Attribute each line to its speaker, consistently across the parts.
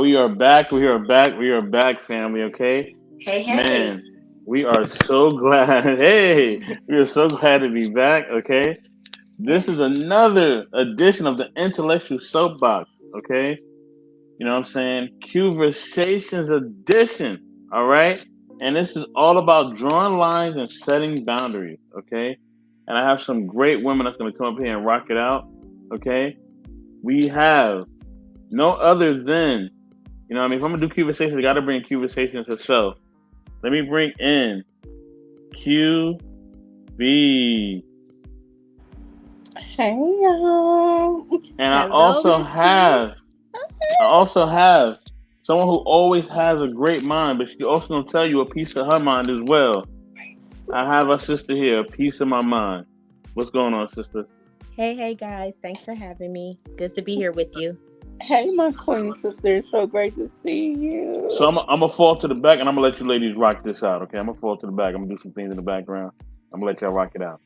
Speaker 1: We are back. We are back. We are back, family. Okay,
Speaker 2: Hey, hey.
Speaker 1: man. We are so glad. Hey, we are so glad to be back. Okay, this is another edition of the Intellectual Soapbox. Okay, you know what I'm saying? Conversations edition. All right, and this is all about drawing lines and setting boundaries. Okay, and I have some great women that's going to come up here and rock it out. Okay, we have no other than you know what I mean? If I'm gonna do conversations, I gotta bring conversations herself. Let me bring in QB.
Speaker 3: Hey y'all.
Speaker 1: And
Speaker 2: Hello, Miss Q.
Speaker 1: I also have someone who always has a great mind, but she also gonna tell you a piece of her mind as well. I have a sister here, a piece of my mind. What's going on, sister?
Speaker 2: Hey, guys. Thanks for having me. Good to be here with you.
Speaker 3: Hey, my queen sister. It's so great to see
Speaker 1: So
Speaker 3: you.
Speaker 1: I'm gonna fall to the back and I'm gonna let you ladies rock this out, okay? I'm gonna fall to the back. I'm gonna do some things in the background. I'm gonna let y'all rock it out.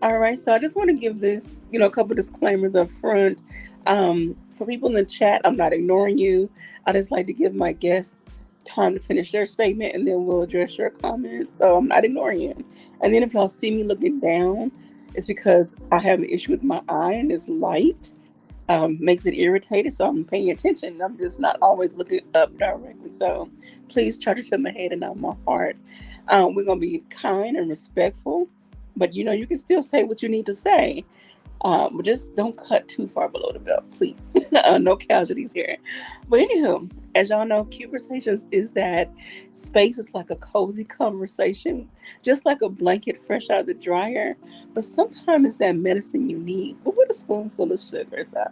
Speaker 3: All right, so I just want to give this, a couple disclaimers up front. For people in the chat, I'm not ignoring you. I just like to give my guests time to finish their statement and then we'll address your comments. So I'm not ignoring you. And then if y'all see me looking down, it's because I have an issue with my eye and this light. Makes it irritated, so I'm paying attention. I'm just not always looking up directly. So please charge it to my head and not my heart. We're gonna be kind and respectful, but you can still say what you need to say. But just don't cut too far below the belt, please. No casualties here. But anywho, as y'all know, conversations is that space is like a cozy conversation, just like a blanket fresh out of the dryer. But sometimes it's that medicine you need, but with a spoonful of sugar. So,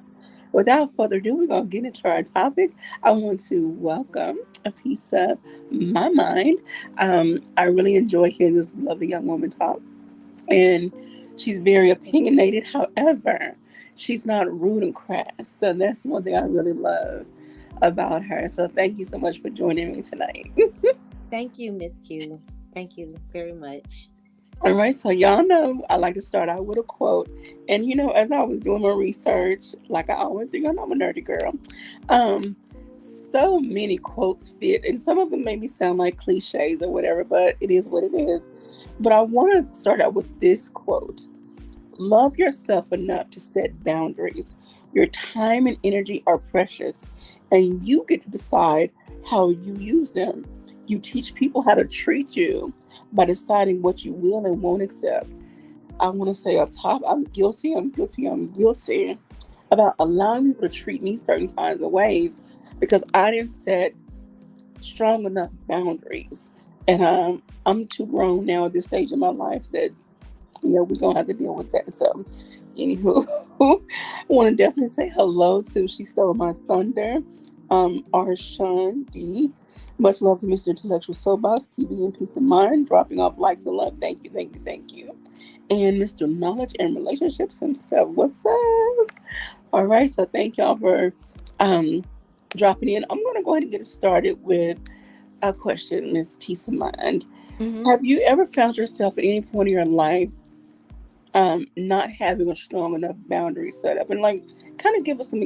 Speaker 3: without further ado, we're gonna get into our topic. I want to welcome a piece of my mind. I really enjoy hearing this lovely young woman talk and she's very opinionated. However, she's not rude and crass. So that's one thing I really love about her. So thank you so much for joining me tonight.
Speaker 2: Thank you, Miss Q. Thank you very much.
Speaker 3: All right, so y'all know I like to start out with a quote. And as I was doing my research, like I always do, y'all know I'm a nerdy girl. Um, so many quotes fit, and some of them maybe sound like cliches or whatever, but it is what it is. But I want to start out with this quote. Love yourself enough to set boundaries. Your time and energy are precious, and you get to decide how you use them. You teach people how to treat you by deciding what you will and won't accept. I want to say up top, I'm guilty, I'm guilty, I'm guilty about allowing people to treat me certain kinds of ways because I didn't set strong enough boundaries. And I'm too grown now at this stage in my life that we're gonna have to deal with that. So, anywho, I want to definitely say hello to She Stole My Thunder, Arshawn D. Much love to Mr. Intellectual Soapbox, keep me in peace of mind, dropping off likes and love. Thank you, thank you, thank you. And Mr. Knowledge and Relationships himself. What's up? All right, so thank y'all for um, dropping in. I'm gonna go ahead and get started with a question, Miss Peace of Mind.
Speaker 2: Hmm.
Speaker 3: Have you ever found yourself at any point in your life not having a strong enough boundary set up, and like kind of give us some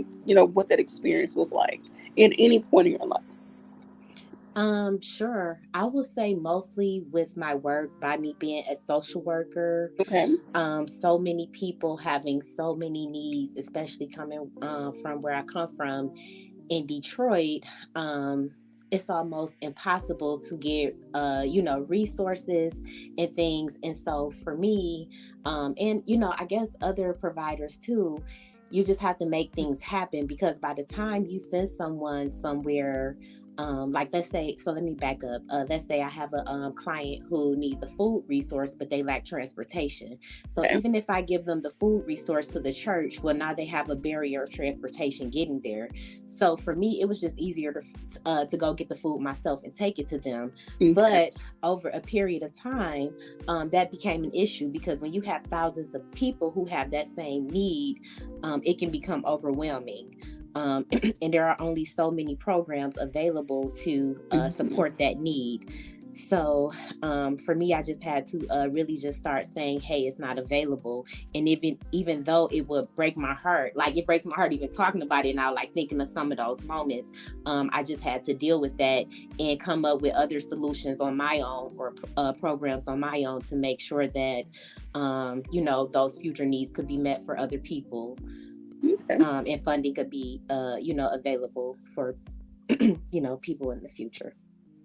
Speaker 3: what that experience was like at any point in your life.
Speaker 2: Sure. I will say mostly with my work, by me being a social worker,
Speaker 3: Okay.
Speaker 2: so many people having so many needs, especially coming from where I come from in Detroit. It's almost impossible to get resources and things. And so for me, and I guess other providers too, you just have to make things happen because by the time you send someone somewhere, like let's say, so let me back up. Let's say I have a client who needs a food resource, but they lack transportation. So
Speaker 3: Okay.
Speaker 2: even if I give them the food resource to the church, well, now they have a barrier of transportation getting there. So for me, it was just easier to go get the food myself and take it to them.
Speaker 3: Okay.
Speaker 2: But over a period of time, that became an issue because when you have thousands of people who have that same need, it can become overwhelming. And there are only so many programs available to
Speaker 3: Mhm.
Speaker 2: support that need. So for me, I just had to really just start saying, "Hey, it's not available." And even though it would break my heart, like it breaks my heart even talking about it now, like thinking of some of those moments, I just had to deal with that and come up with other solutions on my own, or programs on my own, to make sure that those future needs could be met for other people,
Speaker 3: Okay.
Speaker 2: and funding could be available for people in the future.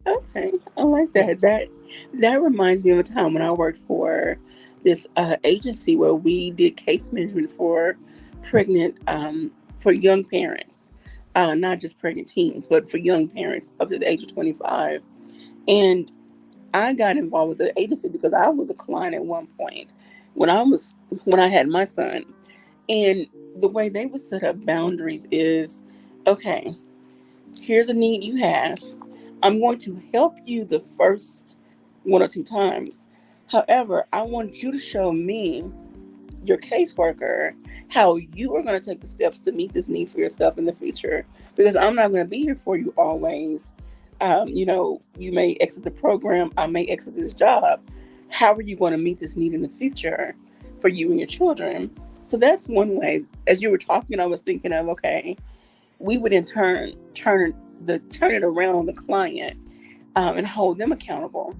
Speaker 3: Okay. I like
Speaker 2: Yeah.
Speaker 3: that. That reminds me of a time when I worked for this agency where we did case management for pregnant for young parents. Not just pregnant teens, but for young parents up to the age of 25. And I got involved with the agency because I was a client at one point when I had my son. And the way they would set up boundaries is, okay, here's a need you have. I'm going to help you the first one or two times. However, I want you to show me, your caseworker, how you are going to take the steps to meet this need for yourself in the future. Because I'm not going to be here for you always. You may exit the program, I may exit this job. How are you going to meet this need in the future for you and your children? So that's one way. As you were talking, I was thinking of, okay, we would in turn it around on the client, and hold them accountable.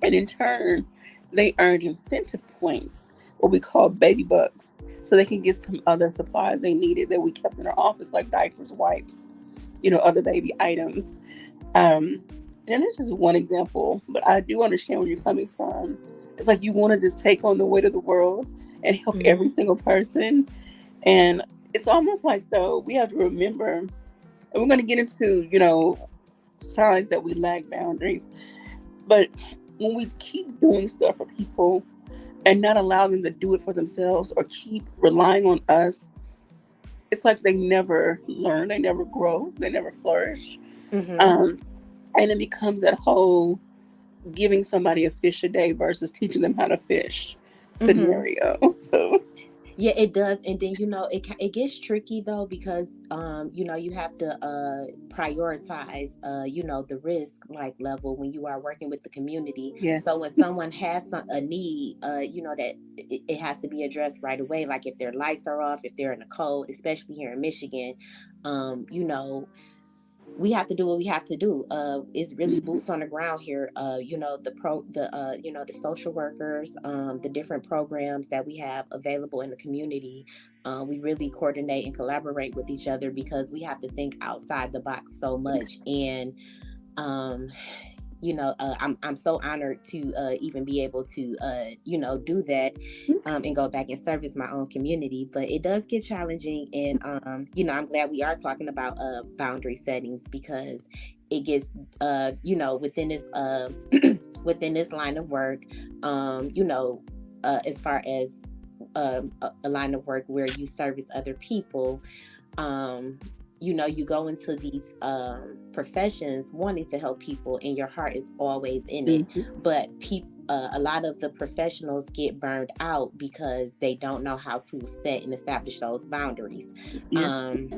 Speaker 3: And in turn, they earned incentive points, what we call baby bucks, so they can get some other supplies they needed that we kept in our office, like diapers, wipes, other baby items. Um, and that's just one example, but I do understand where you're coming from. It's like you want to just take on the weight of the world and help every
Speaker 2: Mhm.
Speaker 3: single person. And it's almost like, though, we have to remember, and we're going to get into, signs that we lack boundaries. But when we keep doing stuff for people and not allow them to do it for themselves, or keep relying on us, it's like they never learn, they never grow, they never flourish.
Speaker 2: Mhm.
Speaker 3: Um, and it becomes that whole giving somebody a fish a day versus teaching them how to fish
Speaker 2: Mhm.
Speaker 3: scenario. So,
Speaker 2: Yeah, it does. And then it gets tricky though, because you have to prioritize the risk like level when you are working with the community. So
Speaker 3: yes.
Speaker 2: when someone has a need, that it has to be addressed right away. Like if their lights are off, if they're in a cold, especially here in Michigan, um, you know, we have to do what we have to do. It's really
Speaker 3: Mhm.
Speaker 2: boots on the ground here. The social workers, the different programs that we have available in the community. We really coordinate and collaborate with each other because we have to think outside the box so much. And um, I'm so honored to even be able to do that, and go back and service my own community. But it does get challenging, and I'm glad we are talking about boundary settings, because it gets within this within this line of work, as far as a line of work where you service other people. um you go into these professions wanting to help people, and your heart is always in it.
Speaker 3: Mhm.
Speaker 2: But a lot of the professionals get burned out because they don't know how to set and establish those boundaries.
Speaker 3: Yes.
Speaker 2: um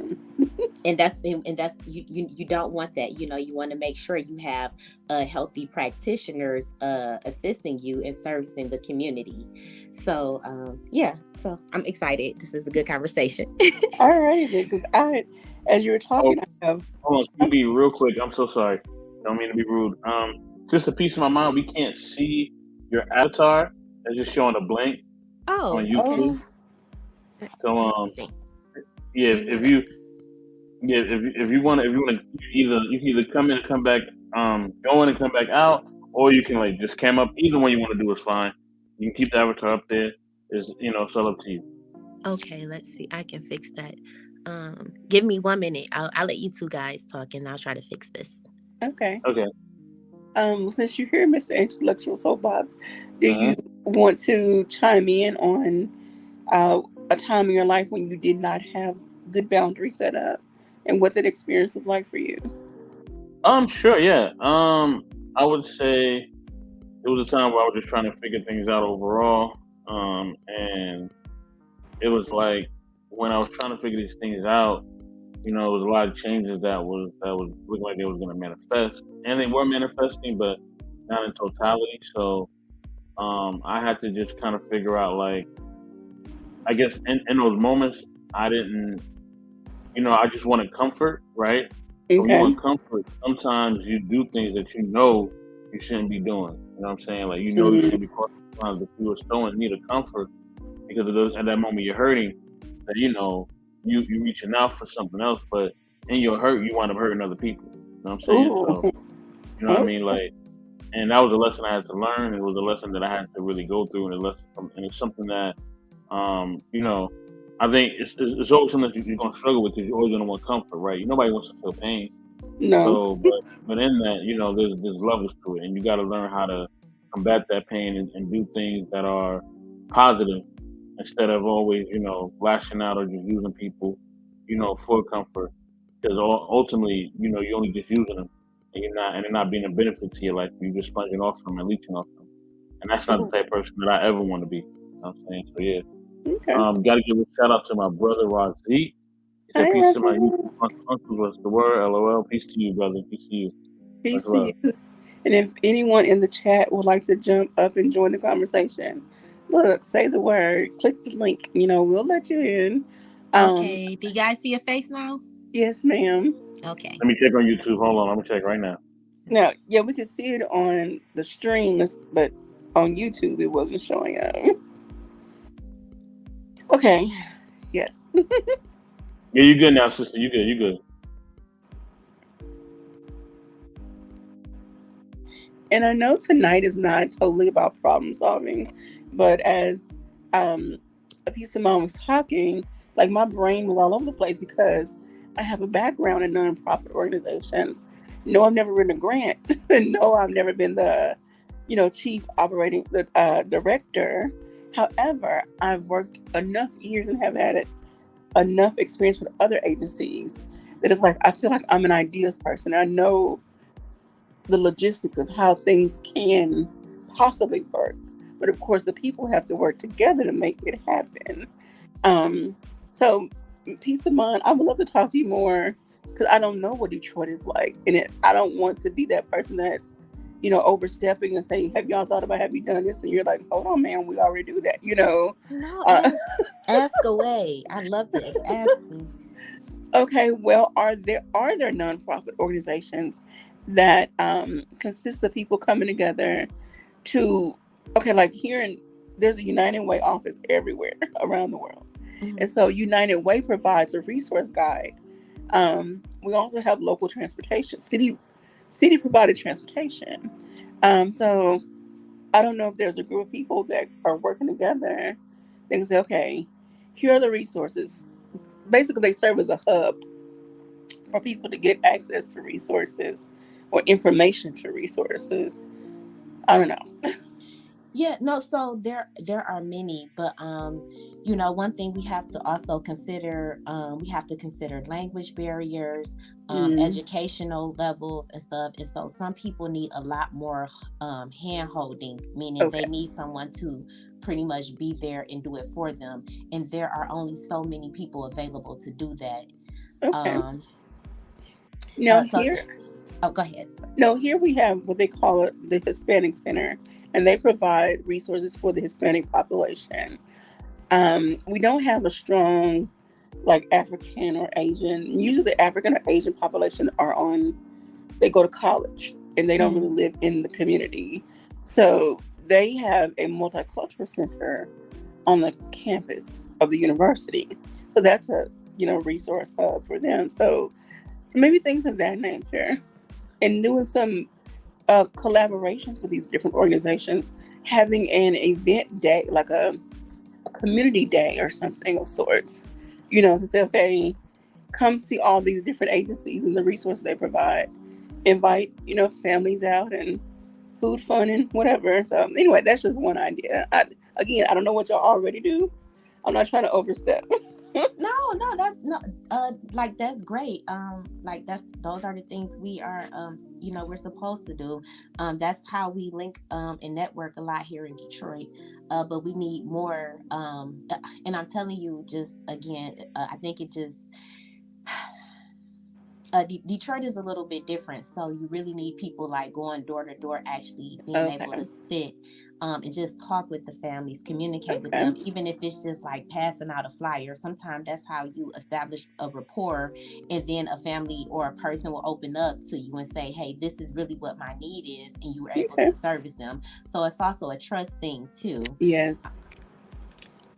Speaker 2: and that's you don't want that. You want to make sure you have healthy practitioners assisting you in servicing the community. So yeah, so I'm excited. This is a good conversation.
Speaker 3: All right, because as you were
Speaker 1: Oh,
Speaker 3: talking, I have.
Speaker 1: hold on, QB, real quick. I'm so sorry. Don't mean to be rude. Just a piece of my mind. We can't see your avatar. It's just showing a blank on
Speaker 2: Oh, okay.
Speaker 1: YouTube.
Speaker 3: Oh,
Speaker 1: So
Speaker 2: Let me see.
Speaker 1: yeah, if you yeah if you want to you can either come in and come back, go in and come back out, or you can like just cam up. Either one you want to do is fine. You can keep the avatar up there. Is it's all up to you.
Speaker 2: Okay, let's see. I can fix that. Give me 1 minute. I'll let you two guys talk, and I'll try to fix this.
Speaker 3: okay.
Speaker 1: Okay.
Speaker 3: Since you're here, Mr. Intellectual Soapbox, do
Speaker 1: Uh-huh.
Speaker 3: you want to chime in on uh, a time in your life when you did not have good boundaries set up, and what that experience was like for you?
Speaker 1: Sure, yeah. I would say it was a time where I was just trying to figure things out overall. And it was like when I was trying to figure these things out, it was a lot of changes that was looking like they was gonna manifest, and they were manifesting. But not in totality. So I had to just kind of figure out, like, I guess in those moments, I didn't, I just wanted comfort, right? So when you
Speaker 3: Okay.
Speaker 1: want comfort, sometimes you do things that you shouldn't be doing. You know what I'm saying? Like, you
Speaker 3: Mm.
Speaker 1: shouldn't be crossing lines, but you are still in need of comfort because of those, at that moment you're hurting. That you reaching out for something else, but in your hurt, you wind up hurting other people. You know what I'm saying?
Speaker 3: Ooh.
Speaker 1: So you know what I mean? Like, and that was a lesson I had to learn. It was a lesson that I had to really go through, and and it's something that, you know, I think it's always something that you're gonna struggle with because you're always gonna want comfort, right? Nobody wants to feel pain.
Speaker 3: No.
Speaker 1: So, but in that, there's levels to it, and you got to learn how to combat that pain and do things that are positive instead of always, lashing out or just using people, for comfort. Because ultimately, you're only just using them, and they're not being a benefit to your life. You're just sponging off them and leeching off them, and that's not the
Speaker 3: Ooh.
Speaker 1: type of person that I ever want to be. You know what I'm saying? So yeah,
Speaker 3: Okay.
Speaker 1: got to give a shout out to my brother Razik. He said
Speaker 3: Hi,
Speaker 1: peace to my
Speaker 3: Rosie.
Speaker 1: YouTube uncle. What's the word? LOL. Peace to you, brother. Peace to you. Much
Speaker 3: Peace to
Speaker 1: love.
Speaker 3: you. And if anyone in the chat would like to jump up and join the conversation, look, say the word, click the link. We'll let you in. Um,
Speaker 2: Okay. Do you guys see a face now?
Speaker 3: yes, ma'am.
Speaker 2: Okay.
Speaker 1: Let me check on YouTube. Hold on. I'm gonna check right now.
Speaker 3: Now, yeah, we could see it on the stream, but on YouTube it wasn't showing up. Okay. Yes.
Speaker 1: Yeah, you good now, sister. You good. You good.
Speaker 3: And I know tonight is not totally about problem solving, but as um, a piece of mom was talking, like my brain was all over the place because I have a background in nonprofit organizations. No, I've never written a grant. No, I've never been the, chief operating the director. However, I've worked enough years and have had enough experience with other agencies that it's like I feel like I'm an ideas person. I know the logistics of how things can possibly work. But of course, the people have to work together to make it happen. Um, so, peace of mind, I would love to talk to you more because I don't know what Detroit is like. And I don't want to be that person that's, overstepping and say, have y'all thought about, have you done this? And you're like, hold on, man, we already do that.
Speaker 2: No,
Speaker 3: Uh,
Speaker 2: ask away. I love this. Ask me.
Speaker 3: Okay, well, are there nonprofit organizations that consist of people coming together to okay, like there's a United Way office everywhere around the world,
Speaker 2: Mhm.
Speaker 3: and so United Way provides a resource guide. We also have local transportation, city provided transportation. So I don't know if there's a group of people that are working together. They can say, okay, here are the resources. Basically, they serve as a hub for people to get access to resources or information to resources. I don't know.
Speaker 2: Yeah, no, so there are many, but one thing we have to also consider, we have to consider language barriers,
Speaker 3: Mm,
Speaker 2: educational levels and stuff. And so some people need a lot more hand holding, meaning
Speaker 3: okay.
Speaker 2: they need someone to pretty much be there and do it for them. And there are only so many people available to do that.
Speaker 3: Okay.
Speaker 2: Um
Speaker 3: Now
Speaker 2: so
Speaker 3: here,
Speaker 2: oh, go ahead.
Speaker 3: no, here we have what they call it the Hispanic Center, and they provide resources for the Hispanic population. We don't have a strong like African or Asian. Usually, the African or Asian population they go to college and they don't really
Speaker 2: Mhm.
Speaker 3: live in the community. So they have a multicultural center on the campus of the university. So that's a resource hub for them. So maybe things of that nature, and doing some collaborations with these different organizations, having an event day like a community day or something of sorts. To say, okay, come see all these different agencies and the resources they provide. Invite families out and food, fun, and whatever. So anyway, that's just one idea. Again, I don't know what y'all already do. I'm not trying to overstep.
Speaker 2: No, that's no like that's great. Like those are the things we are we're supposed to do. That's how we link and network a lot here in Detroit. But we need more and I'm telling you just again, I think it just Detroit is a little bit different, so you really need people like going door to door, actually being able
Speaker 3: Okay.
Speaker 2: to sit and just talk with the families, communicate with
Speaker 3: Okay.
Speaker 2: them, even if it's just like passing out a flyer. Sometimes that's how you establish a rapport, and then a family or a person will open up to you and say, "Hey, this is really what my need is," and you were able
Speaker 3: Okay.
Speaker 2: to service them. So it's also a trust thing too.
Speaker 3: Yes,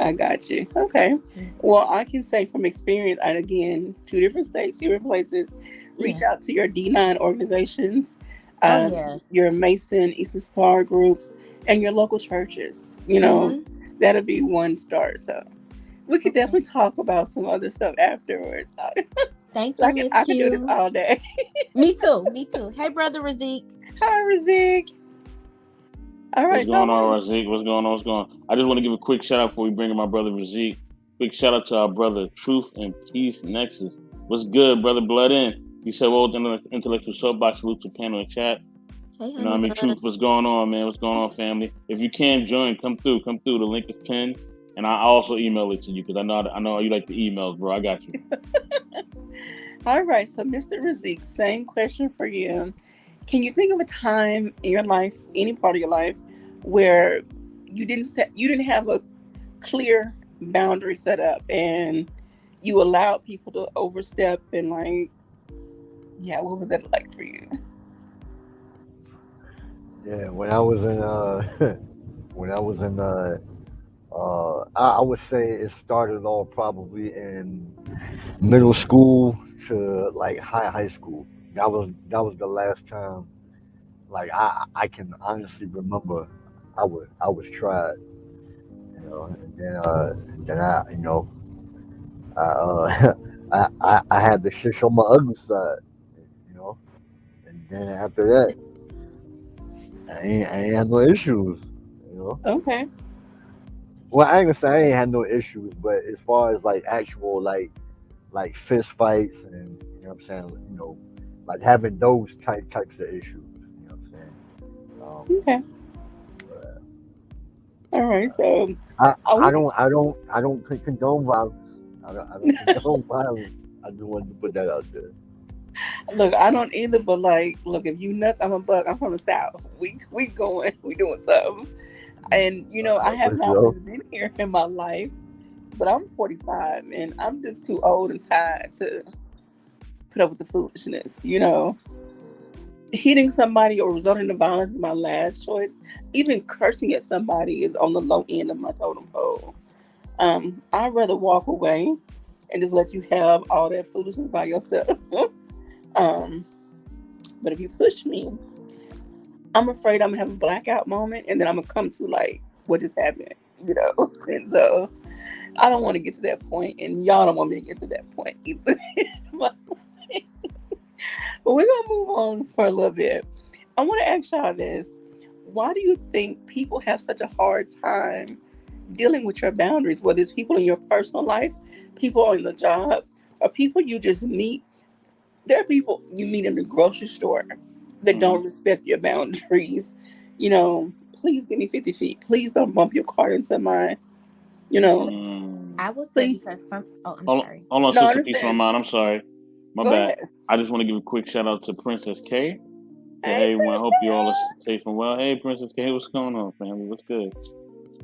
Speaker 3: I got you. Okay. Well, I can say from experience, and again, 2 different states, 2 different places,
Speaker 2: Yeah.
Speaker 3: reach out to your D9 organizations,
Speaker 2: Oh yeah.
Speaker 3: your Mason, Eastern Star groups, and your local churches.
Speaker 2: Mm-hmm.
Speaker 3: That'll be one start. So we could
Speaker 2: Okay.
Speaker 3: definitely talk about some other stuff afterwards.
Speaker 2: Thank
Speaker 3: I
Speaker 2: you,
Speaker 3: can,
Speaker 2: Miss
Speaker 3: I can do this
Speaker 2: Q.
Speaker 3: all day.
Speaker 2: Me too. Me too. Hey, brother Razik.
Speaker 3: Hi, Razik. All
Speaker 1: What's
Speaker 3: right. So I
Speaker 1: going
Speaker 3: want
Speaker 1: on, Razik? What's going on? What's going on? I just want to give a quick shout out before we bring in my brother Razik. Quick shout out to our brother Truth and Peace Nexus. What's good, brother Blood In? He said, well, the intellectual soapbox, salute to panel and chat.
Speaker 2: Hey,
Speaker 1: You know
Speaker 2: honey
Speaker 1: what I mean?
Speaker 2: bun.
Speaker 1: Truth, what's going on, man? What's going on, family? If you can join, come through. Come through. The link is pinned. And I also email it to you because I know you like the emails, bro. I got you.
Speaker 3: All right, so Mr. Razik, same question for you. Can you think of a time in your life, any part of your life, where you didn't have a clear boundary set up and you allowed people to overstep and like, yeah, what was that like for you?
Speaker 4: Yeah, when I was in when I was in I would say it started off probably in middle school to like high school. That was the last time like I can honestly remember I was tried, and then I I had to shit on my ugly side, you know, and then after that I ain't had no issues, you know.
Speaker 3: Okay.
Speaker 4: Well, I ain't gonna say I ain't had no issues, but as far as like actual like fist fights and you know what I'm saying, like having those types of issues, you know what I'm saying.
Speaker 3: Okay.
Speaker 4: But,
Speaker 3: All right. So
Speaker 4: I
Speaker 3: I
Speaker 4: I
Speaker 3: want
Speaker 4: don't I don't I don't condone violence. I don't condone violence. I just wanted to put that out there.
Speaker 3: look. I don't either, but like, look, if you nuck, I'm a buck. I'm from the south. We going. We doing something. And I have
Speaker 4: For
Speaker 3: not
Speaker 4: sure.
Speaker 3: always been here in my life, but I'm 45 and I'm just too old and tired to put up with the foolishness. Hitting somebody or resorting to violence is my last choice. Even cursing at somebody is on the low end of my totem pole. I'd rather walk away and just let you have all that foolishness by yourself. um, but if you push me, I'm afraid I'm gonna have a blackout moment, and then I'm gonna come to like what just happened. And so I don't want to get to that point, and y'all don't want me to get to that point either. But we're gonna move on for a little bit. I want to ask y'all this: why do you think people have such a hard time dealing with your boundaries? Whether it's people in your personal life, people on the job, or people you just meet. There are people you meet in the grocery store that
Speaker 1: Mm-hmm.
Speaker 3: don't respect your boundaries. Please give me 50 feet. Please don't bump your car into mine. You know,
Speaker 1: Mm.
Speaker 2: I will say
Speaker 3: please.
Speaker 2: because some. Oh, I'm
Speaker 1: Hold on,
Speaker 2: sorry.
Speaker 1: hold on,
Speaker 3: No, I
Speaker 1: sister. Peace of my
Speaker 3: understand.
Speaker 1: mind. I'm sorry. My
Speaker 3: Go
Speaker 1: bad.
Speaker 3: ahead.
Speaker 1: I just want to give a quick shout out to Princess K. Say,
Speaker 3: Hey,
Speaker 1: hey, everyone. I hope you all are
Speaker 3: princess.
Speaker 1: safe and well. Hey, Princess K. What's going on, family? What's good?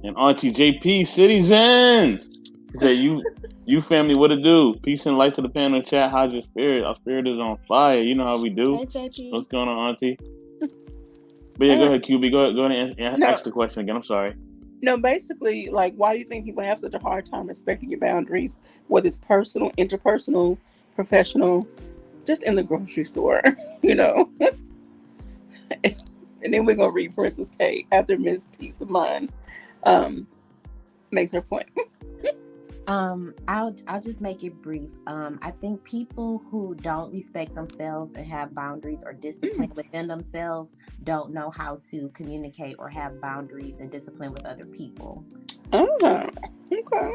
Speaker 1: And Auntie JP, Citizens. She said, you family, what to do? Peace and light to the panel chat. How's your spirit? Our spirit is on fire. You know how we do.
Speaker 2: Hey, JP.
Speaker 1: What's going on, Auntie? But yeah,
Speaker 3: All
Speaker 1: go
Speaker 3: right.
Speaker 1: ahead, QB. Go ahead and
Speaker 3: No,
Speaker 1: ask the question again. I'm sorry.
Speaker 3: no. Basically, like, why do you think people have such a hard time respecting your boundaries, whether it's personal, interpersonal, professional, just in the grocery store? you know. And then we're gonna read Princess K after Miss Peace of Mind um, makes her point.
Speaker 2: I'll just make it brief. I think people who don't respect themselves and have boundaries or discipline within themselves don't know how to communicate or have boundaries and discipline with other people.
Speaker 3: Oh, okay.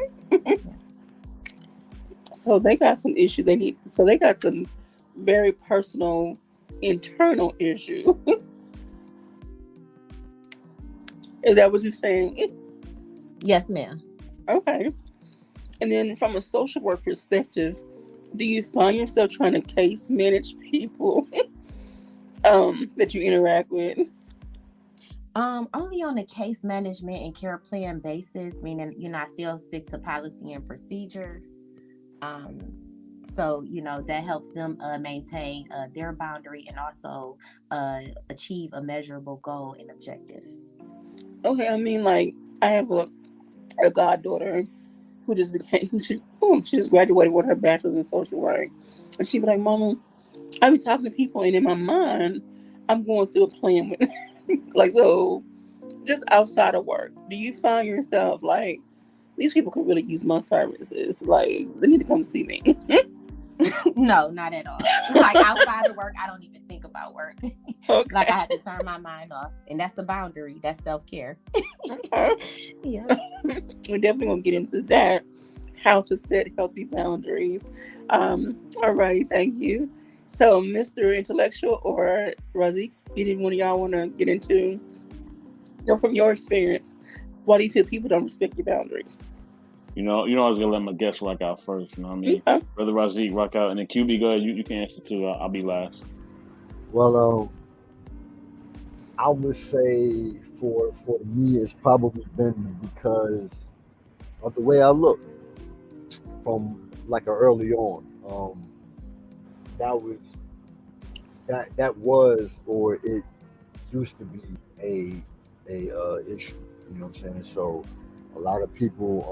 Speaker 3: So they got some issues they need. So they got some very personal internal issues. Is that what you're saying?
Speaker 2: Yes, ma'am.
Speaker 3: Okay. And then from a social work perspective, Do you find yourself trying to case manage people that you interact with?
Speaker 2: Only on a case management and care plan basis, meaning I still stick to policy and procedure. Um, so that helps them maintain their boundary and also achieve a measurable goal and objective.
Speaker 3: Okay, I mean, like, I have a goddaughter who just became she just graduated with her bachelor's in social work, and she'd be like, "Mama, I be talking to people, and in my mind, I'm going through a plan with like so." Just outside of work, do you find yourself like these people could really use my services? Like they need to come see me.
Speaker 2: No, not at all. Like outside of work, I don't even think about work.
Speaker 3: Okay.
Speaker 2: Like I had to turn my mind off, and that's the boundary. That's self-care.
Speaker 3: Okay.
Speaker 2: Yeah.
Speaker 3: We're definitely gonna get into that. How to set healthy boundaries. All right, thank you. So, Mr. Intellectual or Razik, either one of y'all want to get into, from your experience, why do you feel people don't respect your boundaries?
Speaker 1: I was gonna let my guest rock out first. You know what I mean?
Speaker 3: Okay.
Speaker 1: Brother Razik rock out, and then QB, go ahead. You can answer too. I'll be last.
Speaker 4: Well, I would say for me, it's probably been because of the way I look from like early on. That was that was or it used to be a issue. You know what I'm saying? So a lot of people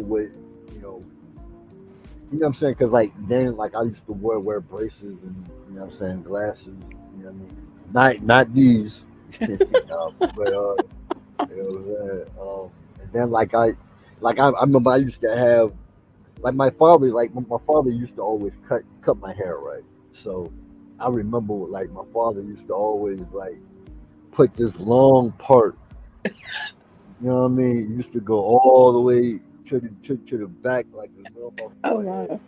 Speaker 4: would you know you know what I'm saying? Because like then like I used to wear braces and you know what I'm saying glasses. You know what I mean? Not these, but you know what I'm saying? And then I remember I used to have like my father used to always cut my hair right. So I remember like my father used to always like put this long part. You know what I mean? It used to go all the way to the back like the middle of my
Speaker 3: Oh
Speaker 4: forehead.
Speaker 3: wow.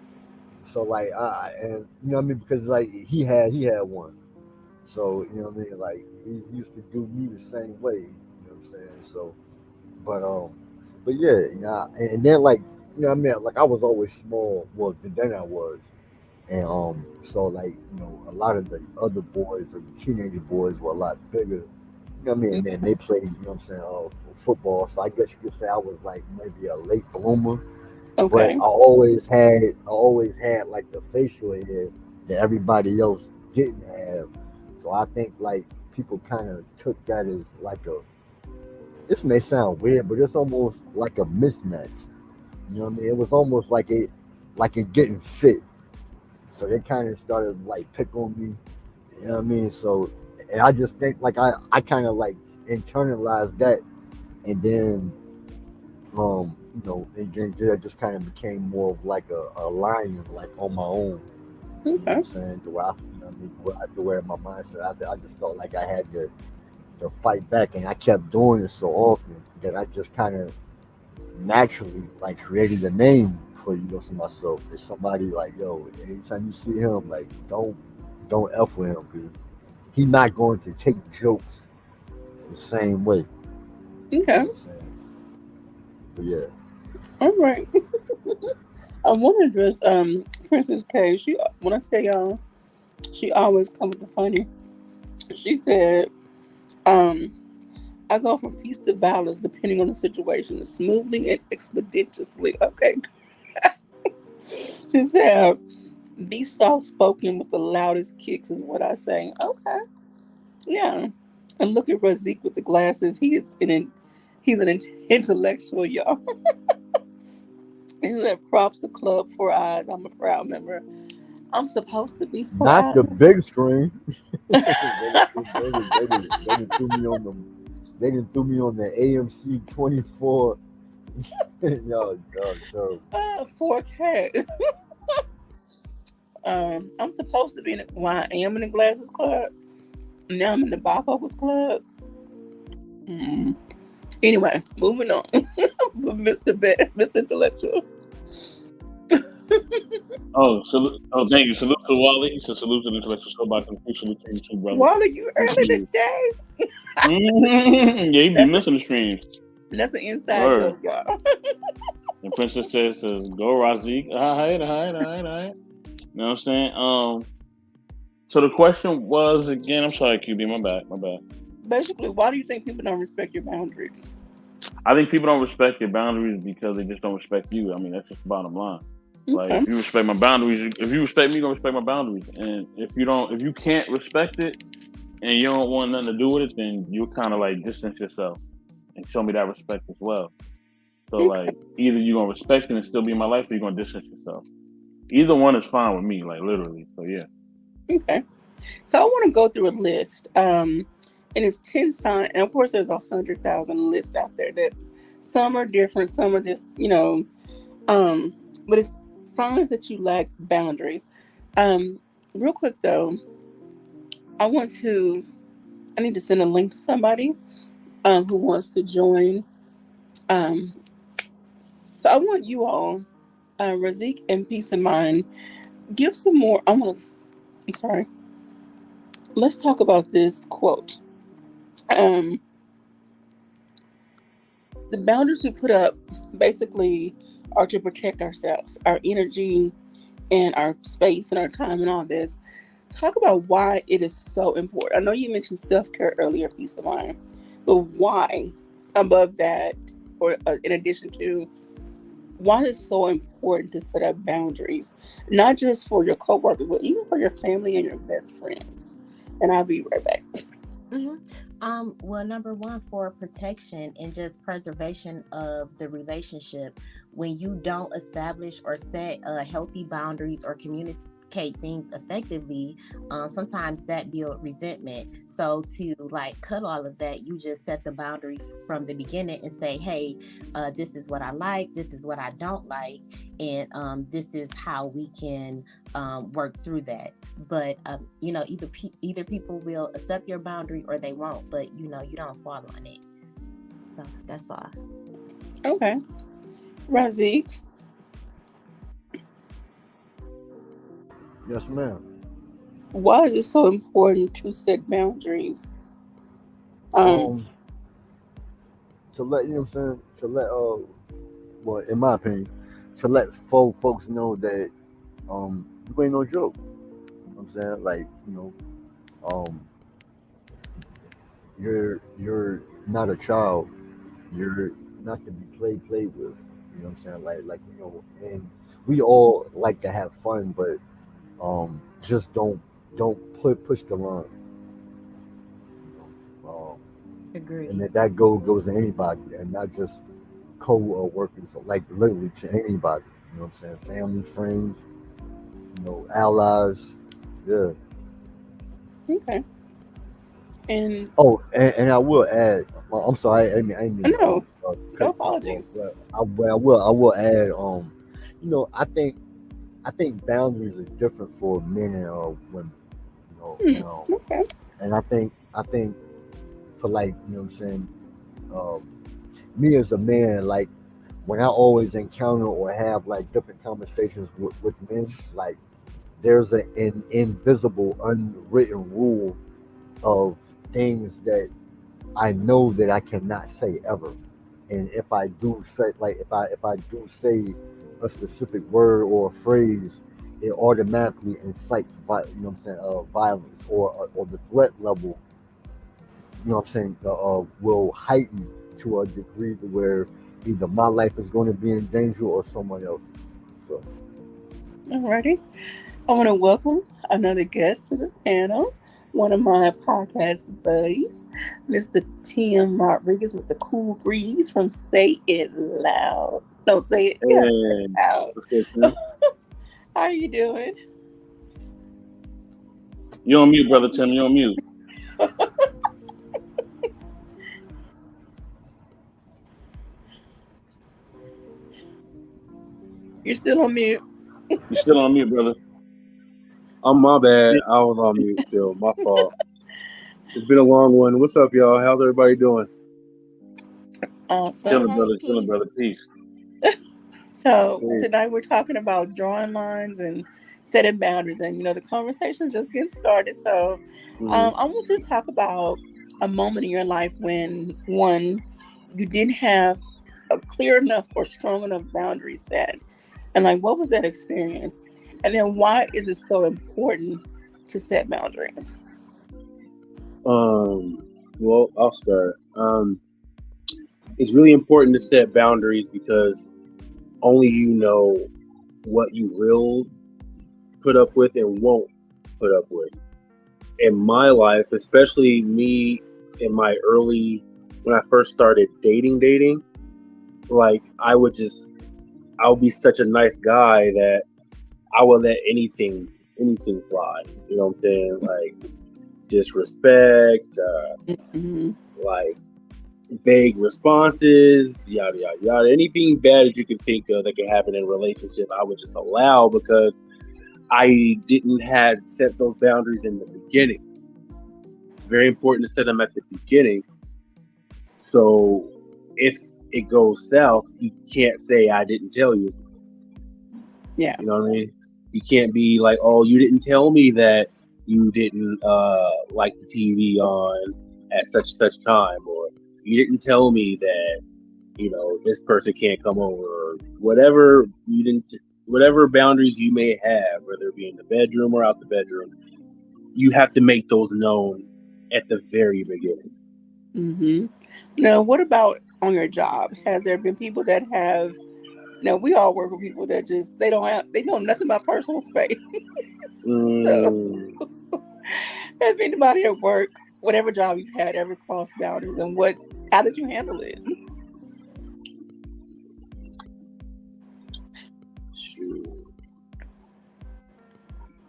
Speaker 4: So like I and you know what I mean because like he had one. So you know what I mean like he used to do me the same way. You know what I'm saying? So but yeah and then like you know what I mean like I was always small. Well then I was. And so like a lot of the other boys, like the teenager boys, were a lot bigger. You know what I mean? And then they played, you know what I'm saying, football. So I guess you could say I was like maybe a late bloomer. But
Speaker 3: Okay.
Speaker 4: I always had like the facial hair that everybody else didn't have. So I think like people kind of took that as like a. This may sound weird, but it's almost like a mismatch. You know what I mean? It was almost like it didn't fit. So they kind of started like pick on me. You know what I mean? So, and I just think like I kind of like internalized that, and then and then it just kind of became more of like a lion, like on my own. You know what
Speaker 3: Okay.
Speaker 4: I'm saying? The way I mean, the way my mindset, I just felt like I had to fight back, and I kept doing it so often that I just kind of naturally like created a name for for myself. It's somebody like yo, anytime you see him, like don't f with him because he's not going to take jokes the same way. You know
Speaker 3: Okay.
Speaker 4: what I'm saying? But yeah,
Speaker 3: All right. I want to address Princess K. She when I tell y'all, she always comes with the funny. She said, um, I go from peace to violence depending on the situation, smoothly and expeditiously. Okay. She said, be soft spoken with the loudest kicks is what I say. Okay. Yeah. And look at Razik with the glasses. He's an intellectual, y'all. He said, props to Club Four Eyes. I'm a proud member. I'm supposed to be four
Speaker 4: not the
Speaker 3: eyes.
Speaker 4: big screen. They didn't threw me on the they didn't threw me on the AMC 24. Yo, so
Speaker 3: 4K. I'm supposed to be I am in the Glasses Club. Now I'm in the Bifocals Club. Mm. Anyway, moving on. Mr. Intellectual.
Speaker 1: Thank you. Salute to Wally. So salute to the intellectual soul box and salute to you too, brother.
Speaker 3: Wally, you
Speaker 1: Thank
Speaker 3: early
Speaker 1: you.
Speaker 3: today.
Speaker 1: Yeah, you be
Speaker 3: That's
Speaker 1: missing the streams.
Speaker 3: that's an inside
Speaker 1: Word.
Speaker 3: joke, y'all.
Speaker 1: And Princess says to go Razik. All right, all right, all right, all right. You know what I'm saying? So the question was again. I'm sorry, QB. My bad. My bad.
Speaker 3: Basically, why do you think people don't respect your boundaries?
Speaker 1: I think people don't respect your boundaries because they just don't respect you. I mean, that's just the bottom line. Like,
Speaker 3: Okay.
Speaker 1: if you respect my boundaries, if you respect me, you're gonna respect my boundaries. And if you can't respect it and you don't want nothing to do with it, then you kind of like distance yourself and show me that respect as well. So
Speaker 3: Okay.
Speaker 1: like, either you're gonna respect it and still be in my life, or you're gonna distance yourself. Either one is fine with me, like literally. So yeah.
Speaker 3: Okay. So I want to go through a list. And it's 10 signs, and of course, there's 100,000 lists out there that some are different, some are this, um, but it's signs that you lack boundaries. Um, Real quick though, I want to, I need to send a link to somebody who wants to join. Um, so I want you all, Razik and Peace of Mind, give some more. I'm sorry. Let's talk about this quote. Um, the boundaries we put up basically are to protect ourselves, our energy, and our space and our time and all this. Talk about why it is so important. I know you mentioned self care earlier, Peace of Mind, but why, above that, or in addition to, why is it so important to set up boundaries, not just for your coworkers, but even for your family and your best friends? And I'll be right back.
Speaker 2: hmm well, number one, for protection and just preservation of the relationship, when you don't establish or set healthy boundaries or communicate things effectively, sometimes that build resentment. So to like cut all of that, you just set the boundary from the beginning and say, hey, this is what I like, this is what I don't like, and this is how we can work through that. But either people will accept your boundary or they won't, but you don't fall on it. So that's all.
Speaker 3: Okay. Razik,
Speaker 4: Yes, ma'am.
Speaker 3: why is it so important to set boundaries? Um,
Speaker 4: Um, to let you know what I'm saying, to let well, in my opinion, to let folks know that you ain't no joke. You know what I'm saying? Like, um, you're not a child. You're not to be played with. You know what I'm saying? And we all like to have fun, but just don't push the line. And
Speaker 2: Agree.
Speaker 4: that goes to anybody, and not just co-workers, like literally to anybody. You know what I'm saying? Family, friends, allies. Yeah.
Speaker 3: okay. And
Speaker 4: Oh, and I will add. I'm sorry. I didn't mean to
Speaker 3: no, no
Speaker 4: cut you off,
Speaker 3: apologies.
Speaker 4: but I will add. I think boundaries are different for men and women.
Speaker 3: Okay.
Speaker 4: And I think for, like, what I'm saying, um, me as a man, like, when I always encounter or have like different conversations with men, like, there's an invisible, unwritten rule of things that I know that I cannot say ever. And if I do say, like, if I do say a specific word or a phrase, it automatically incites, what I'm saying, violence, or the threat level, what I'm saying, will heighten to a degree to where either my life is going to be in danger or someone else. So,
Speaker 3: Alrighty. I want to welcome another guest to the panel. One of my podcast buddies, Mr. Tim Rodriguez, Mr. Cool Breeze from Say It Loud. No, say it. Yeah, say it
Speaker 1: Hey,
Speaker 3: loud.
Speaker 1: what's good, Tim?
Speaker 3: How are you doing?
Speaker 1: You on mute, brother Tim? You on mute?
Speaker 3: You're still on mute.
Speaker 1: You still on mute, brother?
Speaker 5: My bad. I was on mute still. My fault. It's been a long one. What's up, y'all? How's everybody doing?
Speaker 2: Hey,
Speaker 3: Awesome.
Speaker 1: Chilling,
Speaker 2: hey,
Speaker 1: brother. Chilling,
Speaker 2: peace.
Speaker 1: brother. Peace.
Speaker 3: So
Speaker 5: Peace.
Speaker 3: tonight we're talking about drawing lines and setting boundaries, and the conversation's just getting started. So
Speaker 1: Hmm.
Speaker 3: I want you to talk about a moment in your life when, one, you didn't have a clear enough or strong enough boundary set? And like, what was that experience? And then why is it so important to set boundaries?
Speaker 5: Well, I'll start. It's really important to set boundaries because only you know what you will put up with and won't put up with. In my life, especially me in my when I first started dating, like I would be such a nice guy that I would let anything fly. You know what I'm saying? Like disrespect,
Speaker 3: Mhm.
Speaker 5: like vague responses, yada yada yada. Anything bad that you can think of that can happen in a relationship, I would just allow because I didn't have set those boundaries in the beginning. It's very important to set them at the beginning. So if it goes south, you can't say I didn't tell you.
Speaker 3: Yeah.
Speaker 5: You know what I mean? You can't be like, oh, you didn't tell me that you didn't like the TV on at such time, or you didn't tell me that this person can't come over, or whatever whatever boundaries you may have, whether it be in the bedroom or out the bedroom, you have to make those known at the very beginning.
Speaker 3: Mm-hmm. Now, what about on your job? Has there been people that have? Now, we all work with people that just they know nothing about personal space. So, has anybody at work, whatever job you've had, ever crossed boundaries, and how did you handle it?
Speaker 5: Shoot.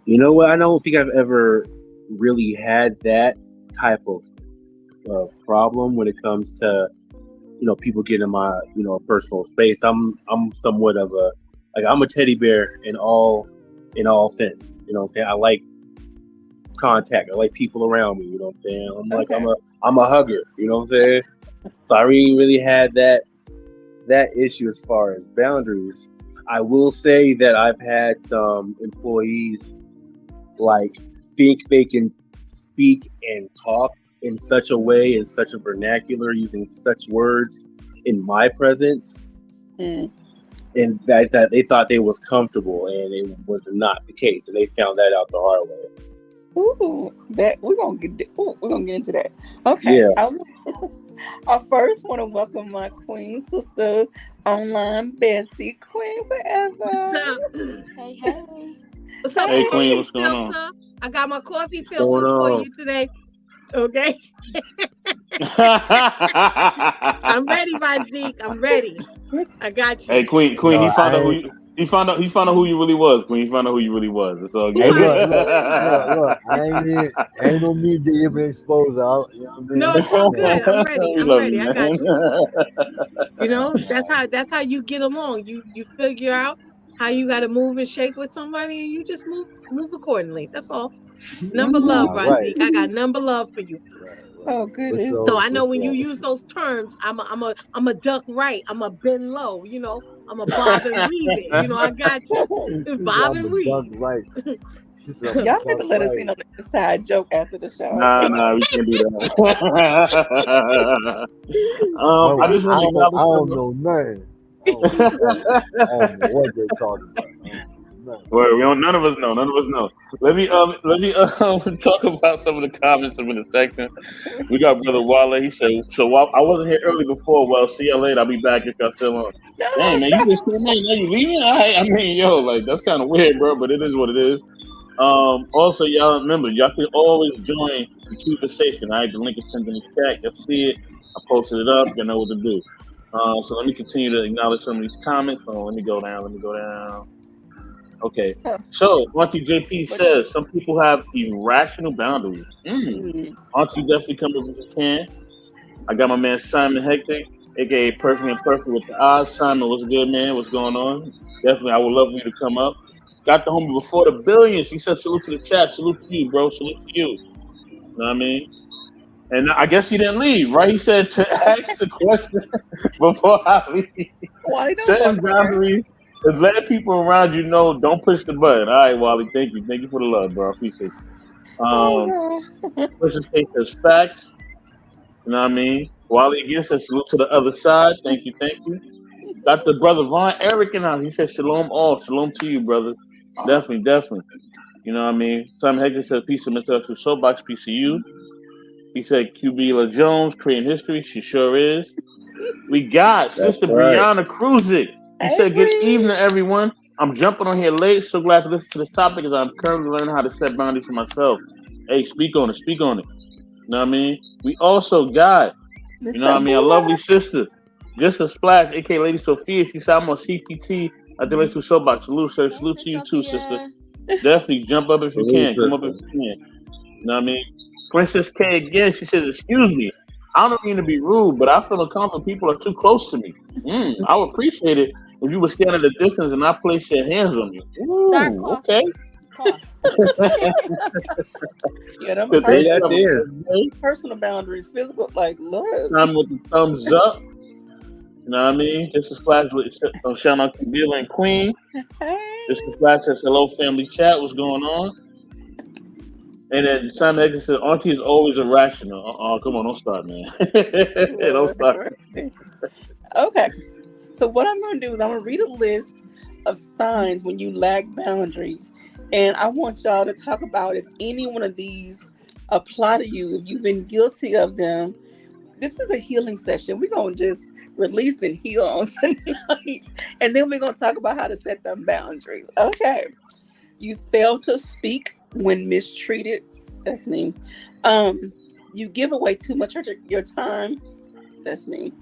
Speaker 5: You know what? I don't think I've ever really had that type of problem when it comes to people getting in my personal space. I'm somewhat of I'm a teddy bear in all sense. You know what I'm saying? I like contact. I like people around me. You know what I'm saying?
Speaker 3: Okay.
Speaker 5: I'm a hugger. You know what I'm saying? So I really had that issue as far as boundaries. I will say that I've had some employees think they can speak and talk in such a way, in such a vernacular, using such words in my presence, and that they thought they was comfortable, and it was not the case, and they found that out the hard way.
Speaker 3: Ooh, we're gonna get into that. Okay.
Speaker 5: Yeah.
Speaker 3: I first want to welcome my queen sister, online bestie, Queen Forever.
Speaker 6: What's up?
Speaker 2: Hey.
Speaker 6: What's up,
Speaker 1: Hey,
Speaker 6: coffee
Speaker 1: Queen, what's going on?
Speaker 6: filter? I got my coffee
Speaker 5: What's going
Speaker 6: filters for
Speaker 5: on?
Speaker 6: you today. Okay. I'm ready, my Zeke. I'm ready. I got you.
Speaker 1: Hey, Queen,
Speaker 4: No,
Speaker 1: he found
Speaker 4: I
Speaker 1: out who
Speaker 4: ain't.
Speaker 1: he found out who you really was. Queen, he found out who you really was. It's all
Speaker 4: Hey,
Speaker 1: good.
Speaker 4: look. Ain't no need to even expose it. You know what I mean?
Speaker 6: No, it's all good. I'm ready.
Speaker 1: We
Speaker 6: I'm
Speaker 1: love
Speaker 6: ready.
Speaker 1: you,
Speaker 6: I got you.
Speaker 1: man.
Speaker 6: That's how you get along. You figure out how you got to move and shake with somebody, and you just move accordingly. That's all. Number love,
Speaker 4: Nah, right.
Speaker 6: Razik. I got number love for you.
Speaker 3: Oh,
Speaker 4: For
Speaker 3: goodness.
Speaker 6: So
Speaker 4: sure,
Speaker 6: I
Speaker 4: for
Speaker 6: know when you
Speaker 4: sure.
Speaker 6: use those terms, I'm a duck right. I'm a bend low. I'm a bob and weave it. I got you.
Speaker 4: She said
Speaker 6: Bob
Speaker 4: I'm
Speaker 6: and
Speaker 4: a duck
Speaker 6: weave.
Speaker 4: right. She said I'm a
Speaker 3: Y'all need
Speaker 4: duck
Speaker 3: to let us in
Speaker 4: right.
Speaker 3: on the inside joke after the show.
Speaker 1: Nah, we can't do that.
Speaker 4: Well,
Speaker 1: I just
Speaker 4: I
Speaker 1: want to
Speaker 4: don't
Speaker 1: acknowledge
Speaker 4: know nothing. I don't know nothing. I don't know what they're talking about. I don't know nothing.
Speaker 1: well, none of us know. None of us know. Let me talk about some of the comments in a section. We got Brother Wale. He said, "So I wasn't here early before. Well, see you later. I'll be back if y'all still on." Dang, man, you just came in. Now you leaving? I mean, that's kind of weird, bro. But it is what it is. Also, y'all remember, y'all can always join the conversation. All right, the link is pinned in the chat. You'll see it. I posted it up. You know what to do. So let me continue to acknowledge some of these comments. Let me go down. Okay. So, Auntie JP says some people have irrational boundaries. Auntie, definitely come up if you can. I got my man Simon Hector, aka Perfect and Perfect with the odds. Simon, what's good, man? What's going on? Definitely, I would love for you to come up. Got the homie before the billions. He said, salute to the chat. Salute to you, bro. Salute to you. You know what I mean? And I guess he didn't leave, right? He said to ask the question before I leave.
Speaker 3: Why don't
Speaker 1: Setting boundaries is letting people around you know don't push the button. All right, Wally. Thank you. Thank you for the love, bro. I appreciate you. Push the state says facts. You know what I mean? Wally again says salute to the other side. Thank you, thank you. Got the brother Von Eric in house. He said shalom all. Shalom to you, brother. Definitely, definitely. You know what I mean? Simon Hector said peace to Mr. Two Soapbox, peace to you. He said QB La Jones, creating history. She sure is. We got Sister
Speaker 5: right.
Speaker 1: Brianna Kruzik. He said, good evening, everyone. I'm jumping on here late. So glad to listen to this topic as I'm currently learning how to set boundaries for myself. Hey, speak on it. Speak on it. You know what I mean? We also got, you know what I mean, a lovely sister, Just a Splash, aka Lady Sophia. She said, I'm on CPT at the Lady Soapbox. Salute, sir. Salute to you too, sister. Definitely jump up if you can. Come up if you can. You know what I mean? Princess K again, she says, excuse me. I don't mean to be rude, but I feel uncomfortable. People are too close to me. I would appreciate it if you were standing at a distance and I place your hands on you. Ooh, okay.
Speaker 3: Yeah, them personal boundaries, physical, like, look.
Speaker 1: Time with the thumbs up. You know what I mean? Just a Splash with shout out to Bill and Queen. Just a Splash says hello, family chat. What's going on? And then Simon Hector said, Auntie is always irrational. Come on, don't start, man. Don't start.
Speaker 3: Okay. So what I'm going to do is I'm going to read a list of signs when you lack boundaries. And I want y'all to talk about if any one of these apply to you, if you've been guilty of them. This is a healing session. We're going to just release and heal on tonight. And then we're going to talk about how to set them boundaries. Okay. You fail to speak when mistreated. That's me. You give away too much of your time. That's me.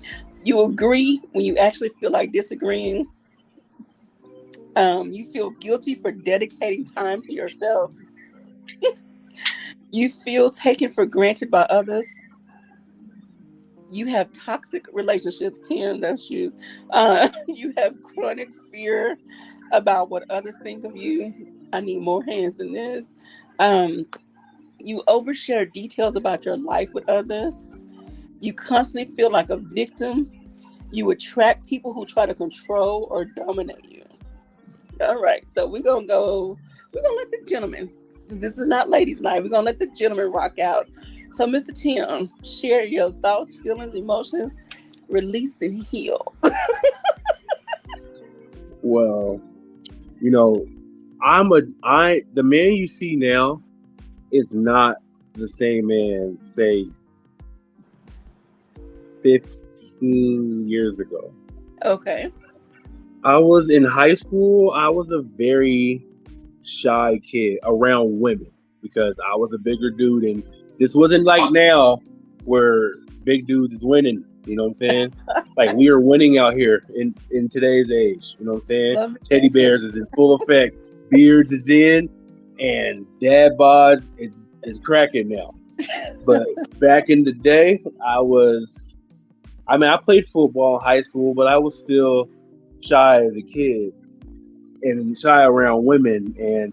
Speaker 3: You agree when you actually feel like disagreeing. You feel guilty for dedicating time to yourself. You feel taken for granted by others. You have toxic relationships, Tim, that's you. You have chronic fear about what others think of you. I need more hands than this. You overshare details about your life with others. You constantly feel like a victim. You attract people who try to control or dominate you. All right, so we're gonna let the gentlemen, this is not ladies' night, we're gonna let the gentlemen rock out. So Mr. Tim, share your thoughts, feelings, emotions, release and heal.
Speaker 5: Well, you know, the man you see now is not the same man, say, 15 years ago.
Speaker 3: Okay.
Speaker 5: I was in high school. I was a very shy kid around women because I was a bigger dude, and this wasn't like now where big dudes is winning. You know what I'm saying? Like, we are winning out here in today's age. You know what I'm saying? Teddy bears is in full effect. Beards is in, and dad bods is cracking now. But back in the day, I played football in high school, but I was still shy as a kid and shy around women. And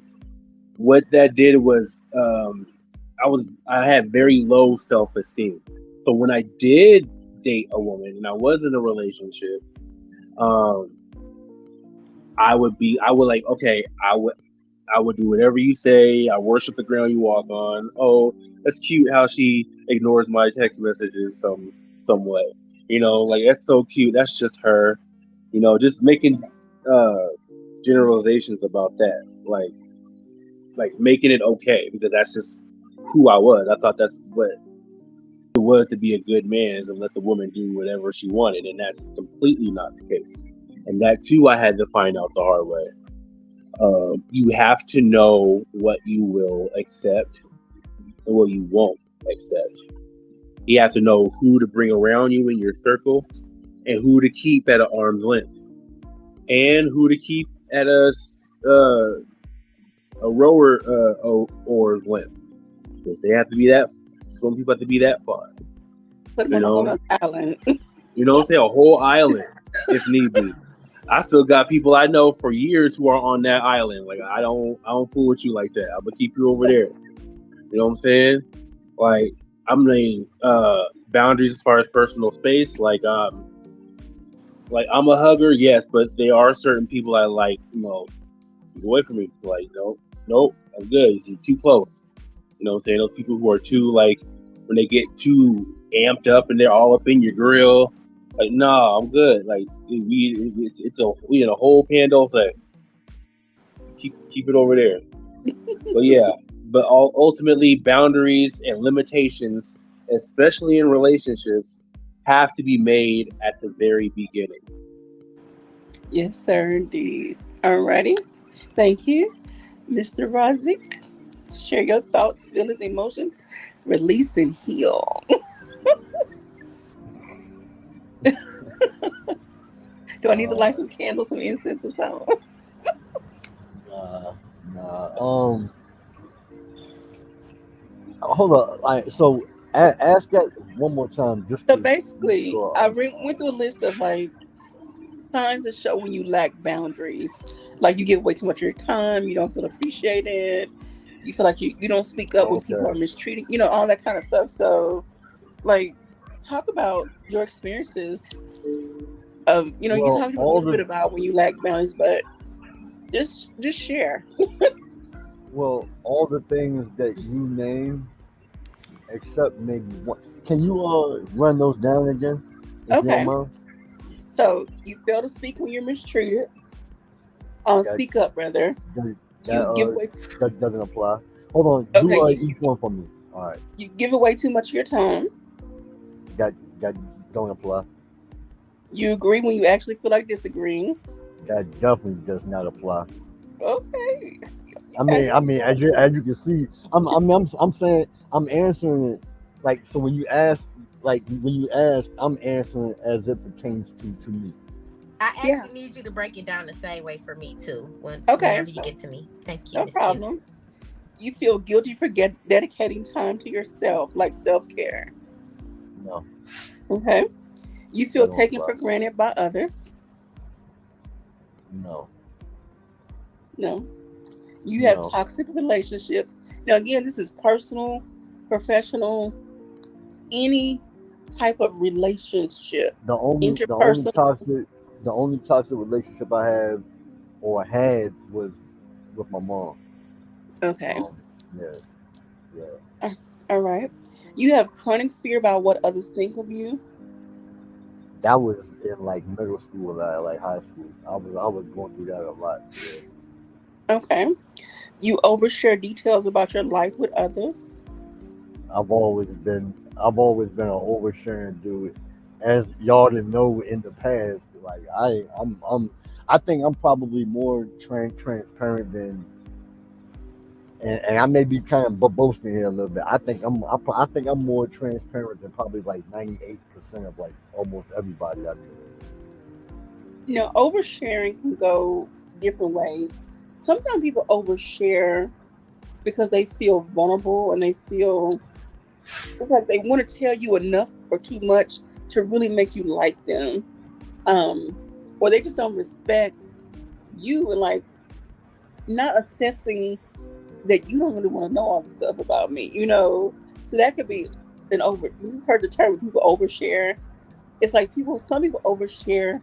Speaker 5: what that did was I had very low self-esteem. So when I did date a woman and I was in a relationship, I would like, okay, I would do whatever you say. I worship the ground you walk on. Oh, that's cute how she ignores my text messages somewhat. You know, like, that's so cute. That's just her. You know, just making generalizations about that. Like making it okay because that's just who I was. I thought that's what it was to be a good man, is to let the woman do whatever she wanted, and that's completely not the case. And that too, I had to find out the hard way. You have to know what you will accept and what you won't accept. You have to know who to bring around you in your circle and who to keep at an arm's length and who to keep at a oar's length, because they have to be that. Some people have to be that far.
Speaker 3: Put them on an island.
Speaker 5: You know what I'm saying? A whole island, if need be. I still got people I know for years who are on that island. Like, I don't fool with you like that. I'm gonna keep you over there. You know what I'm saying? Like, boundaries as far as personal space. Like I'm a hugger, yes, but there are certain people I like. You know, keep away from me. Like, nope, I'm good. You're too close. You know what I'm saying? Those people who are too, like, when they get too amped up and they're all up in your grill. Like, nah, I'm good. Like, it's a whole Pandol thing. Keep it over there. But yeah, but ultimately, boundaries and limitations, especially in relationships, have to be made at the very beginning.
Speaker 3: Yes, sir, indeed. Alrighty. Thank you. Mr. Razik, share your thoughts, feelings, emotions, release and heal. Do I need to light some candles, some incense or something?
Speaker 4: Nah. Hold on. So ask that one more time, just
Speaker 3: So
Speaker 4: to make
Speaker 3: basically,
Speaker 4: sure.
Speaker 3: I went through a list of like signs that show when you lack boundaries. Like you give way too much of your time, you don't feel appreciated, you feel like you don't speak up when people are
Speaker 4: Okay.
Speaker 3: mistreating, all that kind of stuff. So, like, talk about your experiences of, you
Speaker 4: Well,
Speaker 3: talked a little bit about when you lack boundaries, but just share.
Speaker 4: all the things that you name, except maybe one. Can you run those down again, if you don't
Speaker 3: Okay.
Speaker 4: mind?
Speaker 3: So you fail to speak when you're mistreated.
Speaker 4: That
Speaker 3: Speak up, rather.
Speaker 4: that
Speaker 3: You give away.
Speaker 4: that doesn't apply. Hold on.
Speaker 3: Okay.
Speaker 4: Do each one for me. All right.
Speaker 3: You give away too much of your time.
Speaker 4: That don't apply.
Speaker 3: You agree when you actually feel like disagreeing.
Speaker 4: That definitely does not apply.
Speaker 3: Okay.
Speaker 4: I mean, as you can see, I'm saying I'm answering it like so. When you ask, I'm answering as it pertains to me.
Speaker 2: I
Speaker 3: Yeah.
Speaker 2: actually need you to break it down the same way for me too.
Speaker 3: Okay.
Speaker 2: Whenever you get to me, thank you,
Speaker 3: No
Speaker 2: Miss Q.
Speaker 3: problem. You feel guilty for dedicating time to yourself, like self-care.
Speaker 4: No,
Speaker 3: Okay. You
Speaker 4: that
Speaker 3: feel
Speaker 4: don't
Speaker 3: taken for
Speaker 4: apply.
Speaker 3: granted by others.
Speaker 4: No,
Speaker 3: No. You have
Speaker 4: no.
Speaker 3: toxic relationships. Now, again, this is personal, professional, any type of relationship,
Speaker 4: The only
Speaker 3: interpersonal.
Speaker 4: the only toxic relationship I have or had was with my mom.
Speaker 3: Okay.
Speaker 4: Yeah, yeah.
Speaker 3: All right. You have chronic fear about what others think of you.
Speaker 4: That was in like middle school, like high school. I was going through that a lot. Yeah.
Speaker 3: Okay. You overshare details about your life with others.
Speaker 4: I've always been an oversharing dude. As y'all didn't know in the past, like I think I'm probably more transparent than, and I may be kind of boasting here a little bit. I think I'm more transparent than probably like 98% of like almost everybody I know.
Speaker 3: Oversharing can go different ways. Sometimes people overshare because they feel vulnerable and they feel it's like they want to tell you enough or too much to really make you like them. Or they just don't respect you and like not assessing that you don't really want to know all the stuff about me, So that could be you've heard the term when people overshare. It's like some people overshare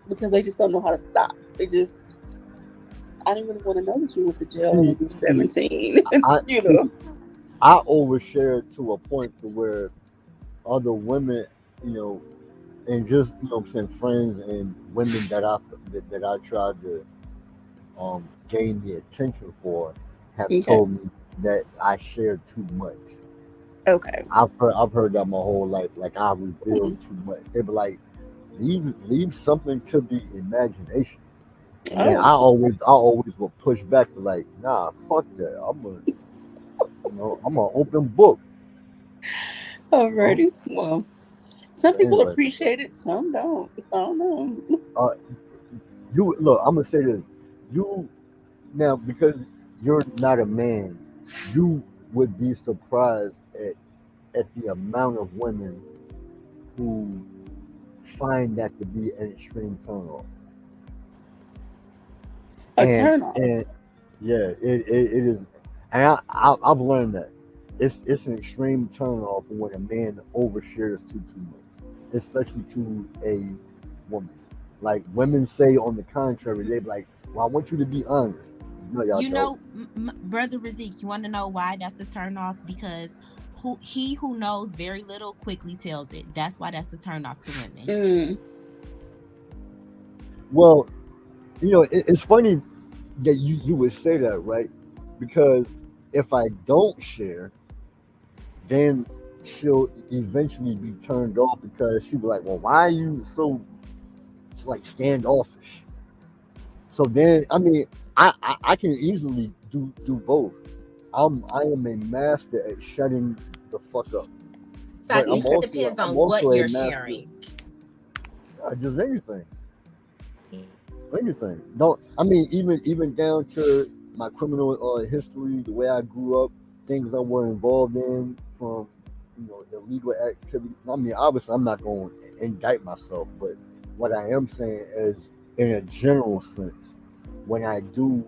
Speaker 3: because they just don't know how to stop. I didn't really want to know that you went to jail when you were 17.
Speaker 4: I
Speaker 3: you know.
Speaker 4: I overshare to a point to where other women, you know, and just what I'm saying, friends and women that I tried to gain the attention for have
Speaker 3: Okay.
Speaker 4: told me that I share too much.
Speaker 3: Okay.
Speaker 4: I've heard that my whole life. Like I reveal too much. They be like, leave something to the imagination. And then
Speaker 3: Oh,
Speaker 4: I always will push back to like, nah, fuck that. I'm an open book. You know.
Speaker 3: alrighty. Well, some
Speaker 4: But
Speaker 3: people
Speaker 4: anyway,
Speaker 3: appreciate it, some don't. I don't know.
Speaker 4: uh, you look. I'm gonna say this. You now because you're not a man, you would be surprised at the amount of women who find that to be an extreme turn off.
Speaker 3: A
Speaker 4: And
Speaker 3: turn off.
Speaker 4: and yeah, it is, and I've learned that it's an extreme turn off when a man overshares too much, especially to a woman. Like women say on the contrary, they be like, "Well, I want you to be honest." No, y'all
Speaker 2: You
Speaker 4: don't.
Speaker 2: know, Brother Razik, you want to know why that's a turn off? Because he who knows very little quickly tells it. That's why that's a turn off to women.
Speaker 3: Mm.
Speaker 4: Well, it's funny that you would say that, right? Because if I don't share, then she'll eventually be turned off because she'll be like, "Well, why are you so like standoffish?" So then, I mean, I can easily do both. I am a master at shutting the fuck up,
Speaker 2: So I
Speaker 4: but
Speaker 2: think it depends
Speaker 4: I'm
Speaker 2: on
Speaker 4: also
Speaker 2: what
Speaker 4: a
Speaker 2: you're
Speaker 4: master.
Speaker 2: sharing.
Speaker 4: Just anything. Don't I mean even down to my criminal history, the way I grew up, things I were involved in from illegal activity. I mean, obviously, I'm not going to indict myself, but what I am saying is, in a general sense, when I do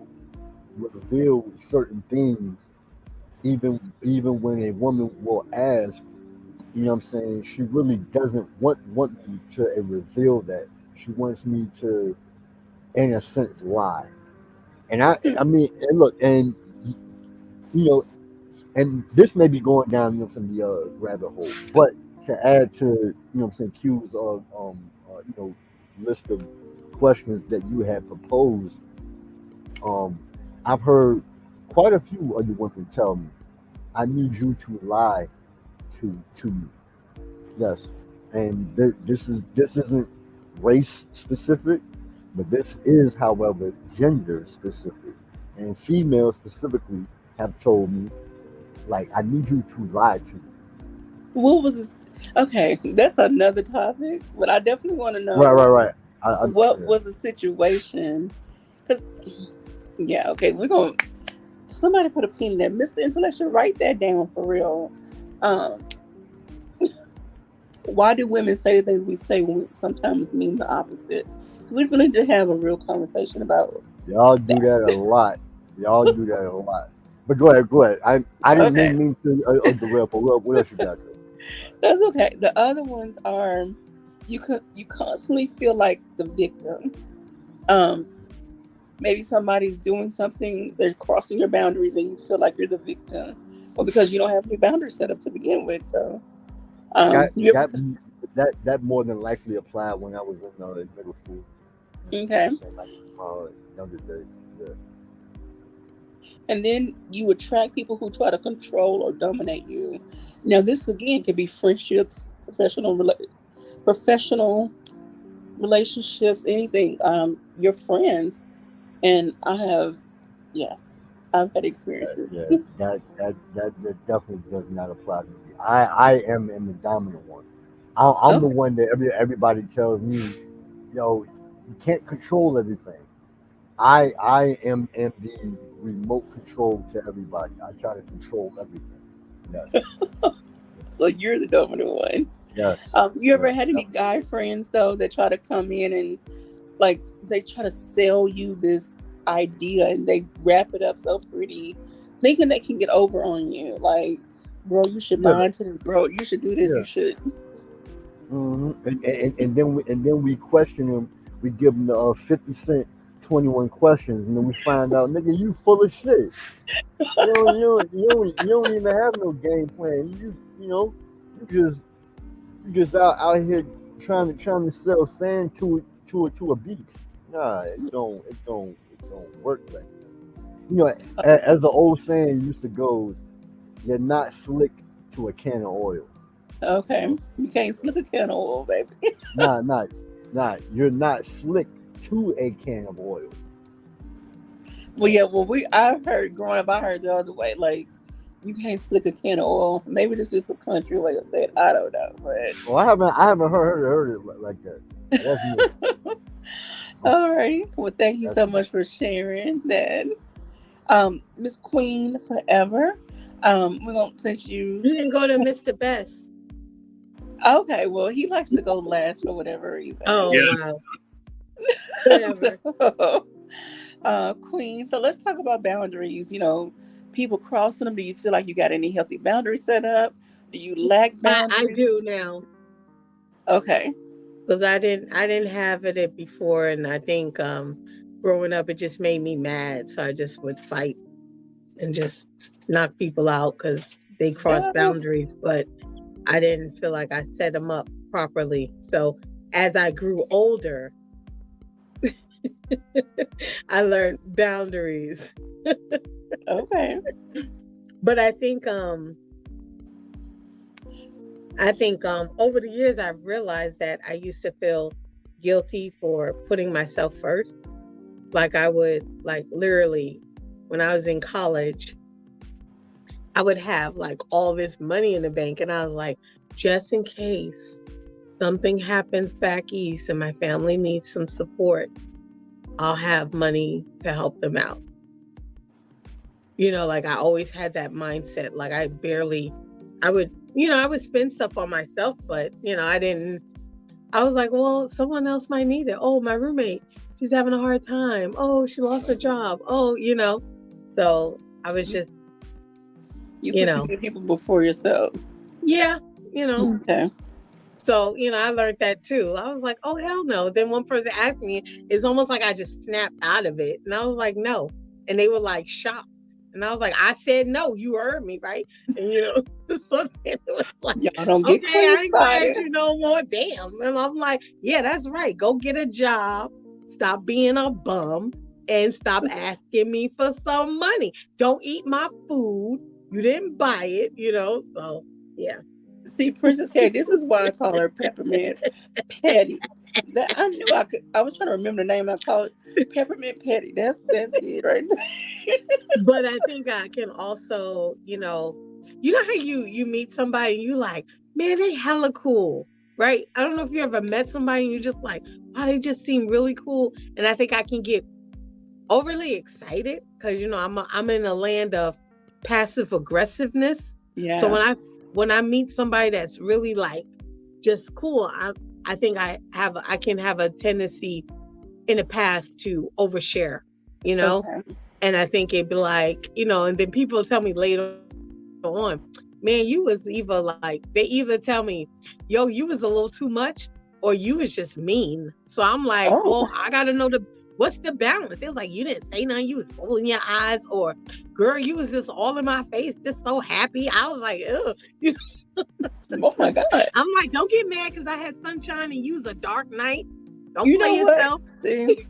Speaker 4: reveal certain things, even when a woman will ask, what I'm saying, she really doesn't want me to reveal that. She wants me to, in a sense, lie. And I mean, and look, and you know, and this may be going down from the rabbit hole, but to add to what I'm saying, Q's list of questions that you had proposed, um, I've heard quite a few other women tell me, "I need you to lie to me." Yes, and this isn't race specific, but this is, however, gender specific, and females specifically have told me, like, I need you to lie to me.
Speaker 3: What was this? Okay, that's another topic, but I definitely want to
Speaker 4: Right, right,
Speaker 3: know
Speaker 4: right.
Speaker 3: what
Speaker 4: Yeah.
Speaker 3: was the situation. Because, yeah, okay, we're going to. Somebody put a pin in that. Mr. Intellectual, write that down for real. Um, why do women say the things we say when we sometimes mean the opposite? Because we really did have a real conversation about
Speaker 4: Y'all do
Speaker 3: that.
Speaker 4: that a lot. Y'all do that a lot. But go ahead, go ahead. I didn't
Speaker 3: Okay,
Speaker 4: mean to derail. But what else you got there?
Speaker 3: that's okay. The other ones are you constantly feel like the victim. Um, maybe somebody's doing something, they're crossing your boundaries, and you feel like you're the victim, or because you don't have any boundaries set up to begin with. So,
Speaker 4: That
Speaker 3: you ever
Speaker 4: that that more than likely applied when I was in middle school.
Speaker 3: okay?
Speaker 4: Saying like younger days. Yeah.
Speaker 3: And then you attract people who try to control or dominate you. Now, this again can be friendships, professional relationships, anything. Your friends, and yeah, I've had experiences.
Speaker 4: Yeah, that definitely does not apply to me. I am the dominant one. I'm the
Speaker 3: Okay,
Speaker 4: one that everybody tells me, you can't control everything. I am the remote control to everybody. I try to control everything. Yes,
Speaker 3: so you're the dominant one.
Speaker 4: yes,
Speaker 3: You
Speaker 4: yes.
Speaker 3: ever had any guy friends though that try to come in and like they try to sell you this idea and they wrap it up so pretty, thinking they can get over on you? Like, bro, you should
Speaker 4: Yeah,
Speaker 3: buy into this. Bro, you should do this. You
Speaker 4: yeah.
Speaker 3: should.
Speaker 4: And then we question him. We give him the 50 Cent 21 questions, and then we find out, nigga, you full of shit. You don't even have no game plan. You just out here trying to sell sand to a beach. Nah, it don't work like that. As the old saying used to go, you're not slick to a can of oil.
Speaker 3: Okay,
Speaker 4: You know,
Speaker 3: you can't slip a can of oil, baby.
Speaker 4: nah, you're not slick to a can of oil.
Speaker 3: Well, yeah. Well, I heard growing up, I heard the other way. Like, you can't slick a can of oil. Maybe it's just a country way of saying. I don't know,
Speaker 4: Well, I haven't heard it like that. That's new.
Speaker 3: but all right. Well, thank you
Speaker 4: That's
Speaker 3: so
Speaker 4: new.
Speaker 3: much for sharing that. Miss Queen Forever. We're gonna since you
Speaker 6: You didn't go to Mr. Best.
Speaker 3: okay, well he likes to go last for whatever reason.
Speaker 6: Oh, wow. Whatever.
Speaker 3: So, Queen, so let's talk about boundaries. People crossing them. Do you feel like you got any healthy boundaries set up? Do you lack
Speaker 6: I do
Speaker 3: boundaries?
Speaker 6: now
Speaker 3: Okay.
Speaker 6: because I didn't have it before, and I think growing up it just made me mad, so I just would fight and just knock people out because they cross
Speaker 3: Yeah.
Speaker 6: boundaries. But I didn't feel like I set them up properly. So as I grew older, I learned boundaries.
Speaker 3: Okay.
Speaker 6: But I think over the years I've realized that I used to feel guilty for putting myself first. Like I would, like, literally, when I was in college, I would have like all this money in the bank, and I was like, just in case something happens back east and my family needs some support, I'll have money to help them out. Like I always had that mindset. Like I would spend stuff on myself, but I was like, well, someone else might need it. Oh, my roommate, she's having a hard time. Oh, she lost her job. Oh, so I was just,
Speaker 3: You put too many people before yourself.
Speaker 6: yeah,
Speaker 3: Okay.
Speaker 6: So, I learned that too. I was like, oh, hell no. Then one person asked me, it's almost like I just snapped out of it. And I was like, no. And they were like shocked. And I was like, I said no, you heard me, right? And, so it was like,
Speaker 3: Y'all don't get
Speaker 6: okay, I ain't gonna ask
Speaker 3: excited.
Speaker 6: you no more, damn. And I'm like, yeah, that's right. Go get a job. Stop being a bum. And stop asking me for some money. Don't eat my food. You didn't buy it, So, yeah.
Speaker 3: See, Princess K, this is why I call her Peppermint Patty. That I knew I could. I was trying to remember the name. I called it Peppermint Patty. That's it right there.
Speaker 6: But I think I can also, how you meet somebody and you like, man, they hella cool, right? I don't know if you ever met somebody and you just like, wow, they just seem really cool. And I think I can get overly excited because I'm in a land of passive aggressiveness.
Speaker 3: Yeah.
Speaker 6: So when I meet somebody that's really like just cool, I think I can have a tendency in the past to overshare,
Speaker 3: Okay.
Speaker 6: and I think it'd be like, and then people tell me later on, man, you was they either tell me, yo, you was a little too much, or you was just mean. So I'm like, well, I gotta know what's the balance? It was like, you didn't say nothing, you was rolling your eyes, or girl, you was just all in my face, just so happy. I was like, ugh.
Speaker 3: Oh my God.
Speaker 6: I'm like, don't get mad because I had sunshine and you was a dark night. Don't
Speaker 3: You
Speaker 6: play
Speaker 3: know what?
Speaker 6: yourself.
Speaker 3: See,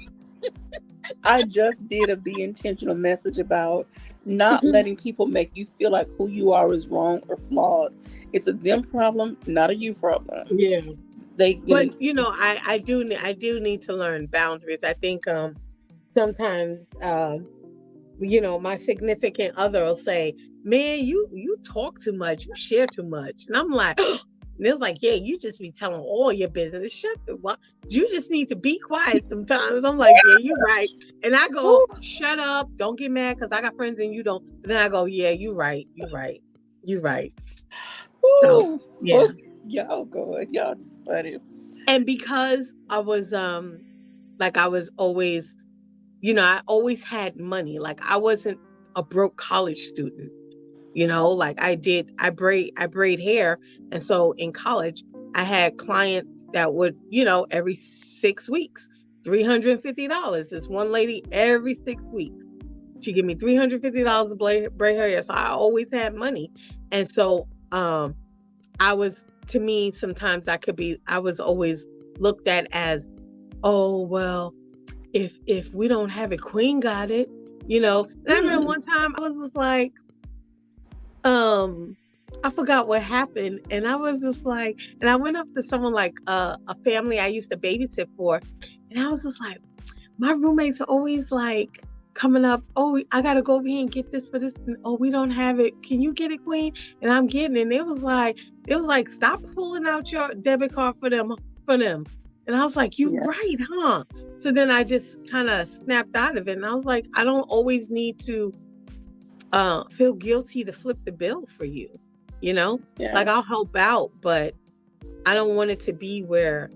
Speaker 3: I just did a Be Intentional message about not letting people make you feel like who you are is wrong or flawed. It's a them problem, not a you problem.
Speaker 6: Yeah.
Speaker 3: But
Speaker 6: I do need to learn boundaries. I think sometimes my significant other will say, man, you talk too much, you share too much. And I'm like, and it's like, yeah, you just be telling all your business. You just need to be quiet sometimes. I'm like, yeah, you're right. And I go, shut up, don't get mad because I got friends and you don't. But then I go, yeah, you're right. So, yeah.
Speaker 3: Y'all good. Y'all funny.
Speaker 6: And because I was I was always, I always had money. Like I wasn't a broke college student. Like I braid hair. And so in college, I had clients that would, every 6 weeks, $350. This one lady every 6 weeks, she give me $350 to braid her hair. So I always had money. And so, to me, sometimes I was always looked at as, oh, well, if we don't have it, Queen got it, And I remember one time I was just like, I forgot what happened. And I was just like, and I went up to someone like a family I used to babysit for. And I was just like, my roommates are always like coming up, oh, I got to go over here and get this for this. Oh, we don't have it. Can you get it, Queen? And I'm getting it. And it was like, stop pulling out your debit card for them. And I was like, you're right, huh? So then I just kind of snapped out of it. And I was like, I don't always need to feel guilty to flip the bill for you, Like I'll help out, but I don't want it to be where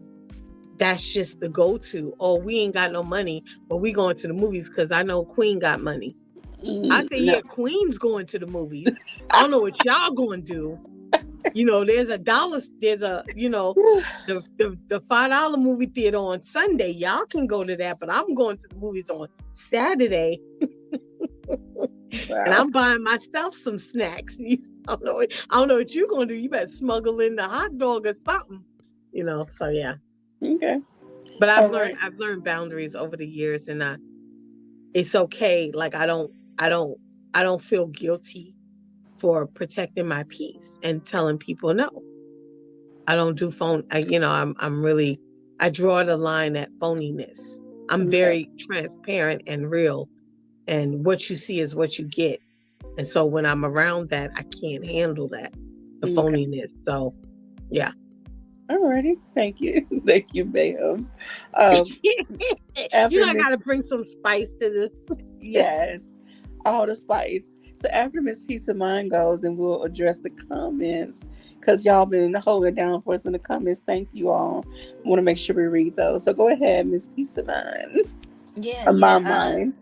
Speaker 6: that's just the go-to. Oh, we ain't got no money, but we going to the movies because I know Queen got money. I say, yeah, Queen's going to the movies. I don't know what y'all going to do. There's a the $5 movie theater on Sunday. Y'all can go to that, but I'm going to the movies on Saturday. And
Speaker 3: Wow.
Speaker 6: I'm buying myself some snacks. I don't know what you're gonna do. You better smuggle in the hot dog or something. So yeah.
Speaker 3: Okay.
Speaker 6: But
Speaker 3: All right.
Speaker 6: I've learned boundaries over the years, and it's okay. Like I don't feel guilty for protecting my peace and telling people no. I don't do phone. I'm really. I draw the line at phoniness. I'm
Speaker 3: Okay.
Speaker 6: very transparent and real, and what you see is what you get. And so when I'm around that, I can't handle that, the
Speaker 3: Okay.
Speaker 6: phoniness. So yeah.
Speaker 3: Alrighty. Thank you. Thank you, Bam. Um,
Speaker 6: You
Speaker 3: after
Speaker 6: know, I
Speaker 3: Miss
Speaker 6: gotta bring some spice to this.
Speaker 3: Yes, all the spice. So after Miss Peace of Mind goes, and we'll address the comments because y'all been holding it down for us in the comments. Thank you all. Want to make sure we read those. So go ahead, Miss Peace of Mind.
Speaker 2: Yeah,
Speaker 3: My
Speaker 2: yeah.
Speaker 3: mind.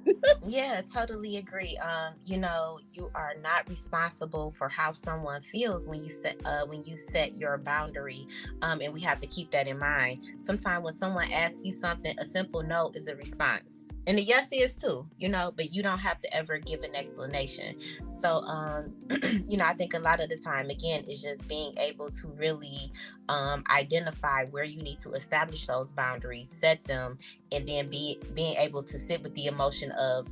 Speaker 2: Yeah, totally agree. You are not responsible for how someone feels when you set your boundary. And we have to keep that in mind. Sometimes when someone asks you something, a simple no is a response. And a yes is too, but you don't have to ever give an explanation. So, I think a lot of the time, again, is just being able to really identify where you need to establish those boundaries, set them, and then being able to sit with the emotion of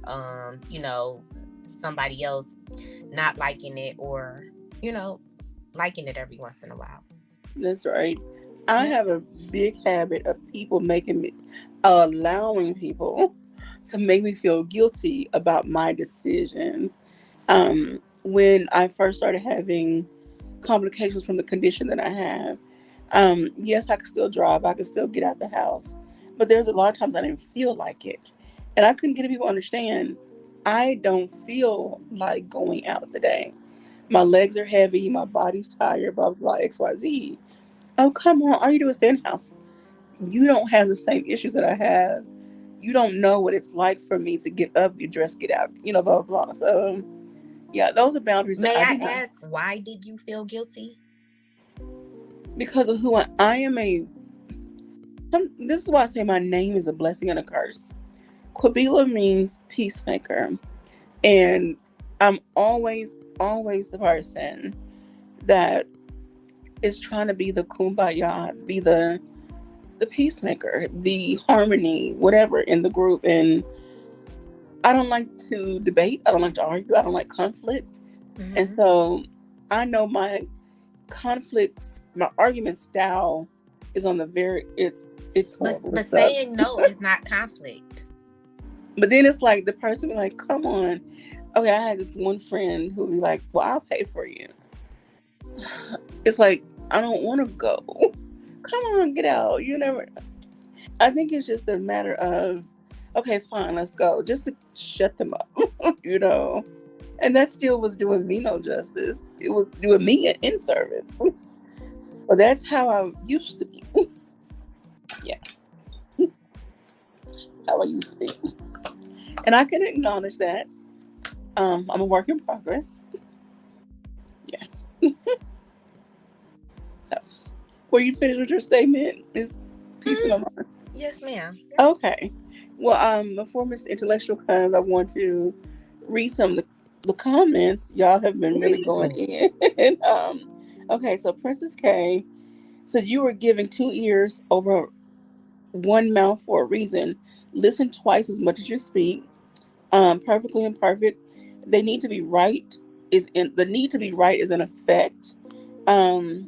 Speaker 2: somebody else not liking it, or liking it every once in a while.
Speaker 3: That's right. I
Speaker 2: Yeah.
Speaker 3: have a big habit of allowing people to make me feel guilty about my decisions. When I first started having complications from the condition that I have, yes, I could still drive, I could still get out the house, but there's a lot of times I didn't feel like it, and I couldn't get people to understand. I don't feel like going out today. My legs are heavy, my body's tired, blah blah blah, XYZ. Oh, come on. All you do is stay in the house. You don't have the same issues that I have. You don't know what it's like for me to get up, get dressed, get out, blah, blah, blah. So, yeah, those are boundaries that
Speaker 2: May
Speaker 3: I
Speaker 2: I
Speaker 3: do not,
Speaker 2: ask, why did you feel guilty?
Speaker 3: because of who I am. This is why I say my name is a blessing and a curse. Quabila means peacemaker. And I'm always, always the person that is trying to be the kumbaya, be the peacemaker, the harmony, whatever in the group. And I don't like to debate. I don't like to argue. I don't like conflict.
Speaker 2: Mm-hmm.
Speaker 3: And so I know my argument style is on it's horrible.
Speaker 2: But saying no is not conflict.
Speaker 3: But then it's like the person be like, come on. Okay, I had this one friend who would be like, well, I'll pay for you. It's like, I don't want to go. Come on, get out. I think it's just a matter of, okay, fine, let's go. Just to shut them up, And that still was doing me no justice. It was doing me in service. But that's how I used to be. Yeah. How I used to be. And I can acknowledge that. I'm a work in progress. Yeah. So, were you finished with your statement? Is peace of my mind?
Speaker 2: Yes, ma'am.
Speaker 3: Okay. Well, before Mr. Intellectual comes, I want to read some of the comments. Y'all have been really going in. Okay, so Princess K said you were giving 2 ears over one mouth for a reason. Listen twice as much as you speak. Perfectly imperfect. They need to be right. The need to be right is in effect. The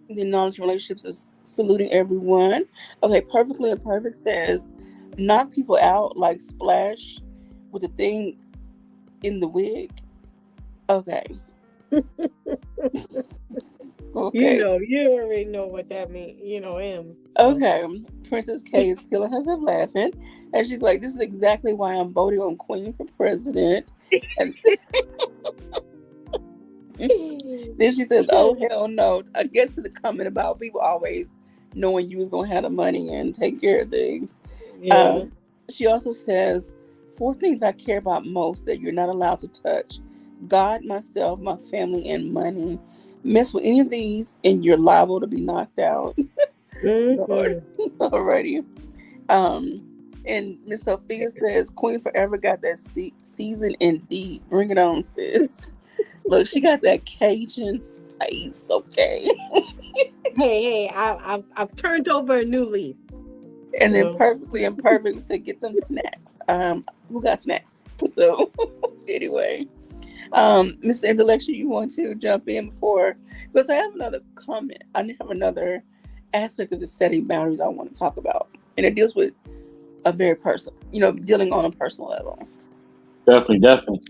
Speaker 3: knowledge relationships is saluting everyone. Okay, perfectly imperfect says knock people out like Splash with the thing in the wig. Okay. Okay.
Speaker 6: You already know what that means. Him.
Speaker 3: So. Okay. Princess K is killing herself laughing. And she's like, this is exactly why I'm voting on Queen for president. And then she says, oh, hell no. I guess the comment about people always knowing you was going to have the money and take care of things.
Speaker 6: Yeah.
Speaker 3: She also says, 4 things I care about most that you're not allowed to touch: God, myself, my family, and money. Mess with any of these and you're liable to be knocked out.
Speaker 6: Mm-hmm.
Speaker 3: Alrighty. And Miss Sophia says, Queen Forever got that season indeed. Bring it on, sis. Look, she got that Cajun spice, okay?
Speaker 6: Hey, I've turned over a new leaf.
Speaker 3: And then Perfectly Imperfect said, get them snacks. Who got snacks? So, anyway. Mr. Intellectual, you want to jump in before? Because I have another comment. I have another aspect of the setting boundaries I want to talk about. And it deals with a very personal, dealing on a personal level.
Speaker 1: Definitely.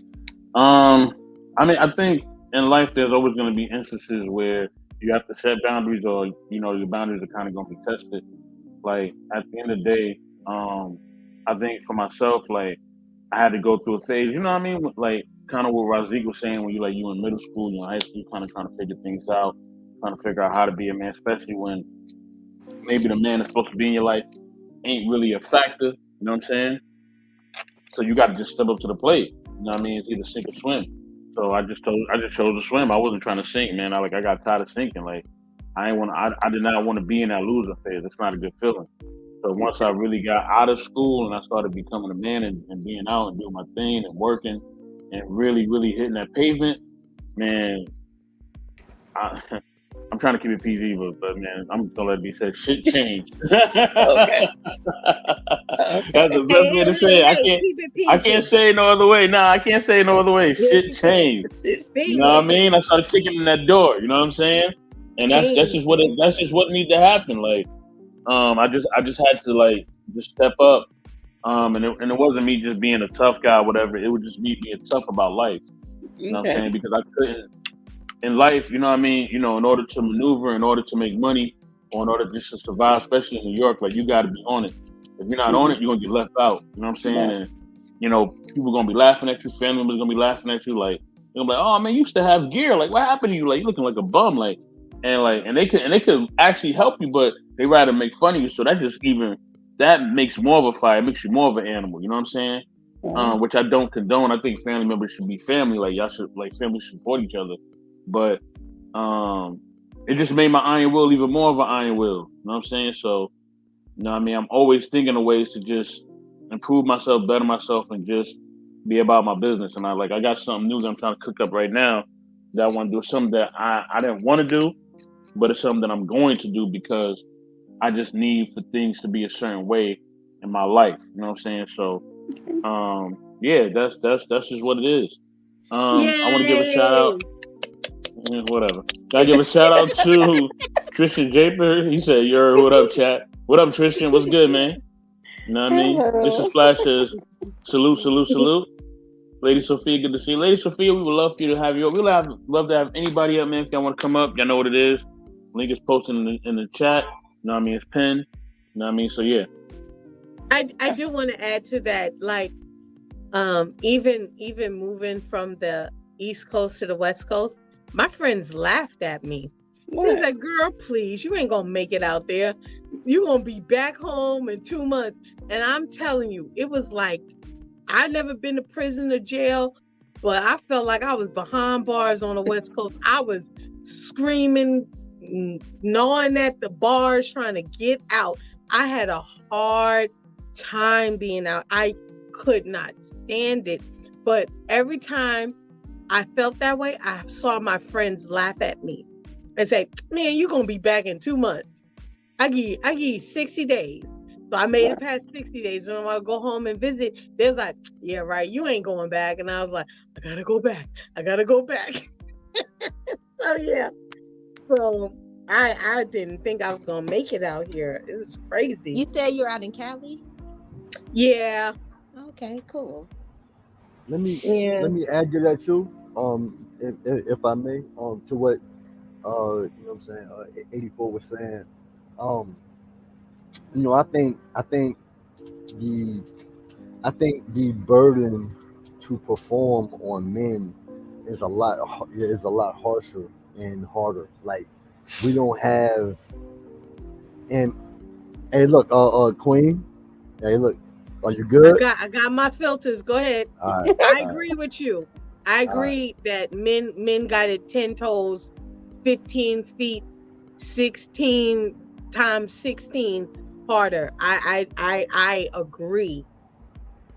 Speaker 1: I mean, I think in life there's always going to be instances where you have to set boundaries, or your boundaries are kind of going to be tested. Like at the end of the day, I think for myself, like I had to go through a phase. You know what I mean? Like kind of what Razik was saying when you in middle school, high school, you kind of trying to figure things out, trying to figure out how to be a man, especially when maybe the man that's supposed to be in your life ain't really a factor. You know what I'm saying? So you got to just step up to the plate. You know what I mean? It's either sink or swim. So I just chose to swim. I wasn't trying to sink, man. I got tired of sinking. Like I did not want to be in that loser phase. It's not a good feeling. So once I really got out of school and I started becoming a man and being out and doing my thing and working and really, really hitting that pavement, man, I'm trying to keep it PG, but man, I'm just gonna let it be said. Shit changed.
Speaker 3: Okay.
Speaker 1: That's the best way to say it. I can't say no other way. Nah, I can't say no other way. Shit changed. You know what I mean? I started kicking in that door. You know what I'm saying? And that's just what needs to happen. Like, I just had to like just step up. And it wasn't me just being a tough guy, or whatever. It would just me being tough about life. You know what I'm saying? Because I couldn't. In life, you know what I mean? In order to maneuver, in order to make money, or in order just to survive, especially in New York, like you got to be on it. If you're not on it, you're going to get left out. You know what I'm saying? And, people going to be laughing at you. Family members going to be laughing at you. Like, they're going to be like, oh, man, you used to have gear. Like, what happened to you? Like, you looking like a bum. Like, and they could actually help you, but they rather make fun of you. So that makes more of a fight. It makes you more of an animal. You know what I'm saying? Which I don't condone. I think family members should be family. Like, y'all should, like, family should support each other. But it just made my iron will even more of an iron will. You know what I'm saying? So, you know what I mean? I'm always thinking of ways to just improve myself, better myself, and just be about my business. And I got something new that I'm trying to cook up right now that I want to do. Something that I didn't want to do, but it's something that I'm going to do because I just need for things to be a certain way in my life. You know what I'm saying? So, yeah, that's just what it is. I want to give a shout out. Whatever. Gotta give a shout out to Tristan Japer. He said, "What up, chat? What up, Tristan? What's good, man?" You know what I mean? This is Splash says, salute. Lady Sophia, good to see you. Lady Sophia, we would love for you to have you. We'd love to have anybody up, man. If y'all want to come up, y'all know what it is. Link is posted in the chat. You know what I mean? It's pinned. You know what I mean? So yeah.
Speaker 6: I do want to add to that, like, even moving from the East Coast to the West Coast, my friends laughed at me. They said, girl, please, you ain't gonna make it out there. You're gonna be back home in 2 months. And I'm telling you, it was like, I've never been to prison or jail, but I felt like I was behind bars on the West Coast. I was screaming, gnawing at the bars, trying to get out. I had a hard time being out. I could not stand it. But every time I felt that way, I saw my friends laugh at me and say, man, you're going to be back in 2 months. I give you 60 days. So I made it past 60 days. And when I go home and visit, they was like, yeah, right, you ain't going back. And I was like, I got to go back. So, yeah. So I didn't think I was going to make it out here. It was crazy.
Speaker 2: You said you're out in Cali?
Speaker 6: Yeah.
Speaker 2: Okay, cool.
Speaker 4: Let me add to that too. If I may, to what you know what I'm saying, 84 was saying. I think the burden to perform on men is a lot harsher and harder. Like we don't have. And hey, look, Queen. Hey, look. Are you good?
Speaker 6: I got my filters. Go ahead.
Speaker 4: Right,
Speaker 6: I agree with you. I agree that men got it 10 toes, 15 feet, 16 times 16. harder. I agree,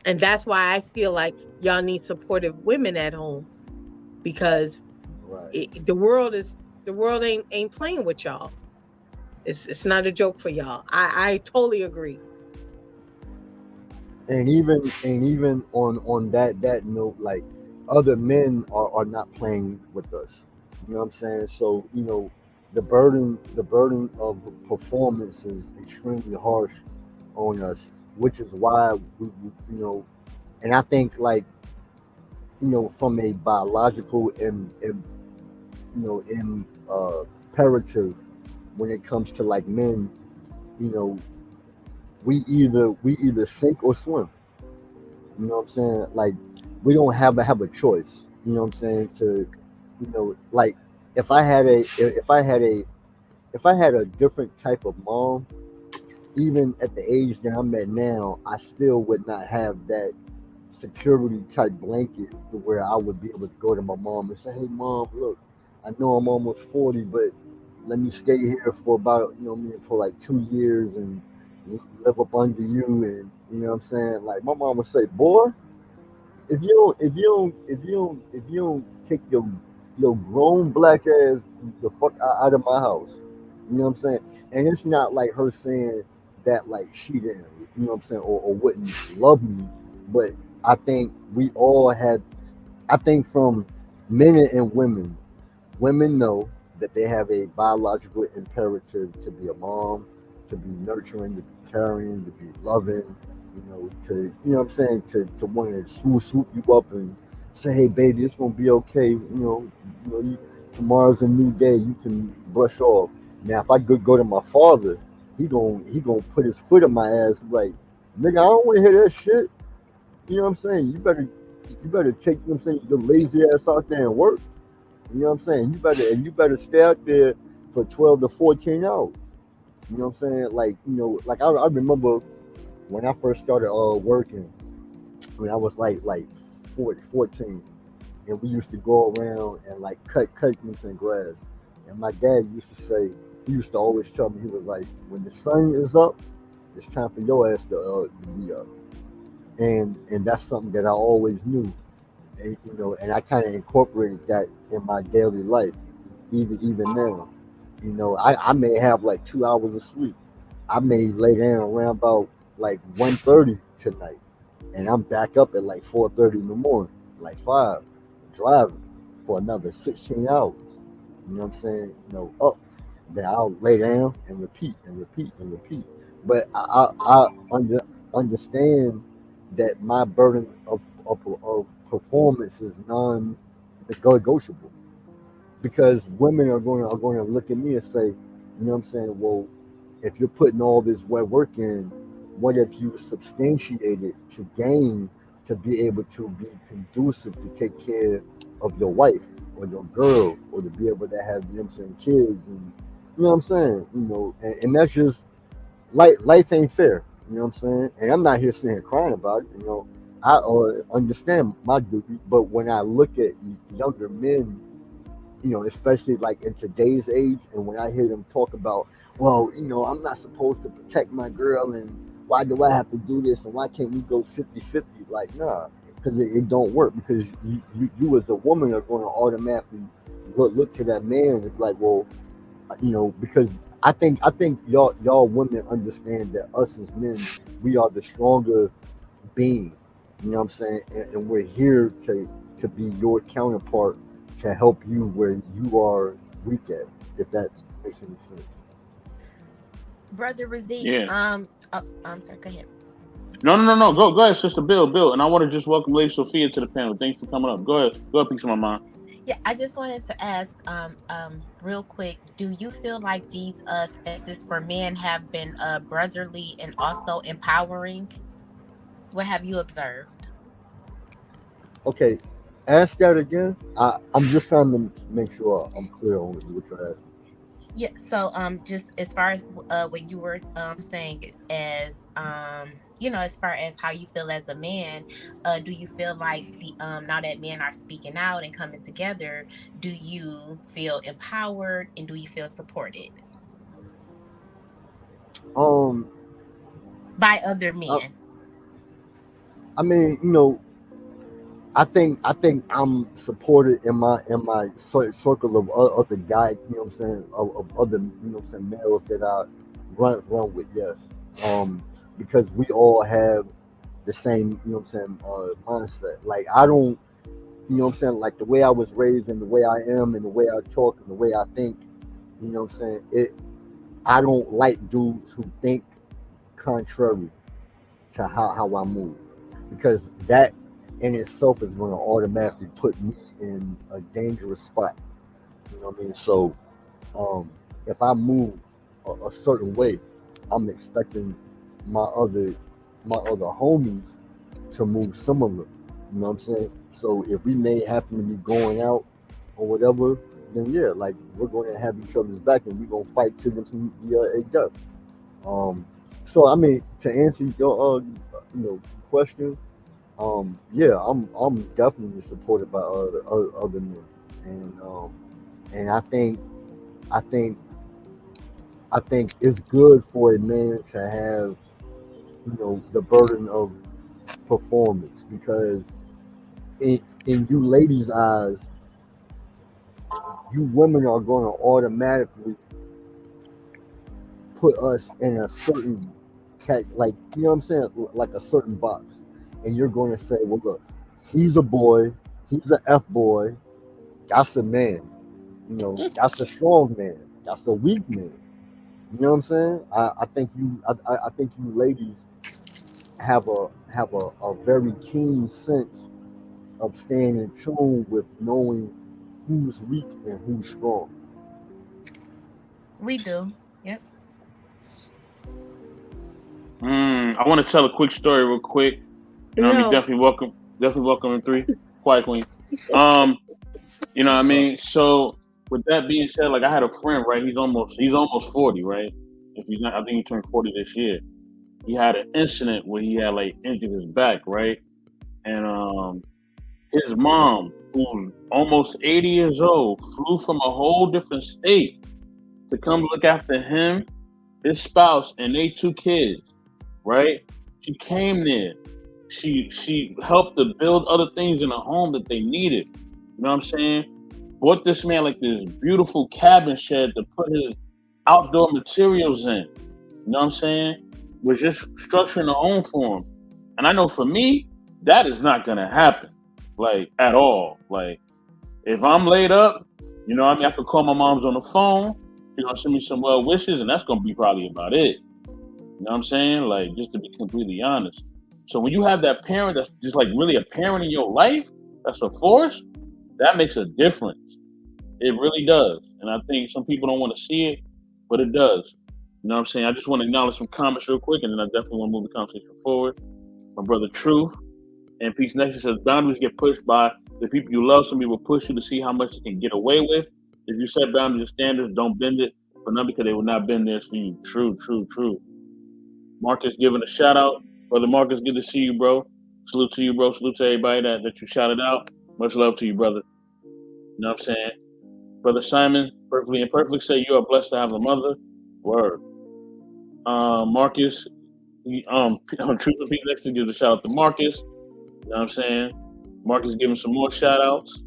Speaker 6: and that's why I feel like y'all need supportive women at home, because
Speaker 4: Right.
Speaker 6: the world ain't playing with y'all. It's not a joke for y'all. I totally agree.
Speaker 4: And even on that note, like other men are not playing with us. You know what I'm saying? So the burden of performance is extremely harsh on us, which is why and I think like from a biological and imperative when it comes to like men, you know we either sink or swim. You know what I'm saying? Like we don't have a choice. You know what I'm saying? To like if I had a if I had a if I had a different type of mom, even at the age that I'm at now, I still would not have that security type blanket to where I would be able to go to my mom and say, "Hey, mom, look, I know I'm almost 40, but let me stay here for about for like 2 years and live up under you." And you know what I'm saying? Like my mom would say, "Boy, if you don't take your grown black ass the fuck out of my house." You know what I'm saying? And it's not like her saying that like she didn't, you know what I'm saying, or wouldn't love me, but I think we all had. I think from men and women, women know that they have a biological imperative to be a mom, to be nurturing, to be caring, to be loving, what I'm saying, to want to swoop you up and say, hey, baby, it's going to be okay. Tomorrow's a new day. You can brush off. Now, if I go to my father, he gonna put his foot in my ass like, nigga, I don't want to hear that shit. You know what I'm saying? You better take, you know what I'm saying, your lazy ass out there and work. You know what I'm saying? You better stay out there for 12 to 14 hours. You know what I'm saying? Like I remember when I first started working when I was like 14, and we used to go around and like cut me some grass. And my dad used to say, he used to always tell me, he was like, when the sun is up, it's time for your ass to be up. And that's something that I always knew, and I kind of incorporated that in my daily life, even now. I may have like 2 hours of sleep. I may lay down around about like 1:30 tonight, and I'm back up at like 4:30 in the morning, like five, driving for another 16 hours. You know what I'm saying? Up. Then I'll lay down and repeat and repeat and repeat. But I understand that my burden of performance is non-negotiable, because women are going to look at me and say, you know what I'm saying? Well, if you're putting all this work in, what if you substantiate it to gain, to be able to be conducive to take care of your wife or your girl, or to be able to have, you know what I'm saying, kids, and you know what I'm saying? And that's just life ain't fair. You know what I'm saying? And I'm not here sitting here crying about it. I understand my duty, but when I look at younger men, especially like in today's age, and when I hear them talk about, well, I'm not supposed to protect my girl, and why do I have to do this, and why can't we go 50-50? Like, nah, because it don't work, because you as a woman are going to automatically look to that man and be like, well, because I think y'all women understand that us as men, we are the stronger being. You know what I'm saying? And we're here to be your counterpart, to help you where you are weak at, if that makes any sense.
Speaker 2: Brother Razik.
Speaker 1: Yeah.
Speaker 2: I'm sorry. Go ahead.
Speaker 1: No, no, no, no. Go ahead, Sister Bill. And I want to just welcome Lady Sophia to the panel. Thanks for coming up. Go ahead, piece of my mind.
Speaker 2: Yeah, I just wanted to ask, real quick, do you feel like these spaces for men have been brotherly and also empowering? What have you observed?
Speaker 4: Okay, ask that again. I'm just trying to make sure I'm clear on what you're asking.
Speaker 2: Yeah, so just as far as what you were saying, as as far as how you feel as a man, do you feel like the now that men are speaking out and coming together, do you feel empowered and do you feel supported?
Speaker 4: Um,
Speaker 2: by other
Speaker 4: Uh,
Speaker 2: men?
Speaker 4: I mean, I think I'm supported in my circle of other guys, you know what I'm saying, of other, what I'm saying, males that I run with, yes. Um, because we all have the same, what I'm saying, mindset. Like I don't, what I'm saying, like the way I was raised and the way I am and the way I talk and the way I think, what I'm saying, I don't like dudes who think contrary to how I move, because that in itself is going to automatically put me in a dangerous spot. You know what I mean? So um, if I move a certain way, I'm expecting my other homies to move similar. You know what I'm saying? So if we may happen to be going out or whatever, then yeah, like we're going to have each other's back and we're going to fight to the a death. Um, so I mean, to answer your question, yeah, I'm definitely supported by other men, and I think I think it's good for a man to have the burden of performance, because in you ladies' eyes, you women are going to automatically put us in a certain like, you know what I'm saying, like a certain box, and you're going to say, well, look, he's a boy, he's an F boy, that's a man, that's a strong man, that's a weak man. You know what I'm saying? I think you ladies have a very keen sense of staying in tune with knowing who's weak and who's strong.
Speaker 2: We do. Yep.
Speaker 1: I want to tell a quick story real quick. You know what I mean?
Speaker 6: No.
Speaker 1: Definitely welcome in three. Quiet queen. Um, you know what I mean? So with that being said, like I had a friend, right? He's almost 40, right? If he's not, I think he turned 40 this year. He had an incident where he had like injured his back, right? And his mom, who's almost 80 years old, flew from a whole different state to come look after him, his spouse, and they two kids, right? She came there. She helped to build other things in the home that they needed. You know what I'm saying? Bought this man like this beautiful cabin shed to put his outdoor materials in. You know what I'm saying? Was just structuring a home for him. And I know for me, that is not gonna happen. Like at all. Like if I'm laid up, you know what I mean, I could call my mom's on the phone, send me some well wishes, and that's gonna be probably about it. You know what I'm saying? Like, just to be completely honest. So when you have that parent that's just like really a parent in your life, that's a force, that makes a difference. It really does. And I think some people don't want to see it, but it does. You know what I'm saying? I just want to acknowledge some comments real quick, and then I definitely want to move the conversation forward. My brother Truth and Peace Nation says boundaries get pushed by the people you love. Some people push you to see how much you can get away with. If you set boundaries and standards, don't bend it for them, because they will not bend theirs for you. True, true, true. Marcus giving a shout out. Brother Marcus, good to see you, bro. Salute to you, bro. Salute to everybody that you shouted out. Much love to you, brother. You know what I'm saying? Brother Simon, perfectly imperfectly say you are blessed to have a mother. Word. Marcus, Truth and Peace next to give a shout out to Marcus. You know what I'm saying? Marcus giving some more shout outs.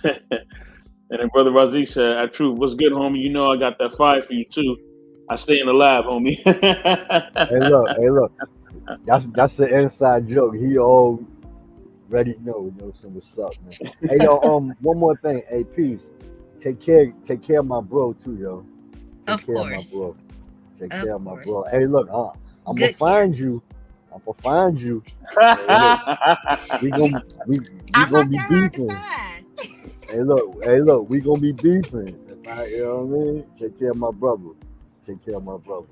Speaker 1: And then Brother Razik said, "At Truth, what's good, homie? You know I got that fire for you too. I stay in the lab, homie."
Speaker 4: Hey, look, that's the inside joke. He already know what's up, man. Hey, yo, one more thing. Hey, Peace, take care of my bro too, yo.
Speaker 2: Of course.
Speaker 4: Take care of my bro. Hey, look, I'm gonna
Speaker 2: Good
Speaker 4: find you. I'm gonna find you. Hey, we gonna be beefing. Hey, look, we gonna be beefing. You know what I mean? Take care of my brother.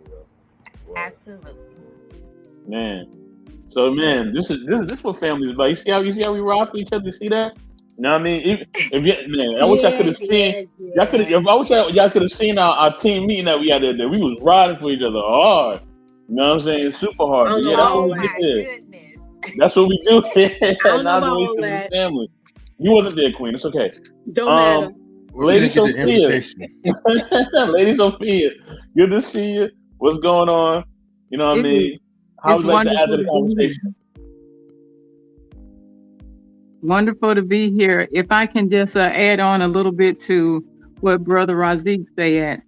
Speaker 4: Yo. Well,
Speaker 2: Absolutely.
Speaker 1: Man. So man, this is what family is about. You see how we rock for each other? You see that? You know what I mean? I wish I could have seen. Y'all could. I wish y'all could have seen our team meeting that we had there. We was riding for each other hard. You know what I'm saying? Super hard. But yeah, that's what we did.
Speaker 2: Goodness.
Speaker 1: That's what we do.
Speaker 6: I don't know
Speaker 1: Not
Speaker 6: about
Speaker 1: the way
Speaker 6: all
Speaker 1: to the
Speaker 6: that.
Speaker 1: family. You wasn't there, Queen. It's okay.
Speaker 6: Don't matter.
Speaker 1: Lady
Speaker 7: She didn't get the
Speaker 1: Sophia.
Speaker 7: invitation.
Speaker 1: Lady Sophia, good to see you. What's going on? You know what I
Speaker 7: It is.
Speaker 1: mean? How
Speaker 7: It's
Speaker 1: would you like to add
Speaker 7: wonderful
Speaker 1: to the
Speaker 7: to be here.
Speaker 1: conversation?
Speaker 7: Wonderful to be here. If I can just add on a little bit to what Brother Razik said,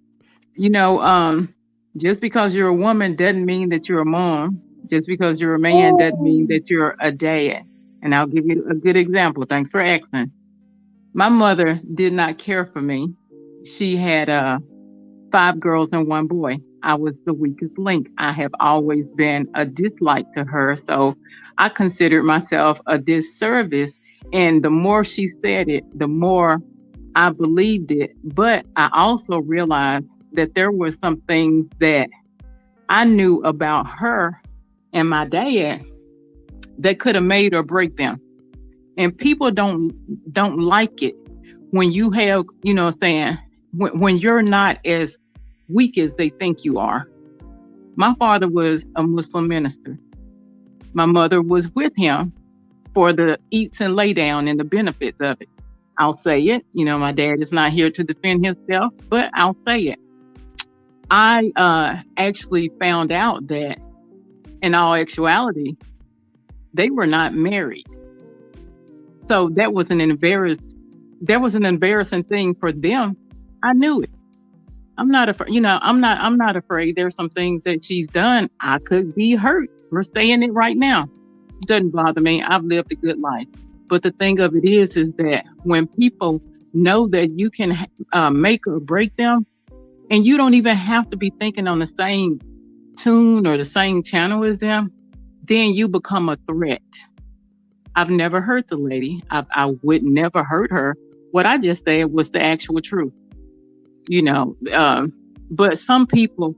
Speaker 7: just because you're a woman doesn't mean that you're a mom. Just because you're a man doesn't mean that you're a dad. And I'll give you a good example. Thanks for asking. My mother did not care for me. She had 5 girls and 1 boy. I was the weakest link. I have always been a dislike to her. So I considered myself a disservice. And the more she said it, the more I believed it. But I also realized that there were some things that I knew about her and my dad that could have made or break them. And people don't like it when you have, when you're not as weak as they think you are. My father was a Muslim minister. My mother was with him for the eats and lay down and the benefits of it. I'll say it. My dad is not here to defend himself, but I'll say it. I actually found out that in all actuality, they were not married. So that was an embarrassing thing for them. I knew it. I'm not afraid, I'm not afraid. There's some things that she's done. I could be hurt. We're saying it right now. It doesn't bother me. I've lived a good life. But the thing of it is that when people know that you can make or break them, and you don't even have to be thinking on the same tune or the same channel as them, then you become a threat. I've never hurt the lady. I would never hurt her. What I just said was the actual truth. But some people,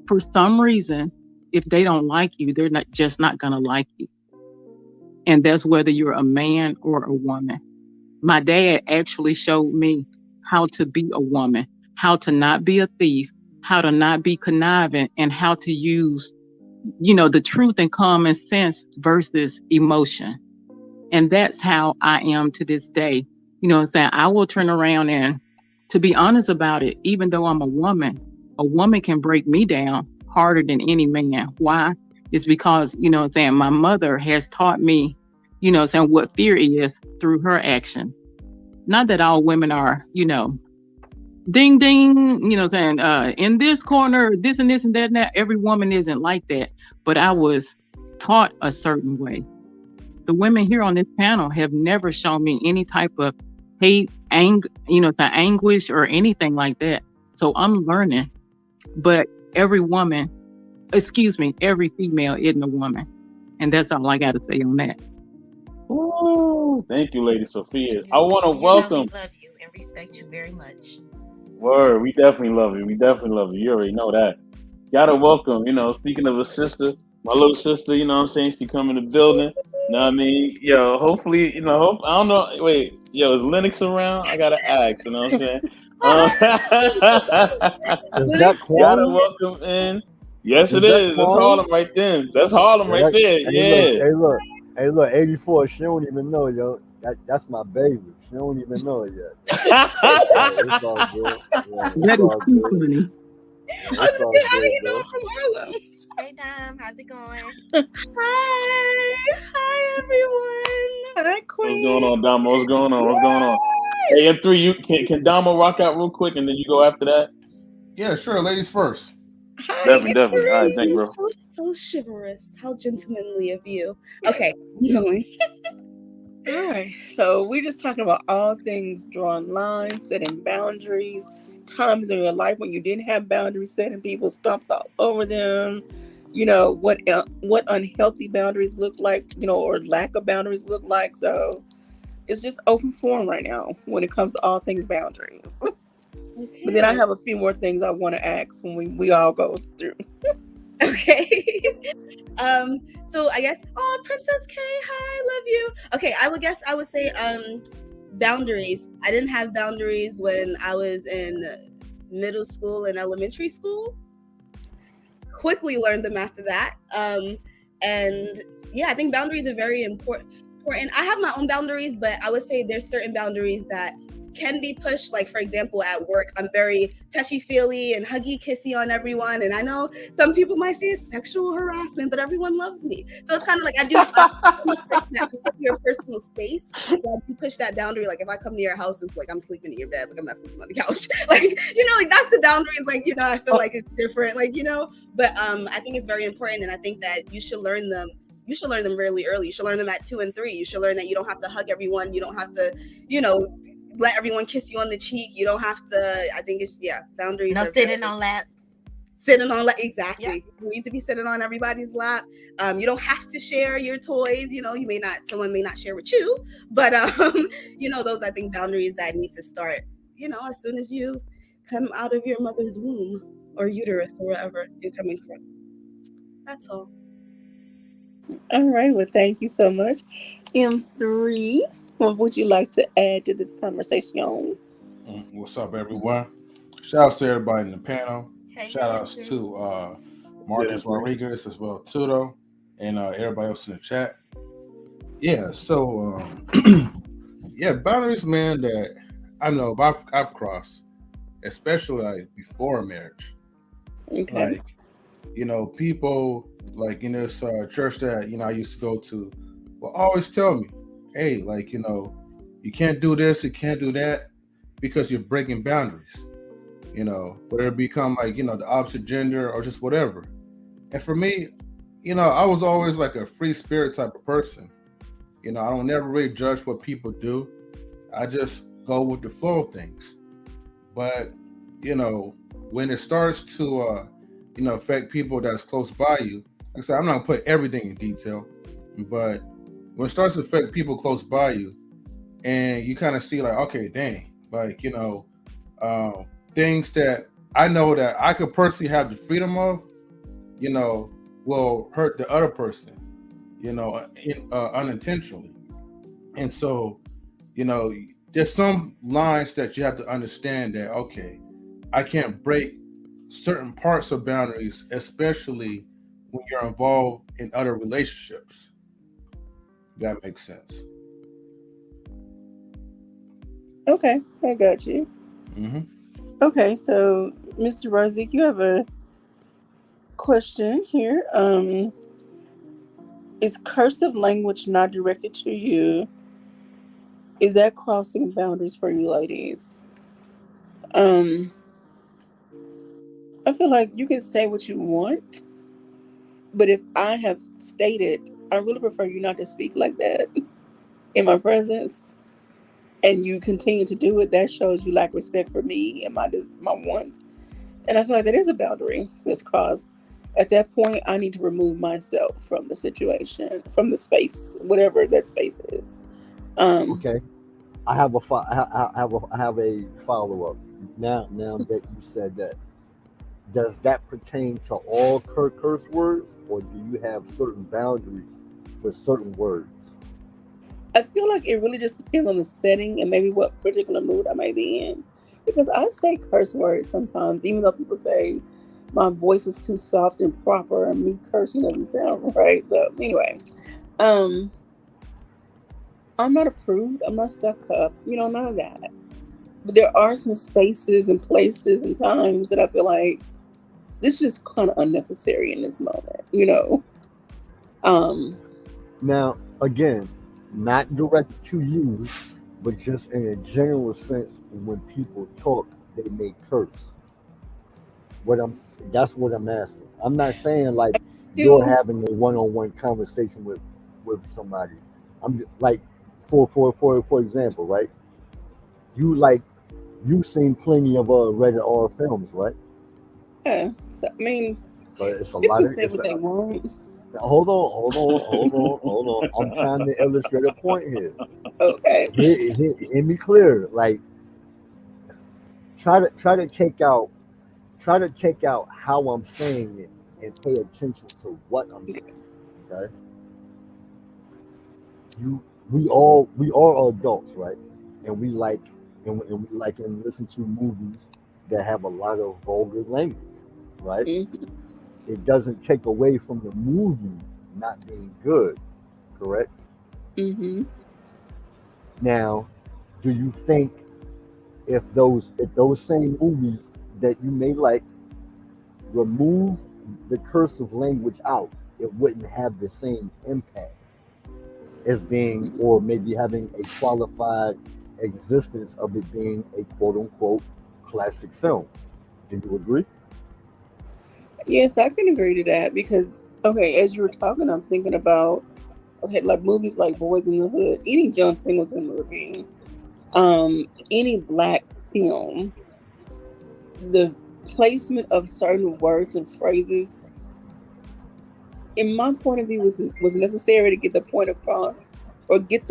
Speaker 7: for some reason, if they don't like you, they're not gonna like you. And that's whether you're a man or a woman. My dad actually showed me how to be a woman, how to not be a thief, how to not be conniving, and how to use, the truth and common sense versus emotion. And that's how I am to this day. I will turn around and, to be honest about it, even though I'm a woman can break me down harder than any man. Why? It's because, my mother has taught me, what fear is through her action. Not that all women are, ding, ding, in this corner, this and this and that and that. Every woman isn't like that. But I was taught a certain way. The women here on this panel have never shown me any type of hate, the anguish or anything like that. So I'm learning. But every female isn't a woman. And that's all I got to say on that.
Speaker 1: Ooh, thank you, Lady Sophia. I want to welcome.
Speaker 2: We love you and respect you very much.
Speaker 1: Word, we definitely love you. You already know that. Gotta welcome, speaking of a sister, my little sister, she come in the building. You know what I mean? Yo, hopefully, I don't know. Wait, is Lennox around? I gotta ask, you know what I'm saying?
Speaker 4: Is that
Speaker 1: Gotta
Speaker 4: Kwame?
Speaker 1: welcome in. Yes,
Speaker 4: Is
Speaker 1: it
Speaker 4: that
Speaker 1: is. That's
Speaker 4: Kwame?
Speaker 1: Harlem right there. That's Harlem
Speaker 4: Yeah,
Speaker 1: right there. Yeah.
Speaker 4: Hey, look, 84. She don't even know, yo. That's my baby. She don't even know it yet. It's all good. Yeah,
Speaker 7: That
Speaker 4: it's
Speaker 7: is
Speaker 4: all
Speaker 7: too
Speaker 4: good.
Speaker 7: funny.
Speaker 4: Yeah,
Speaker 3: I was
Speaker 4: it's all
Speaker 3: gonna say, how do
Speaker 4: good,
Speaker 3: you know
Speaker 4: though.
Speaker 3: I'm from Harlem?
Speaker 2: Hey Dom, how's it going?
Speaker 3: Hi everyone. Hi, Queen.
Speaker 1: What's going on, Damo? What's going on? Hey, M3, you can Damo rock out real quick and then you go after that?
Speaker 8: Yeah, sure. Ladies first.
Speaker 3: Hi,
Speaker 1: Definitely. All right, thanks, bro.
Speaker 3: So chivalrous. How gentlemanly of you. Okay, I'm going. All right. So we're just talking about all things drawing lines, setting boundaries, times in your life when you didn't have boundaries set and people stomped all over them. What unhealthy boundaries look like, or lack of boundaries look like. So it's just open forum right now when it comes to all things boundaries. Okay. But then I have a few more things I want to ask when we all go through. Okay. So I guess, Princess K, hi, love you. Okay, I would say boundaries. I didn't have boundaries when I was in middle school and elementary school. Quickly learned them after that. And yeah, I think boundaries are very important. I have my own boundaries, but I would say there's certain boundaries that
Speaker 9: can be pushed. Like, for example, at work, I'm very touchy-feely and huggy-kissy on everyone. And I know some people might say it's sexual harassment, but everyone loves me. So it's kind of like I'm a person that loves your personal space. So I do push that boundary. Like, if I come to your house, it's like I'm sleeping in your bed, like I'm not sleeping on the couch. Like, like that's the boundaries. Like, I feel like it's different. Like, but I think it's very important. And I think that you should learn them. You should learn them really early. You should learn them at 2 and 3. You should learn that you don't have to hug everyone. You don't have to, let everyone kiss you on the cheek. You don't have to. I think it's boundaries.
Speaker 2: No sitting on laps.
Speaker 9: Sitting on exactly. Yep. You need to be sitting on everybody's lap. You don't have to share your toys. Someone may not share with you, but those I think boundaries that need to start. As soon as you come out of your mother's womb or uterus or wherever you're coming from. That's all.
Speaker 3: All right. Well, thank you so much. M3, what would you like to add to this conversation?
Speaker 8: What's up, everyone? Shout out to everybody in the panel.
Speaker 9: Hey,
Speaker 8: Shout outs to Marcus Rodriguez as well, Tudo, and everybody else in the chat. Yeah, so boundaries, man, that I know I've crossed, especially like before marriage.
Speaker 3: Okay.
Speaker 8: Like, people like in this church that I used to go to will always tell me, hey, like, you can't do this, you can't do that, because you're breaking boundaries. Whether it become like, the opposite gender or just whatever. And for me, I was always like a free spirit type of person. I don't never really judge what people do. I just go with the flow of things. But, when it starts to, affect people that's close by you, like I said, I'm not gonna put everything in detail, but when it starts to affect people close by you and you kind of see like, okay, dang, like, things that I know that I could personally have the freedom of, will hurt the other person, unintentionally. And so, there's some lines that you have to understand that, okay, I can't break certain parts of boundaries, especially when you're involved in other relationships. That makes sense.
Speaker 3: Okay, I got you.
Speaker 8: Mm-hmm.
Speaker 3: Okay, so Mr. Razik, you have a question here. Is cursive language not directed to you? Is that crossing boundaries for you ladies? I feel like you can say what you want, but if I have stated, I really prefer you not to speak like that in my presence, and you continue to do it, that shows you lack respect for me and my wants. And I feel like that is a boundary that's crossed. At that point, I need to remove myself from the situation, from the space, whatever that space is.
Speaker 4: Okay, I have a follow up. Now that you said that, does that pertain to all curse words, or do you have certain boundaries for certain words?
Speaker 3: I feel like it really just depends on the setting and maybe what particular mood I may be in. Because I say curse words sometimes, even though people say my voice is too soft and proper and me cursing doesn't sound right. So anyway, I'm not approved. I'm not stuck up. None of that. But there are some spaces and places and times that I feel like this is just kind of unnecessary in this moment,
Speaker 4: Now, again, not directed to you, but just in a general sense, when people talk, they may curse. That's what I'm asking. I'm not saying like you're having a one-on-one conversation with somebody. I'm just, like, for example, right? You've seen plenty of rated R films, right?
Speaker 3: Yeah. So, I mean,
Speaker 4: But it's a
Speaker 3: people
Speaker 4: lot
Speaker 3: can
Speaker 4: of.
Speaker 3: say what they want.
Speaker 4: Hold on. I'm trying to illustrate a point here.
Speaker 3: Okay.
Speaker 4: Hear me clear. Like, try to take out how I'm saying it and pay attention to what I'm saying. Okay. We all are adults, right? And we like and listen to movies that have a lot of vulgar language, right?
Speaker 3: Mm-hmm.
Speaker 4: It doesn't take away from the movie not being good, correct?
Speaker 3: Mm-hmm.
Speaker 4: Now, do you think if those same movies that you may like remove the cursive language out, it wouldn't have the same impact as being, or maybe having a qualified existence of it being a quote unquote classic film. Do you agree?
Speaker 3: Yes, I can agree to that because okay, as you were talking, I'm thinking about okay, like movies like Boys in the Hood, any John Singleton movie, any black film, the placement of certain words and phrases, in my point of view, was necessary to get the point across, or get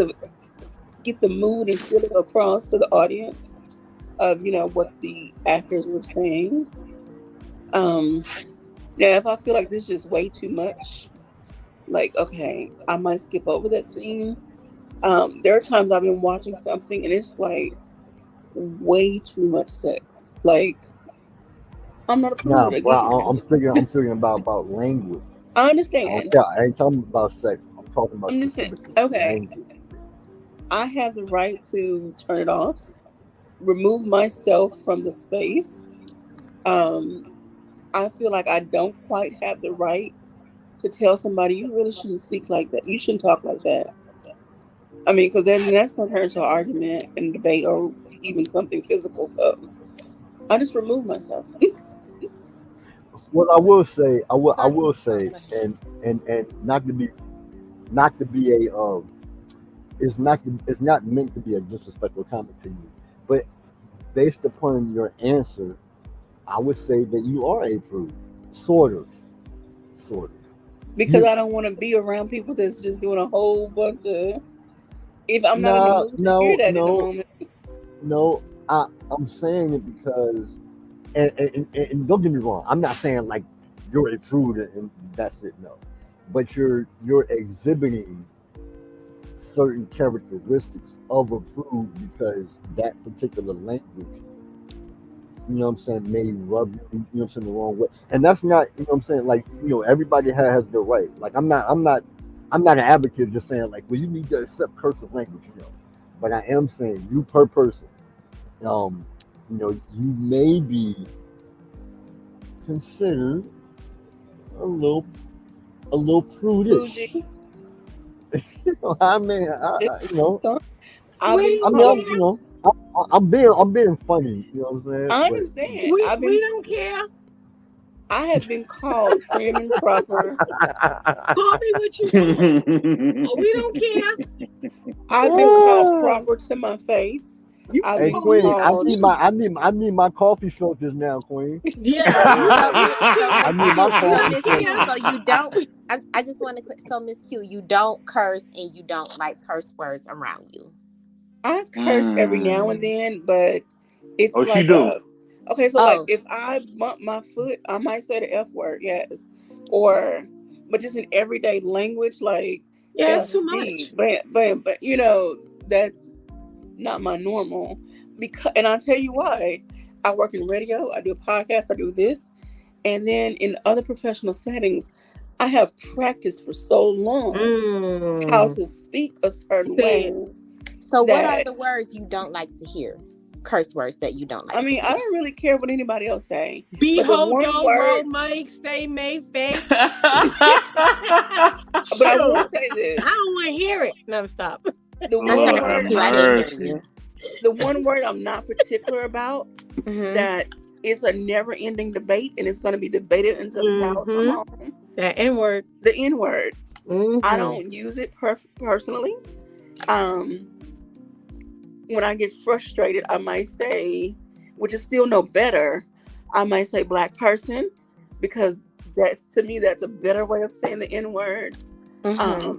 Speaker 3: the mood and feeling across to the audience of what the actors were saying. Now, if I feel like this is just way too much, like okay, I might skip over that scene. There are times I've been watching something and it's like way too much sex. Like I'm not
Speaker 4: Nah,
Speaker 3: approved
Speaker 4: but
Speaker 3: again.
Speaker 4: I'm speaking about language.
Speaker 3: I
Speaker 4: I
Speaker 3: understand.
Speaker 4: I ain't talking about sex. I'm talking about
Speaker 3: I'm just saying.
Speaker 4: specifically
Speaker 3: Okay,
Speaker 4: language.
Speaker 3: I have the right to turn it off, remove myself from the space. Um, I feel like I don't quite have the right to tell somebody you really shouldn't speak like that. You shouldn't talk like that. I mean, because then that's going to turn into an argument and debate or even something physical. So I just remove myself.
Speaker 4: What I will say, I
Speaker 2: Sorry.
Speaker 4: will
Speaker 2: Oh,
Speaker 4: say,
Speaker 2: go ahead.
Speaker 4: and not to be a it's not meant to be a disrespectful comment to you, but based upon your answer, I would say that you are a prude, sort of, sort of.
Speaker 3: Because
Speaker 4: You
Speaker 3: I don't want to be around people that's just doing a whole bunch of. If I'm not in the
Speaker 4: nah
Speaker 3: mood to hear
Speaker 4: no
Speaker 3: that in the
Speaker 4: no
Speaker 3: moment,
Speaker 4: no. I'm saying it because and don't get me wrong, I'm not saying like you're a prude and that's it. No, but you're exhibiting certain characteristics of a prude because that particular language, what I'm saying, may rub you, what I'm saying, the wrong way. And that's not, what I'm saying, like, everybody has their right. Like I'm not an advocate just saying like, well, you need to accept cursive language. But I am saying you per person, um, you may be considered a little prudish.
Speaker 3: bougie.
Speaker 4: I mean,
Speaker 3: Just don't. I've
Speaker 6: We
Speaker 3: been
Speaker 4: I
Speaker 6: don't
Speaker 4: mean,
Speaker 3: called.
Speaker 6: care.
Speaker 4: I'm being funny, what I'm saying?
Speaker 3: I
Speaker 4: But
Speaker 3: understand.
Speaker 6: We don't care.
Speaker 3: I have been called prim and proper.
Speaker 6: Call me what you want. We don't care.
Speaker 3: I've been called
Speaker 4: Ah,
Speaker 3: proper to my face.
Speaker 6: You
Speaker 3: I've
Speaker 6: can
Speaker 4: hey
Speaker 3: been
Speaker 6: call me
Speaker 4: Queen,
Speaker 6: what
Speaker 3: called.
Speaker 6: you want.
Speaker 4: I need my coffee filters now, Queen.
Speaker 6: Yeah,
Speaker 4: Uh,
Speaker 2: So
Speaker 4: I
Speaker 2: Miss
Speaker 4: need my
Speaker 2: Q,
Speaker 6: we
Speaker 2: so
Speaker 4: coffee
Speaker 2: Miss
Speaker 6: don't
Speaker 2: Q,
Speaker 4: filters.
Speaker 6: care.
Speaker 2: so you don't. I just want to. So Miss Q, you don't curse and you don't like curse words around you.
Speaker 3: I curse every now and
Speaker 1: Mm.
Speaker 3: then, but it's
Speaker 1: Oh, she
Speaker 3: like
Speaker 1: do.
Speaker 3: okay, so like
Speaker 2: Oh,
Speaker 3: if I bump my foot, I might say the F word, yes. Or but just in everyday language, like
Speaker 6: Yeah, it's too
Speaker 3: FB,
Speaker 6: much.
Speaker 3: but that's not my normal. Because and I'll tell you why. I work in radio, I do a podcast, I do this, and then in other professional settings, I have practiced for so long how
Speaker 6: Mm.
Speaker 3: to speak a certain
Speaker 6: Say
Speaker 3: way
Speaker 6: it.
Speaker 2: so what are
Speaker 3: that
Speaker 2: the words you don't like to hear? Curse words that you don't
Speaker 3: I
Speaker 2: like to
Speaker 3: mean, I
Speaker 2: hear.
Speaker 3: don't really care what anybody else say,
Speaker 6: Be
Speaker 3: but the
Speaker 6: ho
Speaker 3: one
Speaker 6: do
Speaker 3: word,
Speaker 6: ro make stay may fake.
Speaker 3: but I will
Speaker 6: Shoot.
Speaker 3: say
Speaker 6: I
Speaker 3: this:
Speaker 6: don't want to hear it. No, stop.
Speaker 3: the
Speaker 2: I'm
Speaker 3: one
Speaker 1: Lord
Speaker 2: sorry,
Speaker 1: have
Speaker 2: Miss
Speaker 3: word,
Speaker 2: Q, I didn't hear
Speaker 1: mercy.
Speaker 2: you.
Speaker 3: the one word I'm not particular about,
Speaker 2: Mm-hmm.
Speaker 3: that it's a never-ending debate, and it's going to be debated until the cows come
Speaker 6: Mm-hmm.
Speaker 3: home.
Speaker 6: That N word.
Speaker 3: The N word. I
Speaker 6: Mm-hmm.
Speaker 3: don't use it personally. Um, when I get frustrated, I might say, which is still no better, I might say black person because that to me that's a better way of saying the N word.
Speaker 2: Mm-hmm.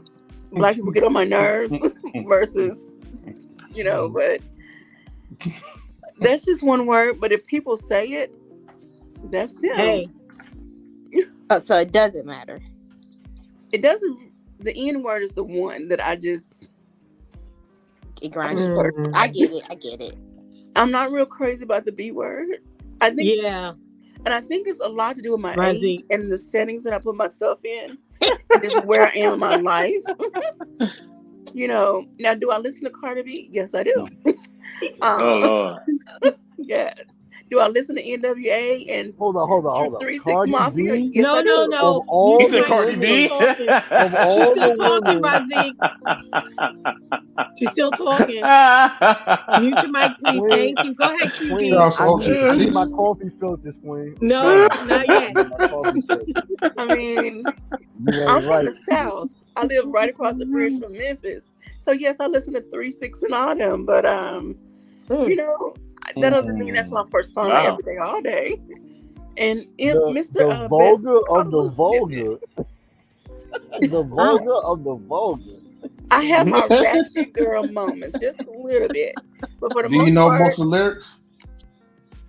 Speaker 3: Black people get on my nerves versus, but that's just one word. But if people say it, that's them.
Speaker 6: Hey,
Speaker 2: Oh, so it doesn't matter.
Speaker 3: It doesn't. The N word is the one that I just
Speaker 2: It grinds you.
Speaker 3: prefer.
Speaker 2: I
Speaker 6: mm,
Speaker 2: get it. I get it.
Speaker 3: I'm not real crazy about the B word. I think,
Speaker 6: yeah,
Speaker 3: and I think it's a lot to do with my age
Speaker 6: Razi.
Speaker 3: and the settings that I put myself in, and just where I am in my life. Now do I listen to Cardi B? Yes, I do.
Speaker 1: Oh
Speaker 3: Um,
Speaker 1: Lord.
Speaker 3: yes. Do I listen to NWA and
Speaker 4: Hold on.
Speaker 3: 3 6
Speaker 4: Cardi
Speaker 3: Mafia?
Speaker 4: B,
Speaker 3: Yes,
Speaker 6: No,
Speaker 3: I
Speaker 6: no,
Speaker 3: do.
Speaker 4: of
Speaker 6: no.
Speaker 1: He
Speaker 4: all
Speaker 6: Mute
Speaker 4: the
Speaker 1: said
Speaker 6: Mike,
Speaker 1: Cardi
Speaker 6: she's still
Speaker 4: women,
Speaker 1: B.
Speaker 6: talking.
Speaker 4: of
Speaker 6: She's
Speaker 4: all
Speaker 6: still
Speaker 4: the
Speaker 6: talking,
Speaker 4: women,
Speaker 6: Razik. She's still talking. Mute your mic, please.
Speaker 4: Queen,
Speaker 6: Thank you. Go ahead,
Speaker 8: She
Speaker 6: QB.
Speaker 4: Queen,
Speaker 8: also hopes she
Speaker 4: I need my
Speaker 8: petite.
Speaker 4: coffee filters, Queen. I'm
Speaker 6: No,
Speaker 4: sorry.
Speaker 6: not
Speaker 4: I
Speaker 6: yet.
Speaker 4: need my coffee filters.
Speaker 3: I mean,
Speaker 4: You
Speaker 3: I'm
Speaker 4: ain't
Speaker 3: from
Speaker 4: right.
Speaker 3: the South. I live right across the bridge from Memphis. So yes, I listen to 3 6 and all them, but you know, that doesn't mean that's my persona
Speaker 1: Wow.
Speaker 3: every day, all day. And
Speaker 4: The
Speaker 3: Mr. Best
Speaker 4: vulgar of
Speaker 3: caught a
Speaker 4: the
Speaker 3: little snippet.
Speaker 4: vulgar, the vulgar of the vulgar.
Speaker 3: I have my ratchet girl moments, just a little bit, but for the
Speaker 8: Do you
Speaker 3: most
Speaker 8: know
Speaker 3: part,
Speaker 8: most of the lyrics?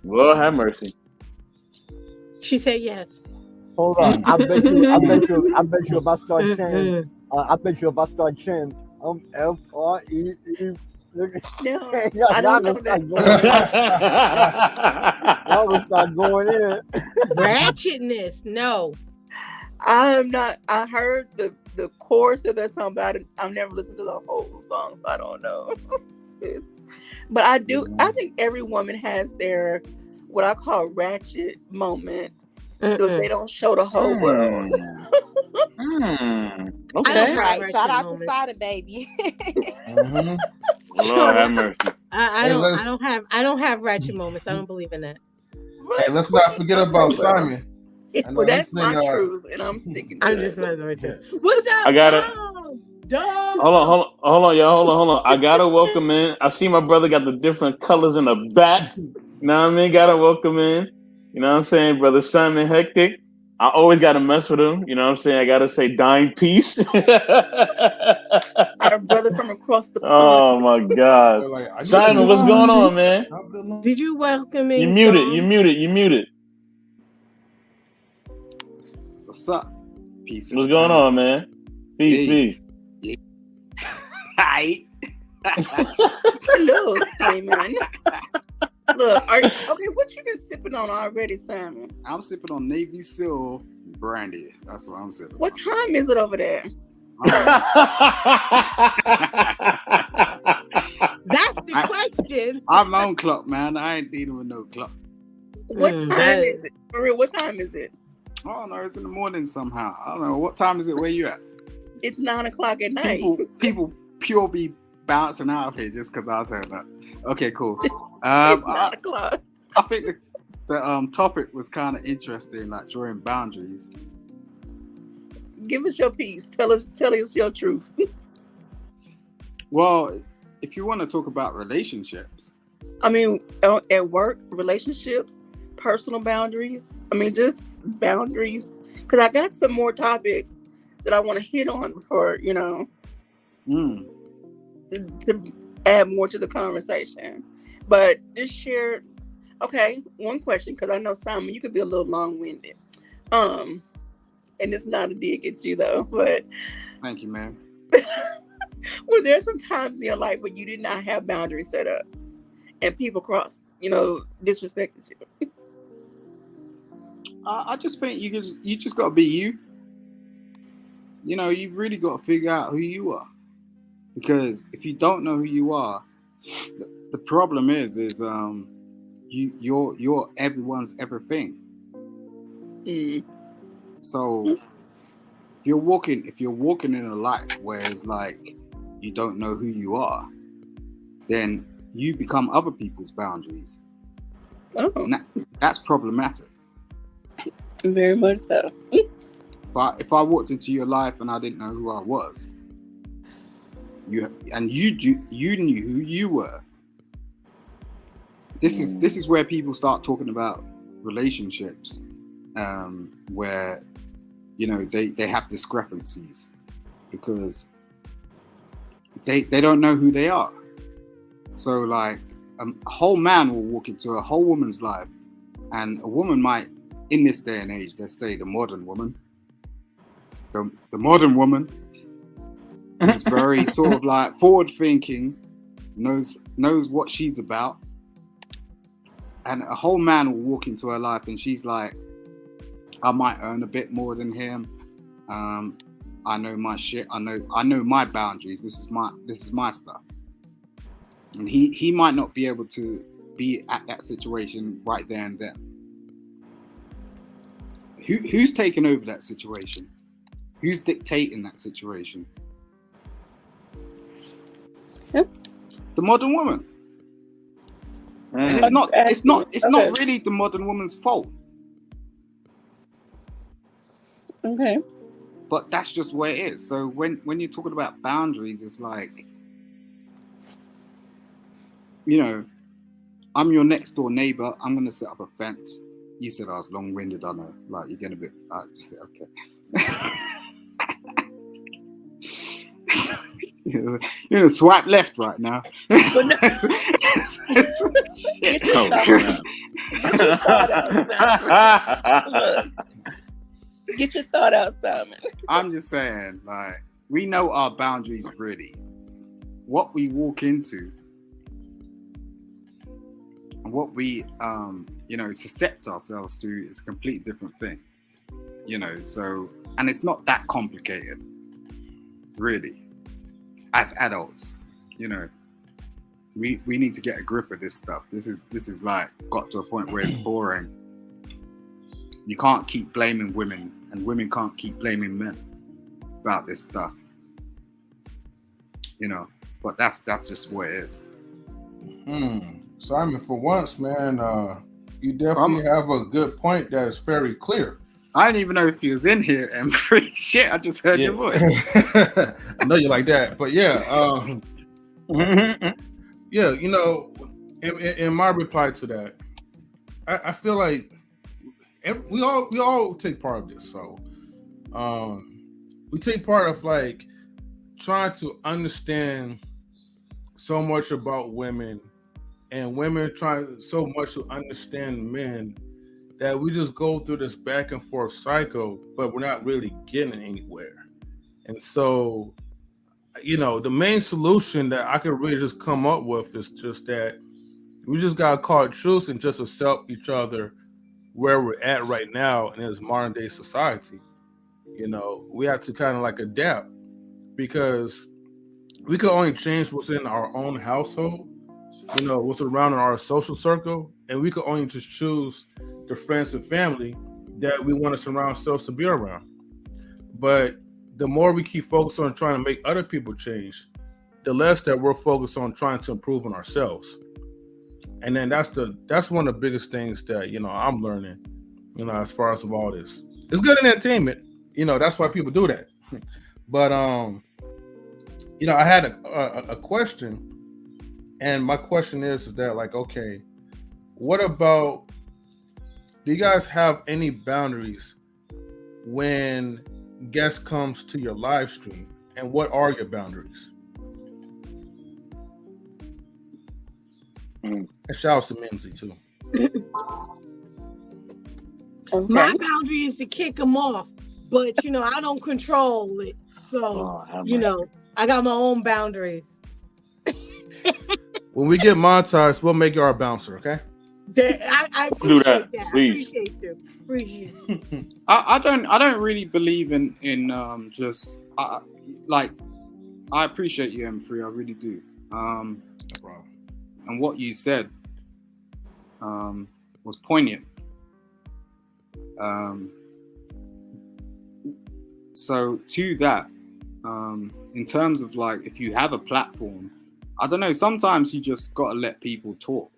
Speaker 1: Lord have mercy.
Speaker 6: She said yes.
Speaker 4: Hold on, I bet you if I start chanting, FREE.
Speaker 3: no,
Speaker 4: Y'all
Speaker 3: I don't know
Speaker 4: gonna
Speaker 3: that
Speaker 4: start
Speaker 3: song.
Speaker 4: going in. Y'all gonna start going in.
Speaker 6: Ratchetness. No.
Speaker 3: I'm not. I heard the chorus of that song, but I've never listened to the whole song, so I don't know. But I do. I think every woman has their what I call ratchet moment. So they don't show the whole world.
Speaker 6: I
Speaker 1: Okay.
Speaker 6: don't have
Speaker 2: Right.
Speaker 6: ratchet
Speaker 2: Shout out to
Speaker 6: moments.
Speaker 2: Sada, baby.
Speaker 8: Mhm.
Speaker 1: Lord have mercy.
Speaker 6: I
Speaker 8: Hey,
Speaker 6: don't have ratchet moments. I don't believe in that.
Speaker 8: Hey, let's not forget about
Speaker 3: Okay, well.
Speaker 8: Simon. I know
Speaker 3: Well,
Speaker 8: he
Speaker 3: that's my
Speaker 8: sing.
Speaker 3: truth, and I'm sticking to
Speaker 6: I'm
Speaker 3: it.
Speaker 6: just messing with you. What's up,
Speaker 1: I gotta
Speaker 6: Dom?
Speaker 1: hold on, y'all. Hold on. I gotta welcome in. I see my brother got the different colors in the back. You know what I mean? Gotta welcome in. You know what I'm saying, brother Simon Hectic. I always gotta mess with him. You know what I'm saying? I gotta say dying peace.
Speaker 3: Our brother from across the pond.
Speaker 1: Oh my God.
Speaker 8: They're like, are you
Speaker 1: Simon, what's going on, man?
Speaker 6: Did you welcome
Speaker 1: You
Speaker 6: in
Speaker 1: muted.
Speaker 6: Dom?
Speaker 1: You muted. You muted.
Speaker 10: What's up? Peace.
Speaker 1: What's going on, man? Peace,
Speaker 10: Hey.
Speaker 1: peace.
Speaker 10: Hi.
Speaker 3: Hello, Simon. Look, okay, what you been sipping on already, Simon?
Speaker 10: I'm sipping on Navy Seal brandy. That's what I'm sipping.
Speaker 3: What time is it over there?
Speaker 6: That's the question.
Speaker 10: I'm my own clock, man. I ain't dealing with no clock.
Speaker 3: What
Speaker 6: Mm,
Speaker 3: time
Speaker 6: that
Speaker 3: is it? For real, what time is it?
Speaker 10: Oh no, it's in the morning somehow. I don't know. What time is it where you at?
Speaker 3: It's 9 o'clock at night.
Speaker 10: People pure be bouncing out of here just because I said that. Okay, cool.
Speaker 3: It's 9 o'clock.
Speaker 10: I think the topic was kind of interesting, like drawing boundaries.
Speaker 3: Give us your piece. Tell us your truth.
Speaker 10: Well, if you want to talk about relationships,
Speaker 3: I mean, at work, relationships, personal boundaries. I mean, just boundaries. Because I got some more topics that I want to hit on before, to add more to the conversation. But just share. Okay, one question, because I know, Simon, you could be a little long-winded. And it's not a dig at you, though. But
Speaker 10: thank you, man.
Speaker 3: were there some times in your life where you did not have boundaries set up and people crossed, disrespected you?
Speaker 10: I just think you just got to be you. You've really got to figure out who you are, because if you don't know who you are, the problem is you're everyone's everything. So if you're walking in a life where it's like you don't know who you are, then you become other people's boundaries. And that's problematic.
Speaker 3: Very much so.
Speaker 10: If I walked into your life and I didn't know who I was, you knew who you were. This is where people start talking about relationships, where they have discrepancies because they don't know who they are. So like a whole man will walk into a whole woman's life, and a woman might, in this day and age, let's say the modern woman, the modern woman is very sort of like forward thinking, knows what she's about, and a whole man will walk into her life and she's like, I might earn a bit more than him. I know my shit. I know my boundaries. This is my stuff. and he might not be able to be at that situation right there and then. Who's taking over that situation? Who's dictating that situation?
Speaker 3: Yep.
Speaker 10: The modern woman. And it's not really the modern woman's fault.
Speaker 3: Okay.
Speaker 10: But that's just where it is. So when you're talking about boundaries, it's like, you know, I'm your next door neighbor. I'm going to set up a fence. You said I was long-winded. I know. Like, you're getting a bit... okay. You're going to swipe left right now. Shit.
Speaker 3: Get your thought out, Simon.
Speaker 10: I'm just saying, like, we know our boundaries really. What we walk into and what we, suscept ourselves to is a completely different thing. You know, so, and it's not that complicated, really. As adults, you know, we need to get a grip of this stuff. This is like got to a point where it's boring. You can't keep blaming women, and women can't keep blaming men about this stuff. You know, but that's just what it is.
Speaker 8: Simon, for once, man, you definitely have a good point that is very clear.
Speaker 10: I didn't even know if he was in here, and shit, I just heard your voice.
Speaker 8: I know you like that, but yeah, yeah, you know, in my reply to that, I feel like we all take part of this. So, we take part of like trying to understand so much about women, and women trying so much to understand men, that we just go through this back and forth cycle, but we're not really getting anywhere. And so, you know, the main solution that I could really just come up with is just that we just gotta call it truth and just accept each other where we're at right now in this modern day society. You know, we have to kind of like adapt, because we can only change what's in our own household, you know, what's around in our social circle, and we can only just choose the friends and family that we want to surround ourselves to be around. But the more we keep focused on trying to make other people change, the less that we're focused on trying to improve on ourselves. And then that's one of the biggest things that, you know, I'm learning, you know, as far as of all this. It's good in entertainment, you know, that's why people do that. But you know, I had a question, and my question is that, like, okay, what about, do you guys have any boundaries when guest comes to your live stream, and what are your boundaries? And shout out to Mimsy too.
Speaker 3: Okay.
Speaker 6: My boundary is to kick them off, but you know, I don't control it. So, you know, I got my own boundaries.
Speaker 8: When we get monetized, we'll make you our bouncer, okay?
Speaker 6: I appreciate that. I appreciate you. Appreciate you.
Speaker 10: I don't really believe in just like, I appreciate you, M3. I really do.
Speaker 8: No problem.
Speaker 10: And what you said was poignant. So to that, in terms of like, if you have a platform, I don't know, sometimes you just got to let people talk,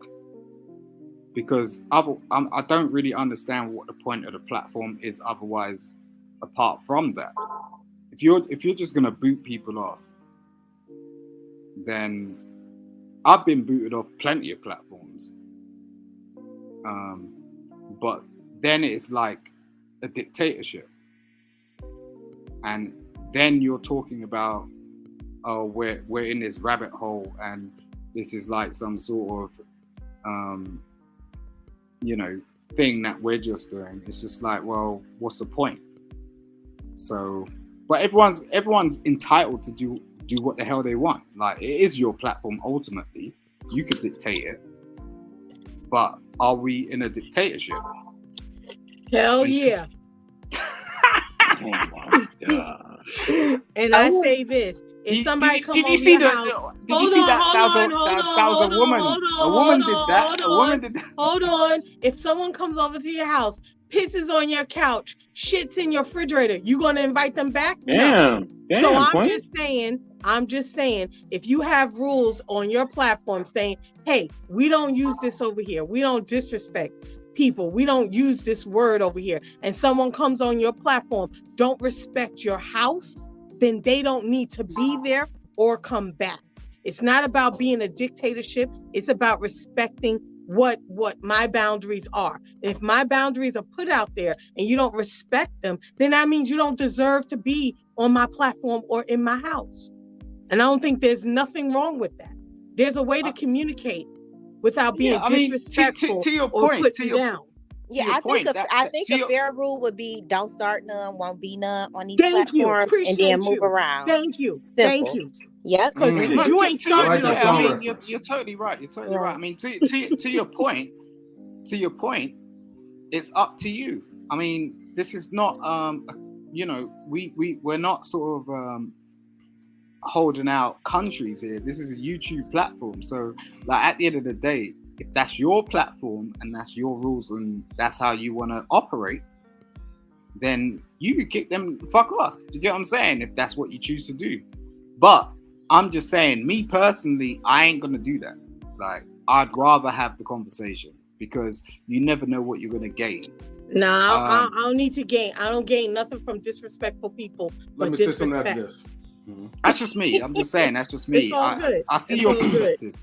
Speaker 10: because I don't really understand what the point of the platform is otherwise, apart from that. If you're just going to boot people off, then I've been booted off plenty of platforms. But then it's like a dictatorship. And then you're talking about, oh, we're in this rabbit hole, and this is like some sort of, thing that we're just doing. It's just like, well, what's the point? So, but everyone's entitled to do what the hell they want. Like, it is your platform ultimately. You could dictate it. But are we in a dictatorship?
Speaker 6: Hell yeah.
Speaker 1: Oh my God.
Speaker 6: And I say this: if somebody come over your house,
Speaker 10: did you see that? That was a woman. A woman did that. A woman did that.
Speaker 6: Hold on. If someone comes over to your house, pisses on your couch, shits in your refrigerator, you gonna invite them back? No.
Speaker 1: Damn,
Speaker 6: So
Speaker 1: Queen.
Speaker 6: I'm just saying, if you have rules on your platform saying, hey, we don't use this over here, we don't disrespect people, we don't use this word over here, and someone comes on your platform, don't respect your house, then they don't need to be there or come back. It's not about being a dictatorship. It's about respecting what my boundaries are. And if my boundaries are put out there and you don't respect them, then that means you don't deserve to be on my platform or in my house. And I don't think there's nothing wrong with that. There's a way to communicate without being disrespectful
Speaker 10: to your
Speaker 6: or
Speaker 10: point,
Speaker 6: putting you down.
Speaker 2: Yeah,
Speaker 10: your
Speaker 2: I think
Speaker 10: point,
Speaker 2: I think
Speaker 10: to
Speaker 2: a
Speaker 10: your-
Speaker 2: fair rule would be don't start none, won't be none on these
Speaker 6: Thank you.
Speaker 2: platforms, and
Speaker 6: Appreciate
Speaker 2: then move
Speaker 6: you.
Speaker 2: around.
Speaker 6: Thank you.
Speaker 2: Simple.
Speaker 6: Thank you.
Speaker 2: Yep.
Speaker 6: Because
Speaker 1: Mm.
Speaker 6: you ain't starting
Speaker 8: like that
Speaker 6: no
Speaker 8: song
Speaker 10: I mean,
Speaker 8: reference.
Speaker 10: you're totally right. You're totally
Speaker 2: Yeah.
Speaker 10: right. I mean, to your point, it's up to you. I mean, this is not we're not sort of holding out countries here. This is a YouTube platform. So like at the end of the day, if that's your platform and that's your rules and that's how you want to operate, then you could kick them the fuck off. Do you get what I'm saying? If that's what you choose to do. But I'm just saying, me personally, I ain't gonna do that. Like, I'd rather have the conversation because you never know what you're gonna gain.
Speaker 6: No, I don't need to gain. I don't gain nothing from disrespectful people.
Speaker 8: Let
Speaker 6: but
Speaker 8: me say something after
Speaker 6: disrespect.
Speaker 8: this.
Speaker 10: That's just me. I'm just saying, that's just me.
Speaker 6: It's all good.
Speaker 10: I see
Speaker 6: It's
Speaker 10: your
Speaker 6: all good.
Speaker 10: perspective.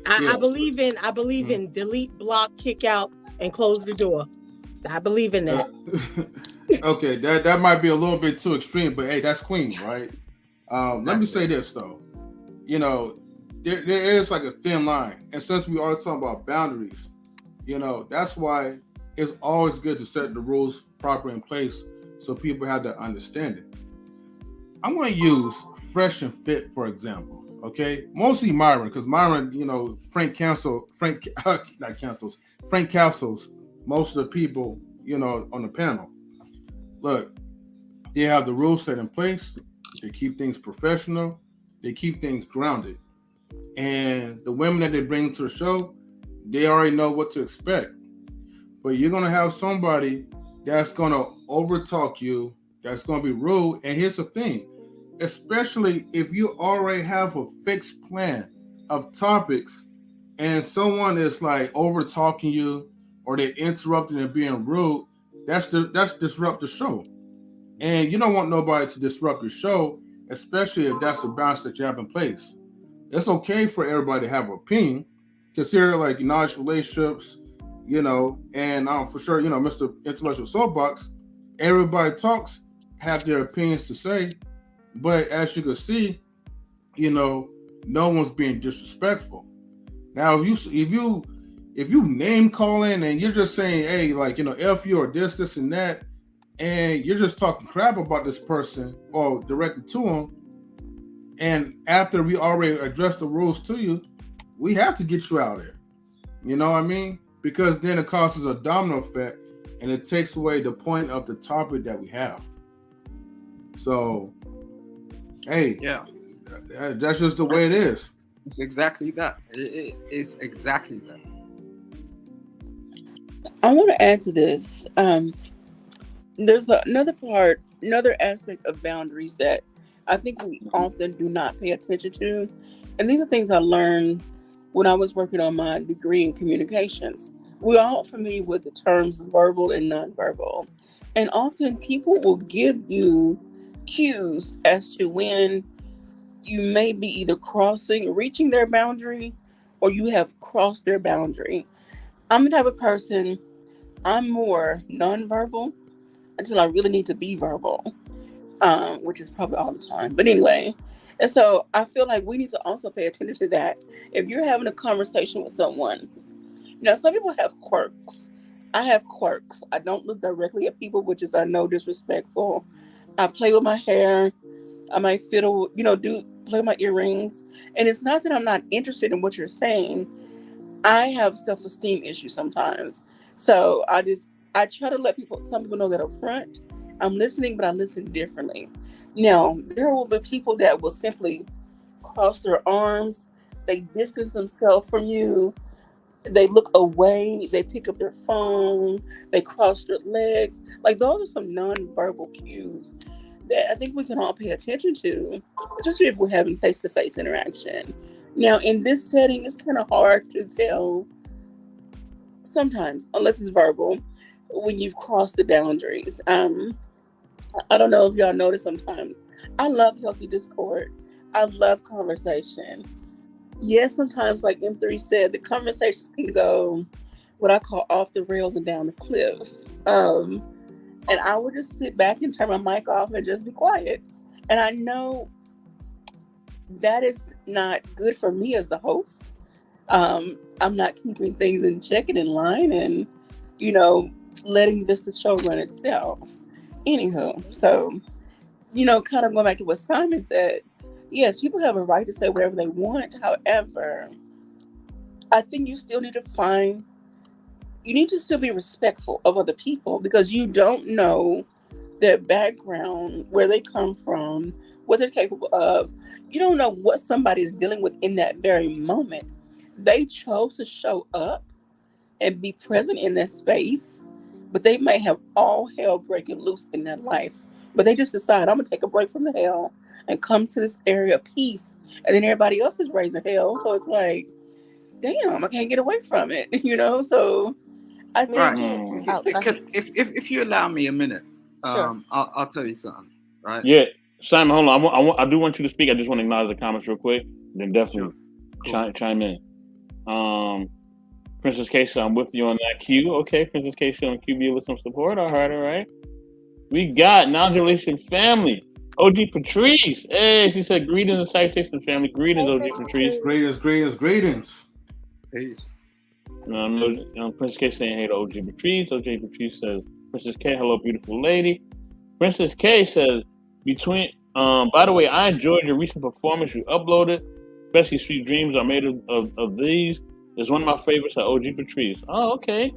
Speaker 6: I believe in delete, block, kick out, and close the door. I believe in that.
Speaker 8: Okay, that might be a little bit too extreme, but hey, that's Queen, right? Let me say this though. You know, there is like a thin line, and since we are talking about boundaries, you know, that's why it's always good to set the rules properly in place so people have that understanding. I'm going to use Fresh and Fit for example. Okay, mostly Myron, because Myron, you know, Frank Castles, most of the people, you know, on the panel. Look, they have the rules set in place. They keep things professional. They keep things grounded. And the women that they bring to the show, they already know what to expect. But you're going to have somebody that's going to overtalk you, that's going to be rude. And here's the thing, especially if you already have a fixed plan of topics and someone is like overtalking you or they're interrupting and being rude, that's disrupt the show. And you don't want nobody to disrupt your show, especially if that's the balance that you have in place. It's okay for everybody to have an opinion. Consider like knowledge relationships, you know, and for sure, you know, Mr. Intellectual Soapbox, everybody talks, have their opinions to say, but as you can see, you know, no one's being disrespectful. Now, if you name calling and you're just saying, hey, like, you know, F you or this and that, and you're just talking crap about this person or directed to them, and after we already addressed the rules to you, we have to get you out of there. You know what I mean? Because then it causes a domino effect and it takes away the point of the topic that we have. So, hey,
Speaker 10: Yeah,
Speaker 8: that's just the way it is.
Speaker 10: it's exactly that. It's exactly that.
Speaker 3: I want to add to this. There's another aspect of boundaries that I think we often do not pay attention to. And these are things I learned when I was working on my degree in communications. We're all familiar with the terms verbal and nonverbal. And often people will give you cues as to when you may be either reaching their boundary, or you have crossed their boundary. I'm the type of person, I'm more nonverbal until I really need to be verbal, which is probably all the time. But anyway, and so I feel like we need to also pay attention to that. If you're having a conversation with someone, you know, some people have quirks. I have quirks. I don't look directly at people, which is, I know, disrespectful. I play with my hair. I might fiddle, you know, play with my earrings. And it's not that I'm not interested in what you're saying. I have self-esteem issues sometimes. So I try to let some people know that up front. I'm listening, but I listen differently. Now, there will be people that will simply cross their arms, they distance themselves from you, they look away, they pick up their phone, they cross their legs. Like those are some nonverbal cues that I think we can all pay attention to, especially if we're having face-to-face interaction. Now, in this setting, it's kind of hard to tell sometimes, unless it's verbal, when you've crossed the boundaries. I don't know if y'all notice sometimes. I love healthy discord. I love conversation. Yes, sometimes, like M3 said, the conversations can go what I call off the rails and down the cliff. And I would just sit back and turn my mic off and just be quiet. And I know that is not good for me as the host. I'm not keeping things in check and in line and, letting just the show run itself. Anywho, so, kind of going back to what Simon said, yes, people have a right to say whatever they want. However, I think you still need to still be respectful of other people because you don't know their background, where they come from, what they're capable of. You don't know what somebody is dealing with in that very moment. They chose to show up and be present in that space, but they may have all hell breaking loose in their life. But they just decide, I'm going to take a break from the hell and come to this area of peace. And then everybody else is raising hell. So it's like, damn, I can't get away from it, So I think
Speaker 10: if you allow me a minute,
Speaker 3: Sure.
Speaker 10: I'll tell you something, right?
Speaker 1: Yeah, Simon, hold on. I do want you to speak. I just want to acknowledge the comments real quick. Then definitely chime in. Princess Keisha, I'm with you on that Q. Okay, Princess Keisha on QB with some support. All right. We got Nodulation family. OG Patrice. Hey, she said greetings and salutations, family. Greetings, OG Patrice.
Speaker 8: Greetings.
Speaker 10: Peace.
Speaker 1: Princess K saying hey to OG Patrice. OG Patrice says, Princess K, hello, beautiful lady. Princess K says, by the way, I enjoyed your recent performance you uploaded. Especially Sweet Dreams Are Made of These. It's one of my favorites at OG Patrice. Oh, okay.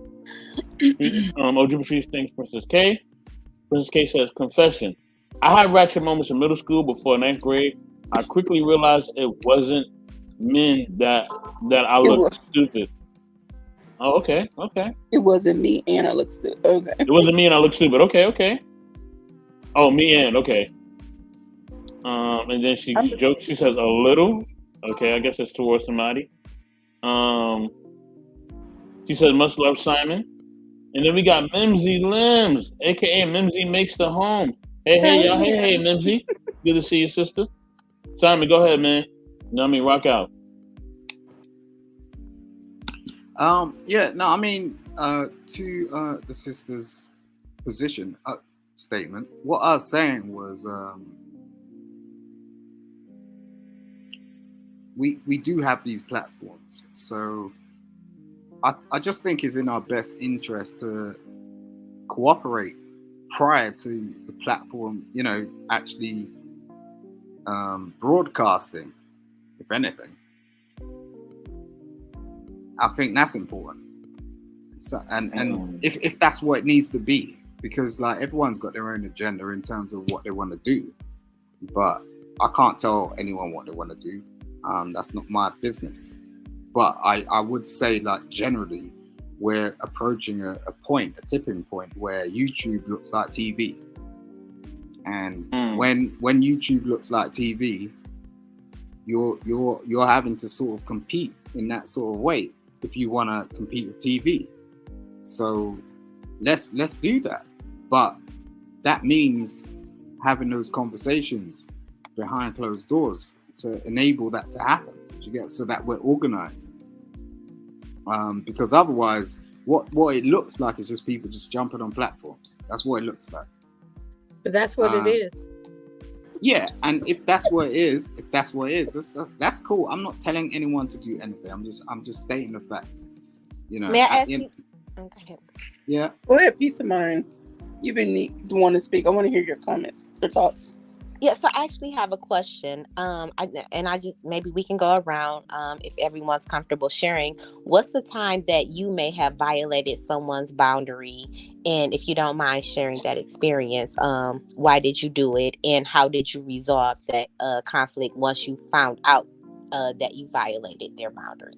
Speaker 1: OG Patrice thanks Princess K. Princess K says, confession. I had ratchet moments in middle school before 9th grade. I quickly realized it wasn't men that I looked stupid. Oh, okay.
Speaker 3: It wasn't me and I looked stupid. Okay.
Speaker 1: It wasn't me and I looked stupid. Okay. Oh, me and, okay. And then she jokes, she says, a little. Okay, I guess it's towards somebody. She says, much love, Simon. And then we got Mimsy Limbs, aka Mimsy Makes the Home. Hey, y'all. Hey, Mimsy. Good to see you, sister. Simon, go ahead, man. Rock out.
Speaker 10: To the sister's position statement, what I was saying was we do have these platforms, so I just think it's in our best interest to cooperate prior to the platform, actually broadcasting, if anything. I think that's important. So, and if that's what it needs to be, because like everyone's got their own agenda in terms of what they want to do, but I can't tell anyone what they want to do. That's not my business. But I would say, like, generally, we're approaching a tipping point where YouTube looks like TV. And when YouTube looks like TV, you're having to sort of compete in that sort of way if you want to compete with TV. So let's do that. But that means having those conversations behind closed doors to enable that to happen. So that we're organized. Because otherwise, what it looks like is just people just jumping on platforms. That's what it looks like.
Speaker 6: But that's what it is.
Speaker 10: Yeah, and if that's what it is, that's cool. I'm not telling anyone to do anything. I'm just stating the facts.
Speaker 2: May I ask you? Okay.
Speaker 10: Yeah.
Speaker 3: Go ahead, peace of mind. You've been wanting to speak. I want to hear your comments, your thoughts.
Speaker 2: Yeah, so I actually have a question. I just maybe we can go around if everyone's comfortable sharing. What's the time that you may have violated someone's boundary, and if you don't mind sharing that experience, why did you do it, and how did you resolve that conflict once you found out that you violated their boundary?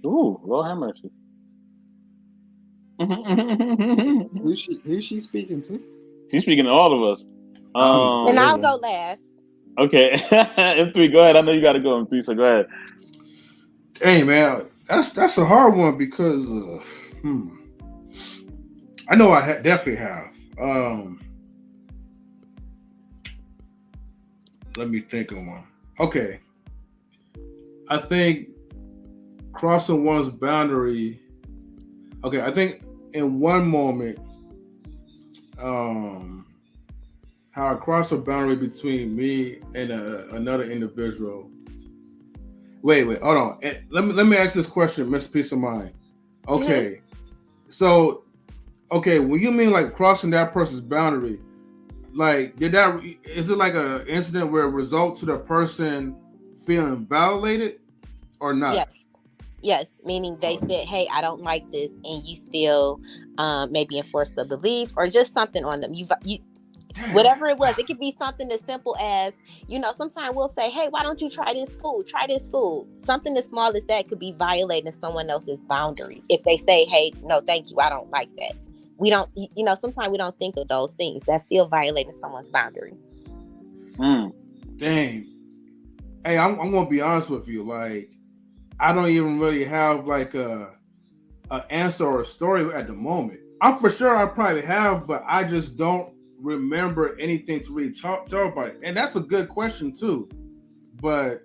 Speaker 1: Ooh, Lord have mercy.
Speaker 10: Who's she speaking to?
Speaker 1: She's speaking to all of us.
Speaker 2: And I'll go last.
Speaker 1: Okay. M3, go ahead. I know you got to go, M3, so go ahead.
Speaker 8: Hey, man, that's a hard one because I know I definitely have. Let me think of one. Okay. I think crossing one's boundary. Okay, I think in one moment, how I crossed a boundary between me and another individual. Wait, hold on. Let me ask this question, Miss Peace of Mind. Okay, so when you mean like crossing that person's boundary, like is it like an incident where it results to the person feeling violated or not?
Speaker 2: Yes, meaning they said, hey, I don't like this, and you still maybe enforce the belief or just something on them. You whatever it was, it could be something as simple as, sometimes we'll say, hey, why don't you try this food? Something as small as that could be violating someone else's boundary. If they say, hey, no, thank you, I don't like that. We don't, sometimes we don't think of those things. That's still violating someone's boundary.
Speaker 8: Dang. Hey, I'm going to be honest with you. Like, I don't even really have like a answer or a story at the moment. I'm for sure I probably have, but I just don't remember anything to really talk about it. And that's a good question too. But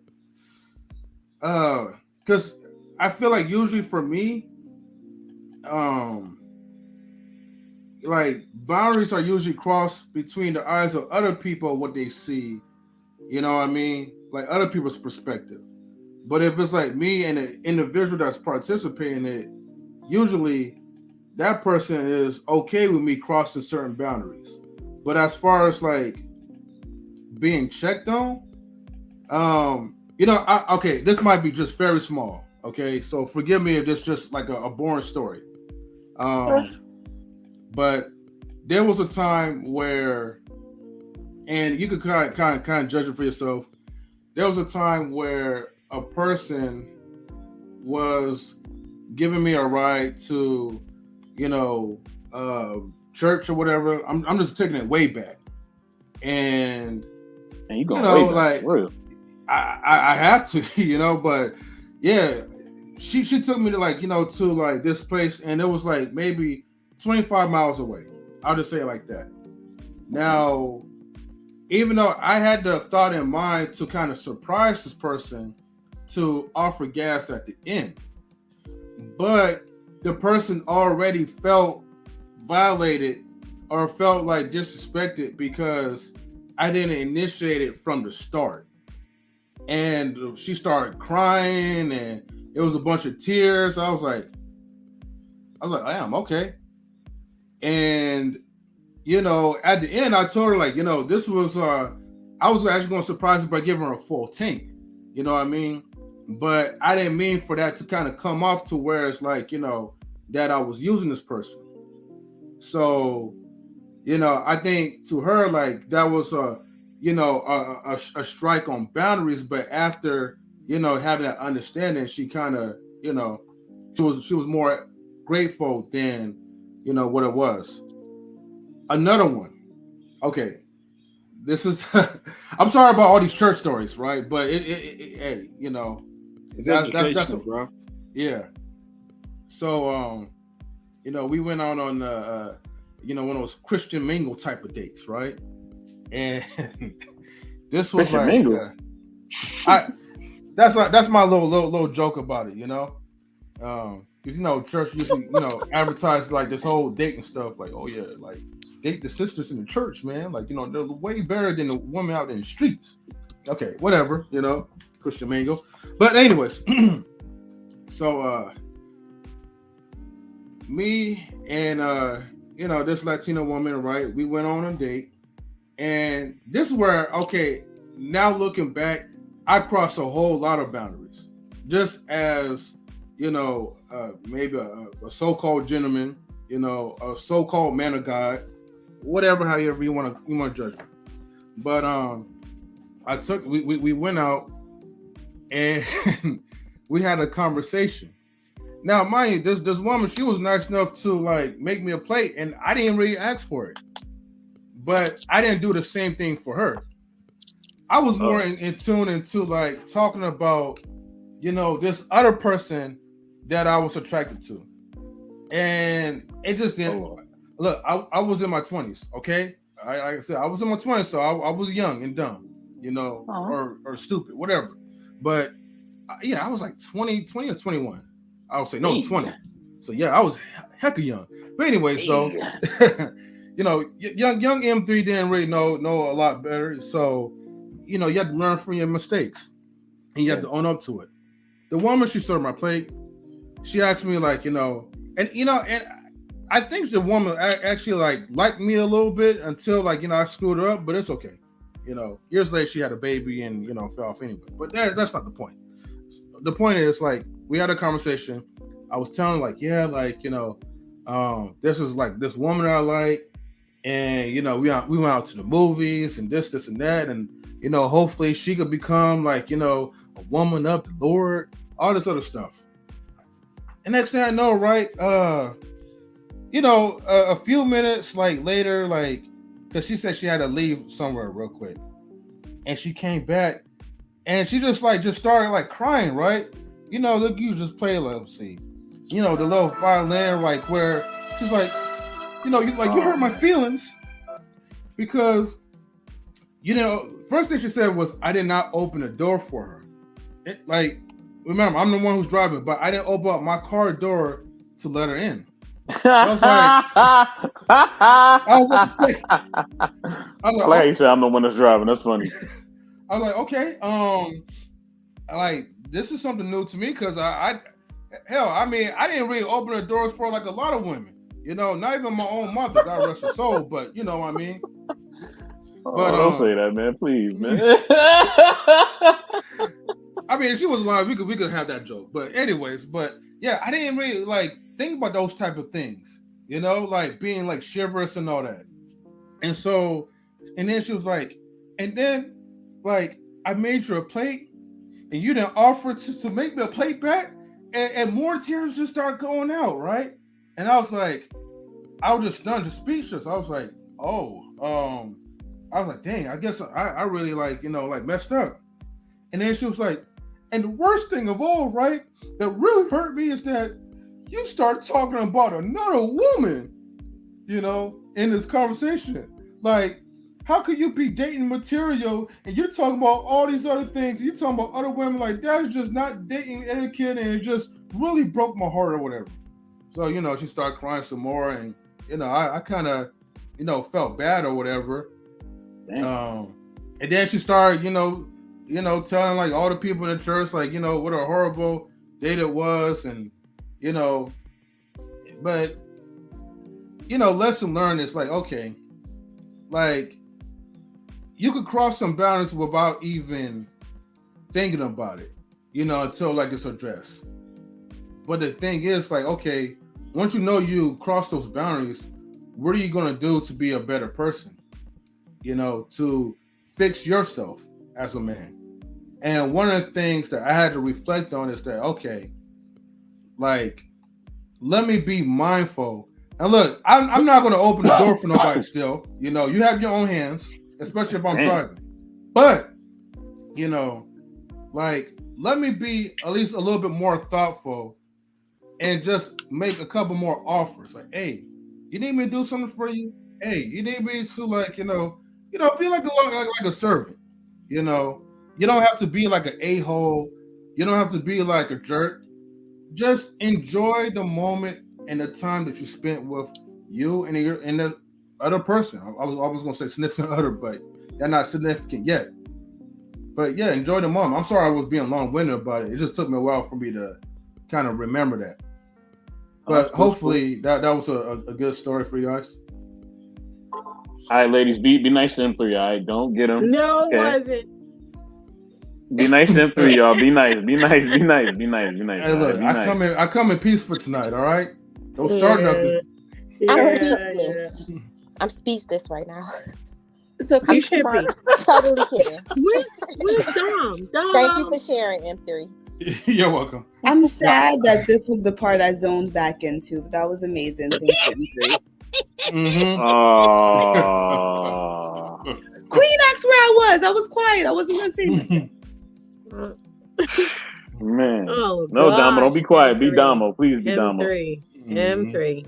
Speaker 8: because I feel like usually for me, like boundaries are usually crossed between the eyes of other people, what they see, you know what I mean? Like other people's perspective. But if it's like me and an individual that's participating in it, usually that person is okay with me crossing certain boundaries. But as far as like being checked on, okay, this might be just very small. Okay, so forgive me if this just like a boring story. But there was a time where, and you could kind of judge it for yourself. There was a time where a person was giving me a ride to, church or whatever. I'm just taking it way back, and
Speaker 1: you going way back,
Speaker 8: like I have to, but yeah, she took me to like this place, and it was like maybe 25 miles away. I'll just say it like that. Now, even though I had the thought in mind to kind of surprise this person to offer gas at the end, but the person already felt violated or felt like disrespected because I didn't initiate it from the start. And she started crying and it was a bunch of tears. I was like, damn, okay. And, at the end, I told her like, this was, I was actually going to surprise her by giving her a full tank. You know what I mean? But I didn't mean for that to kind of come off to where it's like, that I was using this person. So, I think to her, like that was a strike on boundaries. But after, having that understanding, she kind of, she was more grateful than, what it was. Another one. Okay. This is, I'm sorry about all these church stories, right? But hey,
Speaker 10: it's that's bro.
Speaker 8: Yeah. So, we went out on, one of those Christian mingle type of dates, right? And this was
Speaker 1: Christian mingle.
Speaker 8: That's my little joke about it, because church usually advertise like this whole dating stuff, like, oh yeah, like date the sisters in the church, man, like they're way better than the women out in the streets. Okay, whatever, Christian mingle. But anyways, so me and this Latino woman, right, we went on a date, And this is where, okay, now looking back, I crossed a whole lot of boundaries. Just as, maybe a so-called gentleman, a so-called man of God, whatever, however you want to judge me. But we went out and we had a conversation. Now, mind you, this woman, she was nice enough to like make me a plate, and I didn't really ask for it. But I didn't do the same thing for her. I was more in tune into like talking about, this other person that I was attracted to. And it just didn't. Look, I was in my 20s, okay? Like I said, I was in my 20s, so I was young and dumb, or stupid, whatever. But I was like 20 or 21. I would say, no, 20. So yeah, I was hecka young. But anyways, though, young M3 didn't really know a lot better. So, you have to learn from your mistakes and you have to own up to it. The woman, she served my plate. She asked me like, and I think the woman actually liked me a little bit until I screwed her up, but it's okay. Years later she had a baby and fell off anyway. But that's not the point. The point is we had a conversation. I was telling this is this woman I like, and we went out to the movies and this and that, and hopefully she could become a woman of the Lord, all this other stuff. And next thing I know, right, a few minutes later, because she said she had to leave somewhere real quick, and she came back, and she just started crying, right? Look, you just play, let's see, the little violin, where she's like, you hurt my feelings, because first thing she said was I did not open the door for her. Remember, I'm the one who's driving, but I didn't open up my car door to let her in. I was
Speaker 1: I like how you said I'm the one that's driving. That's funny.
Speaker 8: I was like, okay, this is something new to me, because I didn't really open the doors for a lot of women. Not even my own mother, God rest her soul, but you know what I mean. But
Speaker 1: don't say that, man, please, man.
Speaker 8: I mean, if she was alive, we could have that joke. But anyways, yeah, I didn't really think about those type of things, being chivalrous and all that. And so, and then she was like, and then I made you a plate, and you didn't offer to make me a plate back, and more tears just started going out, right? And I was just stunned, just speechless. I was like, dang, I guess I really messed up. And then she was like, and the worst thing of all, right, that really hurt me is that you start talking about another woman, in this conversation. How could you be dating material and you're talking about all these other things? You're talking about other women, that is just not dating etiquette, and it just really broke my heart or whatever. So, she started crying some more, and, I kind of, felt bad or whatever. And then she started, telling all the people in the church, what a horrible date it was. And, but, lesson learned is okay, you could cross some boundaries without even thinking about it, until it's addressed. But the thing is okay, once you cross those boundaries, what are you going to do to be a better person? To fix yourself as a man. And one of the things that I had to reflect on is that, okay, let me be mindful. And look, I'm not going to open the door for nobody still. You have your own hands, especially if I'm driving. But, let me be at least a little bit more thoughtful and just make a couple more offers. Hey, you need me to do something for you? Hey, you need me to be like a servant. You don't have to be like an a-hole. You don't have to be like a jerk. Just enjoy the moment and the time that you spent with you and the other person. I was gonna say significant other, but they're not significant yet. But yeah, enjoy the moment. I'm sorry I was being long-winded about it. It just took me a while for me to kind of remember that. But hopefully that was a good story for you guys.
Speaker 1: All right, ladies, be nice to them three. All right, don't get them.
Speaker 6: No, it
Speaker 1: Okay,
Speaker 6: wasn't.
Speaker 1: be nice to them three, y'all. Be nice. Be nice. Be nice. Be nice. Be nice.
Speaker 8: Hey,
Speaker 1: all right?
Speaker 8: look,
Speaker 1: Be
Speaker 8: I
Speaker 1: nice.
Speaker 8: come in peace for tonight. All right, don't start nothing.
Speaker 2: I'm
Speaker 6: Yeah.
Speaker 2: speechless. I'm speechless right now.
Speaker 3: So
Speaker 6: You
Speaker 3: peace of
Speaker 6: should be.
Speaker 3: mind.
Speaker 2: Totally kidding.
Speaker 6: Where's Dom?
Speaker 2: Thank you
Speaker 6: Dom.
Speaker 2: for sharing, M3.
Speaker 8: You're welcome.
Speaker 9: I'm sad that this was the part I zoned back into. But that was amazing. Thank you.
Speaker 8: Mm-hmm.
Speaker 1: Oh.
Speaker 9: Queen asked where I was. I was quiet. I wasn't gonna say nothing.
Speaker 1: Man.
Speaker 6: Oh,
Speaker 1: No,
Speaker 6: God.
Speaker 1: Damo, don't be quiet. Be
Speaker 6: M3.
Speaker 1: Damo. Please be Damo.
Speaker 6: M3.
Speaker 8: Mhm.
Speaker 6: M3.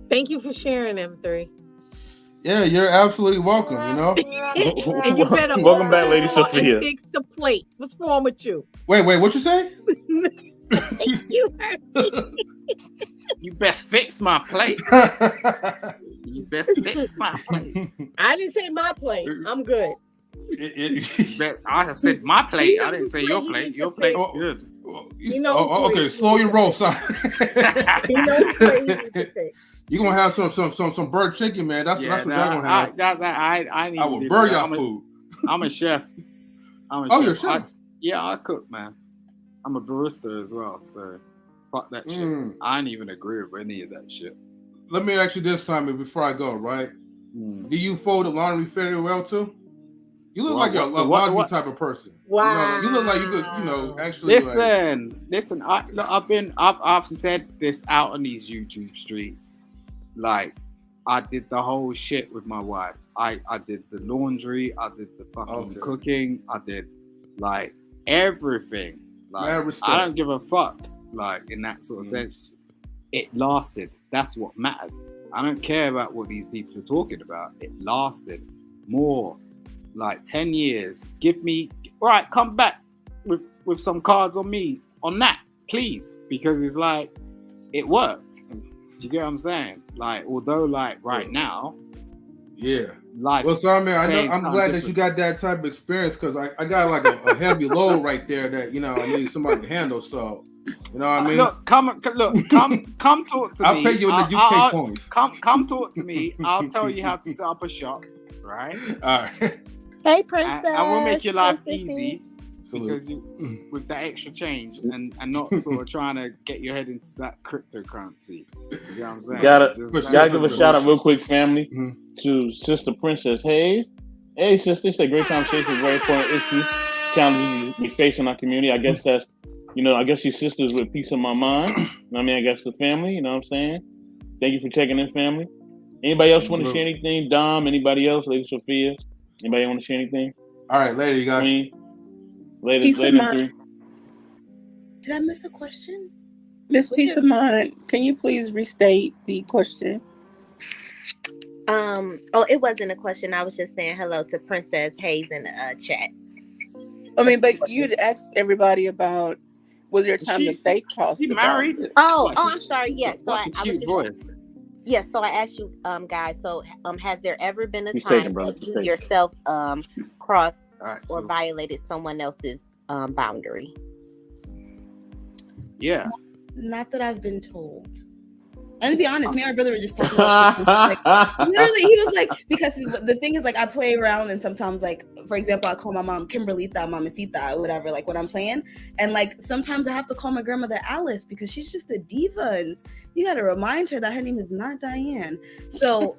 Speaker 6: Thank you for sharing, M3.
Speaker 8: Yeah, you're absolutely welcome. You know.
Speaker 6: And you better
Speaker 1: Welcome
Speaker 6: open
Speaker 1: back,
Speaker 6: the
Speaker 1: Lady
Speaker 6: door
Speaker 1: Sophia.
Speaker 6: and fix the plate. What's wrong with you?
Speaker 8: Wait, what you say?
Speaker 6: You heard me.
Speaker 11: You best fix my plate. You best fix my plate.
Speaker 6: I didn't say my plate. I'm good.
Speaker 11: I said my plate. I didn't say your plate. Your plate's good.
Speaker 6: You know
Speaker 8: okay, slow your roll, son.
Speaker 6: He knows what plate he needs to fix.
Speaker 8: You're gonna have some bird chicken, man. That's what y'all gonna have.
Speaker 11: I
Speaker 8: will burn your food.
Speaker 11: I'm a chef.
Speaker 8: You're a chef.
Speaker 11: I cook, man. I'm a barista as well, so fuck that shit. I ain't even agree with any of that shit.
Speaker 8: Let me ask you this, Simon, before I go, right? Do you fold the laundry very well too? You look like you're a laundry type of person.
Speaker 6: Wow.
Speaker 8: You look like you could, actually.
Speaker 11: Listen. I've said this out on these YouTube streets. Like, I did the whole shit with my wife. I did the laundry. I did the fucking cooking. I did like everything. Like, I don't give a fuck. Like, in that sort of sense, it lasted. That's what mattered. I don't care about what these people are talking about. It lasted more. Like 10 years. Give me come back with some cards on me on that, please, because it's like it worked. Do you get what I'm saying? Like, although right now, life.
Speaker 8: Well, Simon, I'm glad that you got that type of experience, because I got like a heavy load right there that I need somebody to handle. So you know what I mean?
Speaker 11: Come talk to me.
Speaker 8: I'll pay you in the UK points.
Speaker 11: Come talk to me. I'll tell you how to set up a shop, right?
Speaker 8: All right.
Speaker 2: Hey, Princess.
Speaker 11: And we'll make your life
Speaker 2: Princessy.
Speaker 11: easy. Because you, with that extra change and not sort of trying to get your head into that cryptocurrency. You know what I'm saying?
Speaker 1: Gotta give a shout out real quick, family, to Sister Princess Hayes. Hey, sister, it's a great conversation, very important issues, challenges we face in our community. I guess that's, I guess these sisters with peace of my mind. I mean, I guess the family, you know what I'm saying? Thank you for checking in, family. Anybody else want to share anything? Dom, anybody else? Lady Sophia? Anybody want to share anything?
Speaker 8: All right, later, you guys.
Speaker 1: Queen? Later, three.
Speaker 9: Did I miss a question?
Speaker 3: Miss Peace of Mind, can you please restate the question?
Speaker 2: It wasn't a question. I was just saying hello to Princess Hayes in the chat.
Speaker 3: I mean, but you'd asked everybody about, was there a time that they crossed the
Speaker 11: married?
Speaker 3: boundary?
Speaker 2: I'm sorry. Yes. So I was
Speaker 11: voice.
Speaker 2: Yes, so I asked you, guys. So, has there ever been a
Speaker 1: He's
Speaker 2: time
Speaker 1: taking, brother.
Speaker 2: that you yourself crossed
Speaker 11: Right,
Speaker 2: or violated someone else's boundary?
Speaker 11: Yeah.
Speaker 9: Not that I've been told. And to be honest, me and my brother were just talking about this. Literally, he was like, because the thing is, like, I play around, and sometimes, like, for example, I call my mom Kimberlita, Mamacita, or whatever, like, when I'm playing. And, like, sometimes I have to call my grandmother Alice because she's just a diva, and you got to remind her that her name is not Diane. So,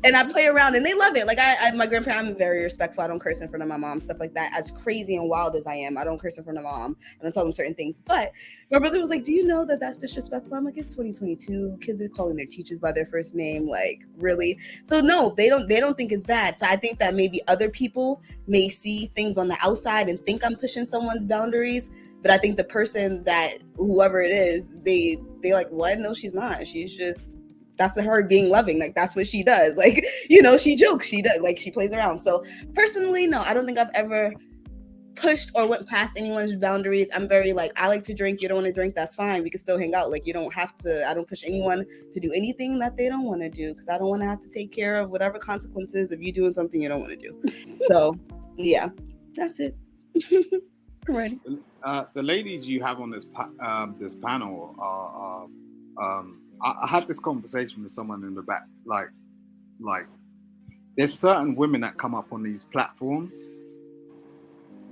Speaker 9: and I play around, and they love it. Like, my grandparents, I'm very respectful. I don't curse in front of my mom, stuff like that. As crazy and wild as I am, I don't curse in front of mom, and I tell them certain things. But my brother was like, do you know that that's disrespectful? I'm like, it's 2022. Kids are calling their teachers by their first name. Like, really? So no, they don't think it's bad. So I think that maybe other people may see things on the outside and think I'm pushing someone's boundaries. But I think the person that, whoever it is, they like, what? No, she's not. She's just, that's her being loving. Like, that's what she does. Like, she jokes, she does, like, she plays around. So personally, no, I don't think I've ever pushed or went past anyone's boundaries. I'm very like, I like to drink, you don't want to drink, that's fine, we can still hang out. Like, you don't have to, I don't push anyone to do anything that they don't want to do, because I don't want to have to take care of whatever consequences of you doing something you don't want to do. So yeah, that's it.
Speaker 3: Right.
Speaker 11: The ladies you have on this panel are I had this conversation with someone in the back, like there's certain women that come up on these platforms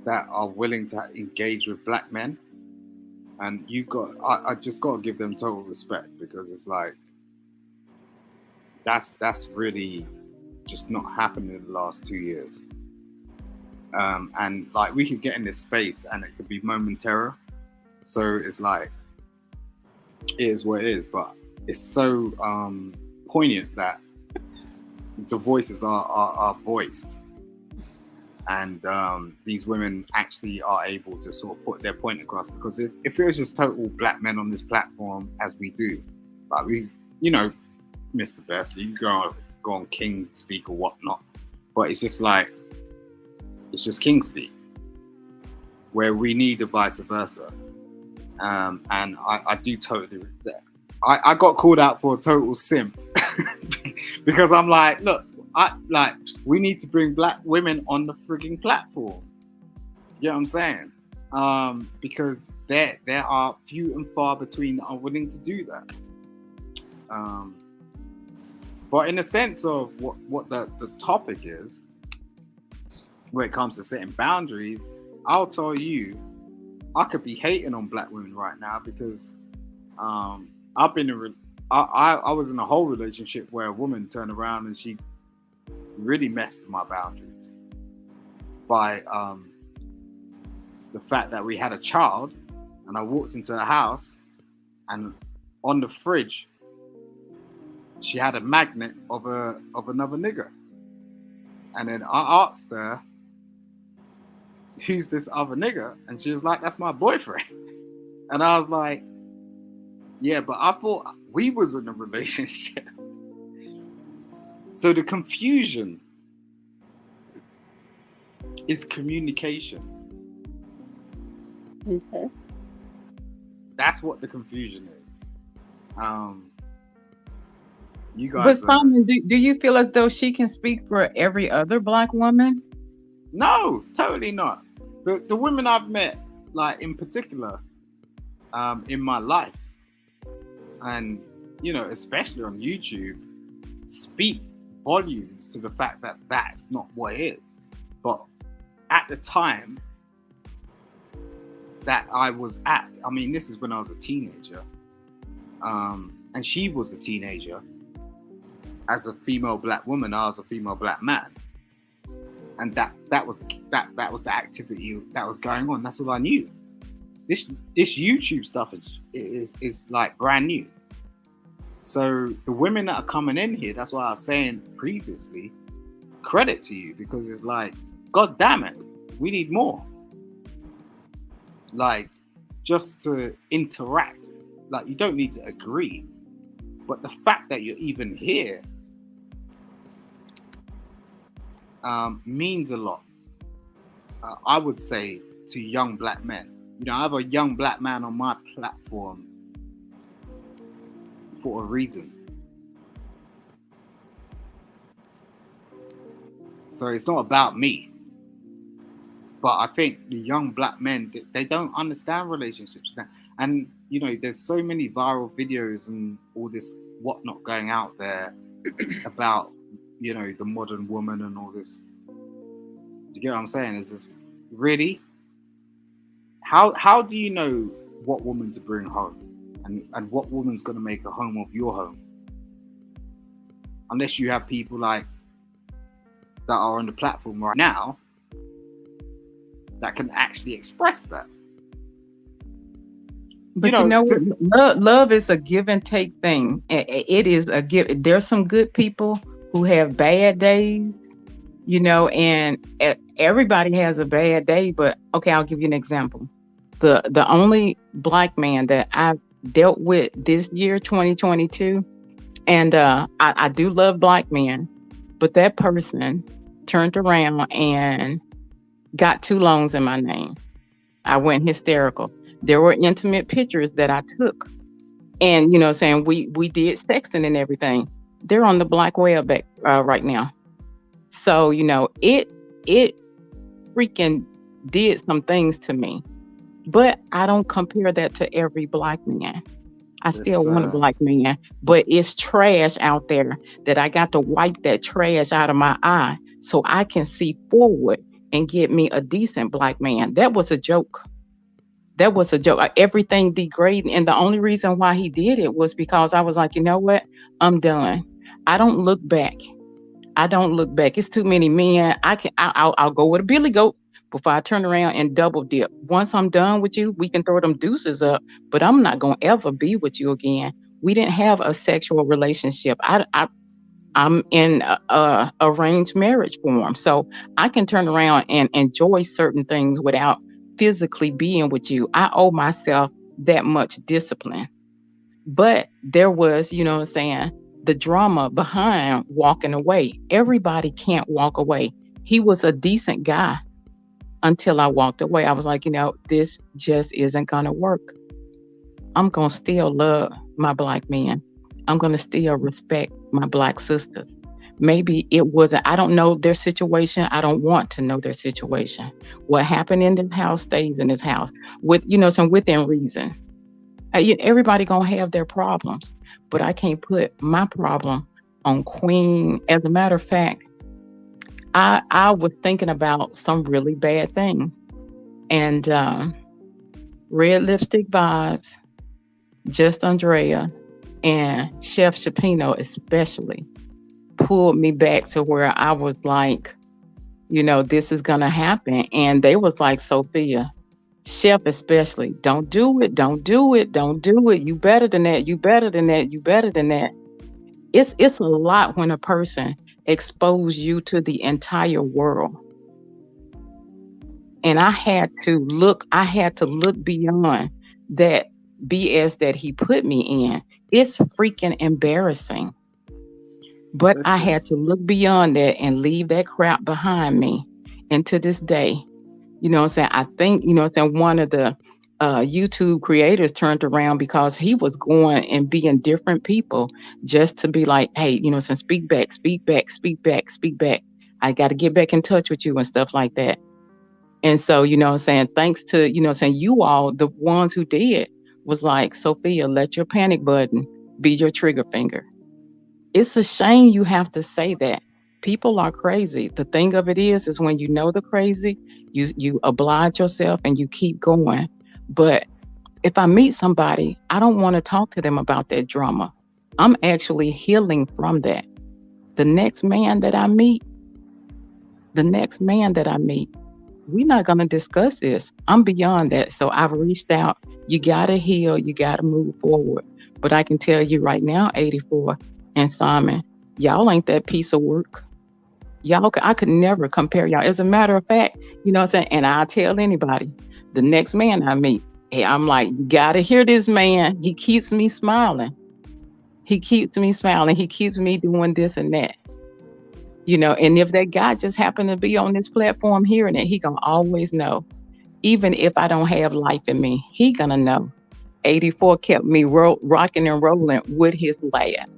Speaker 11: that are willing to engage with black men, and I just got to give them total respect, because it's like that's really just not happened in the last 2 years. And like we could get in this space and it could be momentary, so it's like it is what it is, but it's so poignant that the voices are voiced, and these women actually are able to sort of put their point across. Because if it was just total black men on this platform, as we do, like we, you know, Mr. Best, you go on King Speak or whatnot, but it's just like, it's just King Speak, where we need the vice versa. And I do totally, I got called out for a total simp because I'm like, look, we need to bring black women on the frigging platform. You know what I'm saying? Because there are few and far between that are willing to do that. But in the sense of what the topic is, when it comes to setting boundaries, I'll tell you, I could be hating on black women right now because I've been I was in a whole relationship where a woman turned around and she really messed with my boundaries by the fact that we had a child, and I walked into the house and on the fridge she had a magnet of another nigger, and then I asked her, who's this other nigger? And she was like, that's my boyfriend. And I was like, yeah, but I thought we was in a relationship. So the confusion is communication.
Speaker 3: Okay.
Speaker 11: That's what the confusion is. You
Speaker 7: But
Speaker 11: guys
Speaker 7: Simon, do you feel as though she can speak for every other black woman?
Speaker 11: No, totally not. The women I've met, like in particular, in my life, and you know, especially on YouTube, speak volumes to the fact that that's not what it is. But at the time that I was at, I mean, this is when I was a teenager, and she was a teenager. As a female black woman, I was a female black man, and that was the activity that was going on. That's all I knew. This YouTube stuff is like brand new. So the women that are coming in here, that's what I was saying previously, credit to you, because it's like, God damn it, we need more. Like, just to interact. Like, you don't need to agree, but the fact that you're even here means a lot. I would say to young black men. You know, I have a young black man on my platform for a reason. So it's not about me. But I think the young black men, they don't understand relationships now. And, you know, there's so many viral videos and all this whatnot going out there about, you know, the modern woman and all this. Do you get what I'm saying? It's just, really? How do you know what woman to bring home? And what woman's going to make a home of your home? Unless you have people like that are on the platform right now that can actually express that.
Speaker 7: But you know what? Love is a give and take thing. It is a give. There's some good people who have bad days, you know, and everybody has a bad day. But okay, I'll give you an example. The only black man that I've dealt with this year, 2022, and I do love black men, but that person turned around and got 2 loans in my name. I went hysterical. There were intimate pictures that I took, and you know, saying we did sexting and everything. They're on the black web right now. So you know, it freaking did some things to me, but I don't compare that to every black man. I
Speaker 10: Yes,
Speaker 7: still want a
Speaker 10: sir.
Speaker 7: black man, but it's trash out there that I got to wipe that trash out of my eye so I can see forward and get me a decent black man. That was a joke. That was a joke. Everything degrading. And the only reason why he did it was because I was like, you know what? I'm done. I don't look back. I don't look back. It's too many men. I'll go with a billy goat before I turn around and double dip. Once I'm done with you, we can throw them deuces up, but I'm not gonna ever be with you again. We didn't have a sexual relationship. I'm in a arranged marriage form, so I can turn around and enjoy certain things without physically being with you. I owe myself that much discipline. But there was, you know what I'm saying, the drama behind walking away. Everybody can't walk away. He was a decent guy until I walked away. I was like, you know, this just isn't going to work. I'm going to still love my black men. I'm going to still respect my black sisters. Maybe it wasn't, I don't know their situation. I don't want to know their situation. What happened in this house stays in this house with, you know, some within reason. Everybody gonna have their problems, but I can't put my problem on Queen. As a matter of fact, I was thinking about some really bad things, and Red Lipstick Vibes, Just Andrea, and Chef Shapino especially pulled me back to where I was like, you know, this is gonna happen, and they was like, Sophia, Chef especially, don't do it, don't do it, don't do it. You better than that, you better than that, you better than that. It's a lot when a person exposes you to the entire world. And I had to look beyond that BS that he put me in. It's freaking embarrassing. But I
Speaker 10: Listen,
Speaker 7: had to look beyond that and leave that crap behind me. And to this day, you know what I'm saying? I think, you know what I'm saying, one of the YouTube creators turned around because he was going and being different people just to be like, hey, you know what I'm saying, speak back, speak back, speak back, speak back. I got to get back in touch with you and stuff like that. And so, you know what I'm saying, thanks to, you know what I'm saying, you all, the ones who did, was like, Sophia, let your panic button be your trigger finger. It's a shame you have to say that. People are crazy. The thing of it is when you know the crazy, you oblige yourself and you keep going. But if I meet somebody, I don't want to talk to them about that drama. I'm actually healing from that. The next man that I meet, we're not going to discuss this. I'm beyond that. So I've reached out. You got to heal. You got to move forward. But I can tell you right now, 84 and Simon, y'all ain't that piece of work. I could never compare y'all. As a matter of fact, you know what I'm saying? And I'll tell anybody, the next man I meet, hey, I'm like, you got to hear this man. He keeps me smiling. He keeps me smiling. He keeps me doing this and that. You know, and if that guy just happened to be on this platform hearing it, he gonna always know. Even if I don't have life in me, he gonna know. 84 kept me rocking and rolling with his laugh.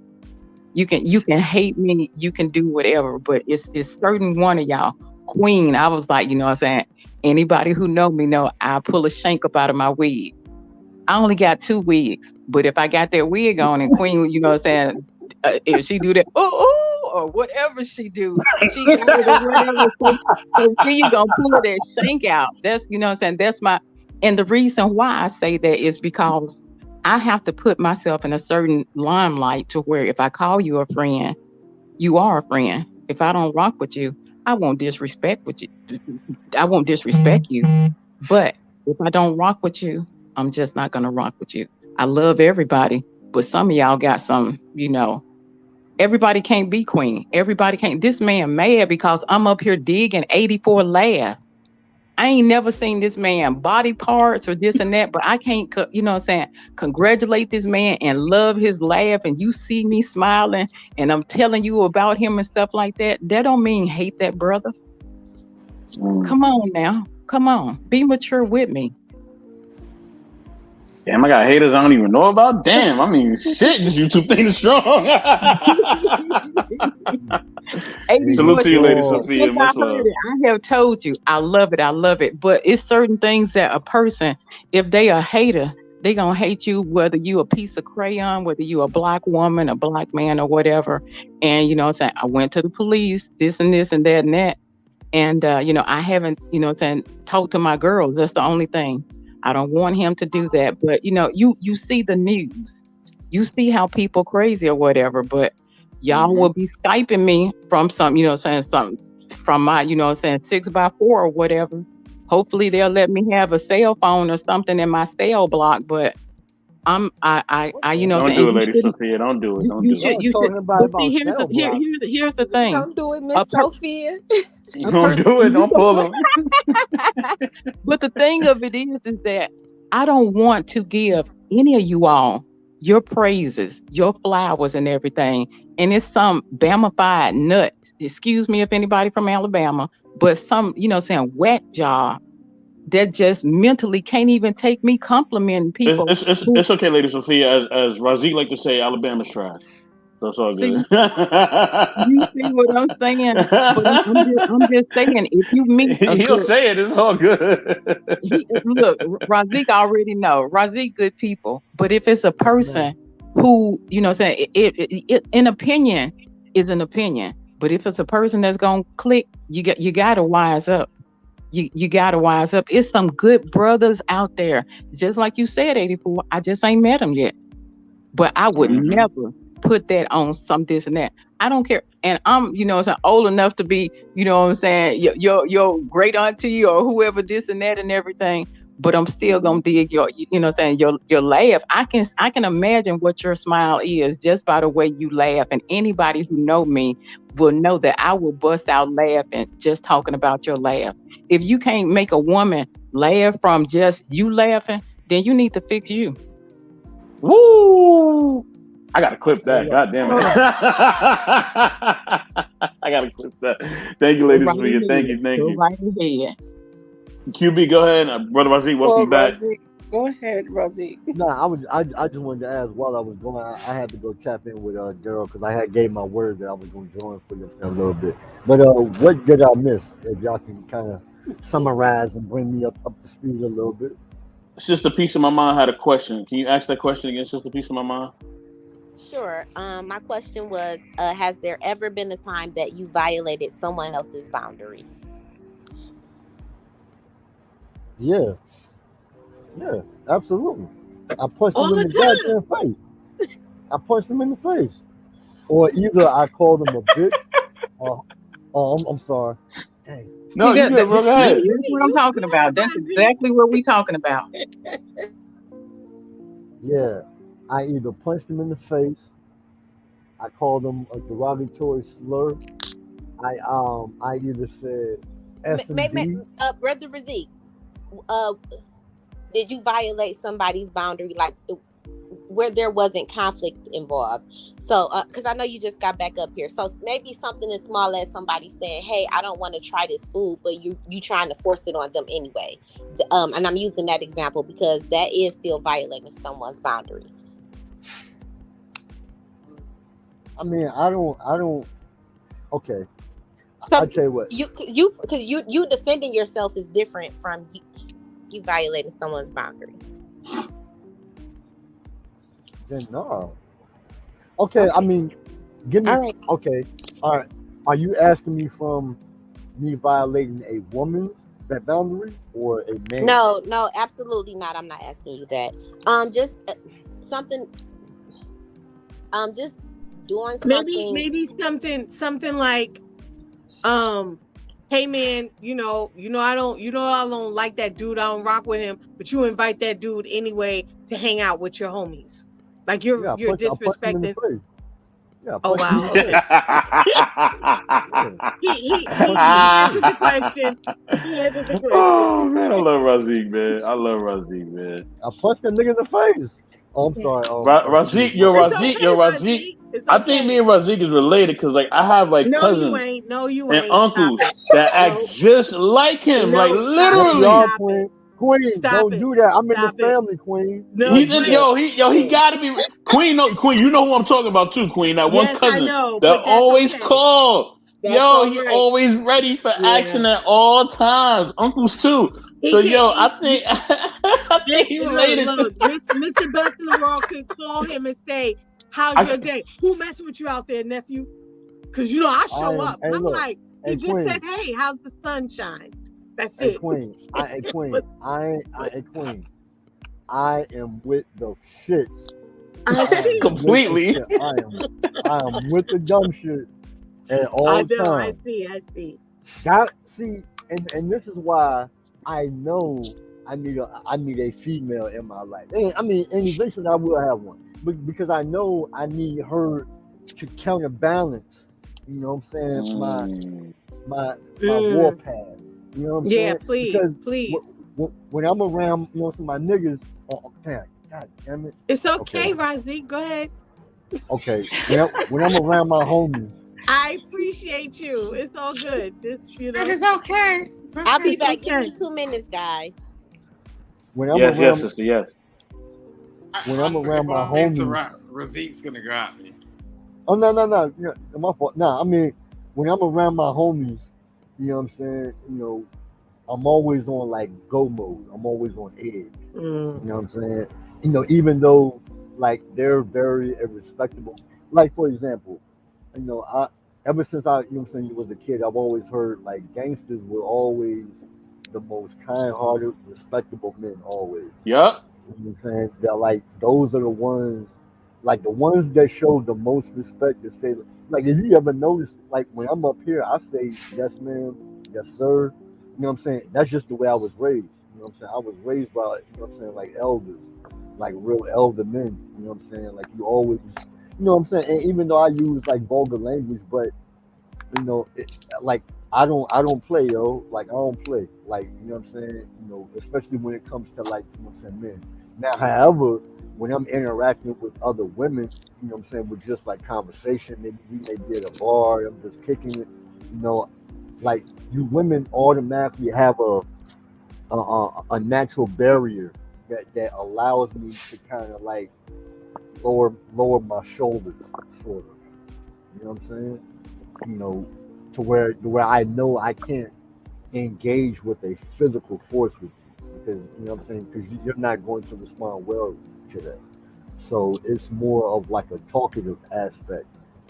Speaker 7: You can hate me, you can do whatever, but it's certain one of y'all. Queen, I was like, you know what I'm saying? Anybody who know me know I pull a shank up out of my wig. I only got 2 wigs, but if I got that wig on and Queen, you know what I'm saying? If she do that, or whatever she do, she got it or whatever. So she gonna pull that shank out. That's, you know what I'm saying? That's my, and the reason why I say that is because I have to put myself in a certain limelight to where if I call you a friend, you are a friend. If I don't rock with you, I won't disrespect you. But if I don't rock with you, I'm just not gonna rock with you. I love everybody, but some of y'all got some, you know, everybody can't be Queen. Everybody can't. This man mad because I'm up here digging 84 laugh. I ain't never seen this man body parts or this and that, but I can't, you know what I'm saying, congratulate this man and love his laugh, and you see me smiling and I'm telling you about him and stuff like that. That don't mean hate that brother. Come on now. Come on. Be mature with me.
Speaker 1: Damn, I got haters I don't even know about. Damn, I mean, shit, this YouTube thing is strong. Salute to you, Lady Sophia. Much love.
Speaker 7: I have told you, I love it. But it's certain things that a person, if they a hater, They gonna hate you whether you a piece of crayon, whether you a black woman, a black man, or whatever. And you know what I'm saying, I went to the police, this and this and that and that. And you know, I haven't, you know what I'm saying, talked to my girls. That's the only thing. I don't want him to do that. But you know, you see the news. You see how people crazy or whatever, but y'all will be Skyping me from some, you know what I'm saying, something from my, you know what I'm saying, 6x4 or whatever. Hopefully they'll let me have a cell phone or something in my cell block, but I you know,
Speaker 1: Don't do it, Lady Sophia. Don't do it. Don't do it.
Speaker 7: You
Speaker 4: talking about
Speaker 7: here's the thing.
Speaker 2: Don't do it, Miss Sophia.
Speaker 1: Don't do it. Don't pull them.
Speaker 7: But the thing of it is that I don't want to give any of you all your praises, your flowers and everything. And it's some Bama-fied nuts. Excuse me if anybody from Alabama, but some, you know, saying whack job that just mentally can't even take me complimenting people.
Speaker 1: It's okay, Lady Sophia. As Razik like to say, Alabama's trash. So it's all good.
Speaker 7: You see what I'm saying? But I'm just saying, if you meet
Speaker 1: he'll say it, it's all good.
Speaker 7: Look, Razik already know. Razik good people. But if it's a person who, you know what I'm saying, it an opinion is an opinion. But if it's a person that's gonna click, you gotta wise up. You gotta wise up. It's some good brothers out there. Just like you said, 84. I just ain't met them yet. But I would never put that on some this and that. I don't care. And I'm, you know, old enough to be, you know what I'm saying, your great auntie or whoever this and that and everything. But I'm still gonna dig your, you know what I'm saying, your laugh. I can imagine what your smile is just by the way you laugh. And anybody who know me will know that I will bust out laughing just talking about your laugh. If you can't make a woman laugh from just you laughing, then you need to fix you.
Speaker 1: Woo! I gotta clip that. God damn it! I gotta clip that. Thank you, ladies. Thank you.
Speaker 7: Right ahead.
Speaker 1: QB, go ahead, brother Razik. Welcome back.
Speaker 3: Razik, go ahead, Razik.
Speaker 4: Nah, I just wanted to ask while I was going. I had to go tap in with Daryl because I had gave my word that I was going to join for you a little bit. But what did I miss? If y'all can kind of summarize and bring me up to speed a little bit.
Speaker 1: Sister Piece of My Mind had a question. Can you ask that question again, Sister Piece of My Mind?
Speaker 2: Sure. My question was, has there ever been a time that you violated someone else's boundary?
Speaker 4: Yeah, absolutely. I punched him in the goddamn face. I punched him in the face. Or either I called him a bitch or, I'm sorry. Dang.
Speaker 1: No, you good, bro. Go ahead.
Speaker 7: That's what I'm talking about. That's exactly what we're talking about.
Speaker 4: Yeah, I either punched him in the face, I called him a derogatory slur, I either said F&B.
Speaker 2: Brother Razik, did you violate somebody's boundary, like where there wasn't conflict involved? So, because I know you just got back up here, so maybe something as small as somebody saying, "Hey, I don't want to try this food," but you trying to force it on them anyway. And I'm using that example because that is still violating someone's boundary.
Speaker 4: I mean, I don't. Okay, I'll tell you what.
Speaker 2: You defending yourself is different from you violating someone's boundary.
Speaker 4: Then no. Okay, I mean, give me.
Speaker 2: All right.
Speaker 4: Okay, all right. Are you asking me from me violating a woman's boundary or a man?
Speaker 2: No, absolutely not. I'm not asking you that. Just something. Just doing something.
Speaker 6: Maybe something like, hey man, I don't like that dude. I don't rock with him, but you invite that dude anyway to hang out with your homies. Like you're disrespecting.
Speaker 4: Yeah.
Speaker 6: Oh wow.
Speaker 1: Oh man, I love Razik, man.
Speaker 4: I punched that nigga in the face. Oh, I'm sorry.
Speaker 1: Razik. I think me and Razik is related because, like, I have like cousins and uncles that act just like him, like literally.
Speaker 4: Queen, don't do that. I'm in the family, Queen.
Speaker 1: He gotta be Queen. No, Queen, you know who I'm talking about too, Queen. That one cousin that always call. He always ready for action at all times. Uncles too. So I think I think he related.
Speaker 6: Look, Mr. Best in the World could call him and say, "How's your day? Who messing with you out there, nephew?" Because you know I show up.
Speaker 4: Hey,
Speaker 6: I'm
Speaker 4: look,
Speaker 6: like, he
Speaker 4: hey
Speaker 6: just
Speaker 4: Queen,
Speaker 6: said, "Hey, how's the sunshine?" That's
Speaker 4: hey
Speaker 6: it.
Speaker 4: Queen, hey Queen. I am with the shits.
Speaker 6: I
Speaker 4: I am
Speaker 6: see.
Speaker 4: with the
Speaker 1: Completely.
Speaker 4: shit. I am with the dumb shit at all
Speaker 6: I know. I
Speaker 4: times.
Speaker 6: see.
Speaker 4: And this is why I know I need a female in my life. And, I mean, and eventually I will have one, but because I know I need her to counterbalance. You know what I'm saying? My war
Speaker 6: Mm.
Speaker 4: path. You know what I'm
Speaker 6: Yeah,
Speaker 4: saying?
Speaker 6: please,
Speaker 4: Because
Speaker 6: please.
Speaker 4: when I'm around, you know, some of my niggas, God damn it.
Speaker 6: It's
Speaker 4: Okay,
Speaker 6: okay, Razik. Go ahead.
Speaker 4: okay. When I'm around my homies,
Speaker 6: I appreciate you. It's all good. Just
Speaker 7: That is okay. It's
Speaker 2: I'll be
Speaker 7: okay.
Speaker 2: back. Give
Speaker 6: okay.
Speaker 2: me 2 minutes, guys.
Speaker 4: when I'm
Speaker 1: Yes,
Speaker 4: around
Speaker 1: sister. Yes.
Speaker 4: when I'm around
Speaker 11: If
Speaker 4: my
Speaker 11: I'm
Speaker 4: homies.
Speaker 11: interrupt, Razik's gonna go at me.
Speaker 4: Oh no, yeah, my fault. No, I mean when I'm around my homies, you know what I'm saying. You know, I'm always on like go mode. I'm always on edge. You know what I'm saying. You know, even though like they're very respectable. Like for example, you know, I ever since I, you know what I'm saying, was a kid, I've always heard like gangsters were always the most kind-hearted, respectable men. Always.
Speaker 1: Yup.
Speaker 4: You know what I'm saying? That like those are the ones, like the ones that show the most respect. To say, like, if you ever notice, like when I'm up here, I say yes, ma'am, yes, sir. You know what I'm saying? That's just the way I was raised. You know what I'm saying? I was raised by, you know what I'm saying, like elders, like real elder men. You know what I'm saying? Like you always, you know what I'm saying? And even though I use like vulgar language, but you know, like I don't play, yo. Like I don't play. Like you know what I'm saying. You know, especially when it comes to like you know what I'm saying, men. Now, however, when I'm interacting with other women, you know what I'm saying, with just like conversation, maybe we may be at a bar, I'm just kicking it. You know, like you women automatically have a natural barrier that allows me to kind of like lower my shoulders, sort of. You know what I'm saying? You know, to where I know I can't engage with a physical force with you because you know what I'm saying because you're not going to respond well to that. So it's more of like a talkative aspect.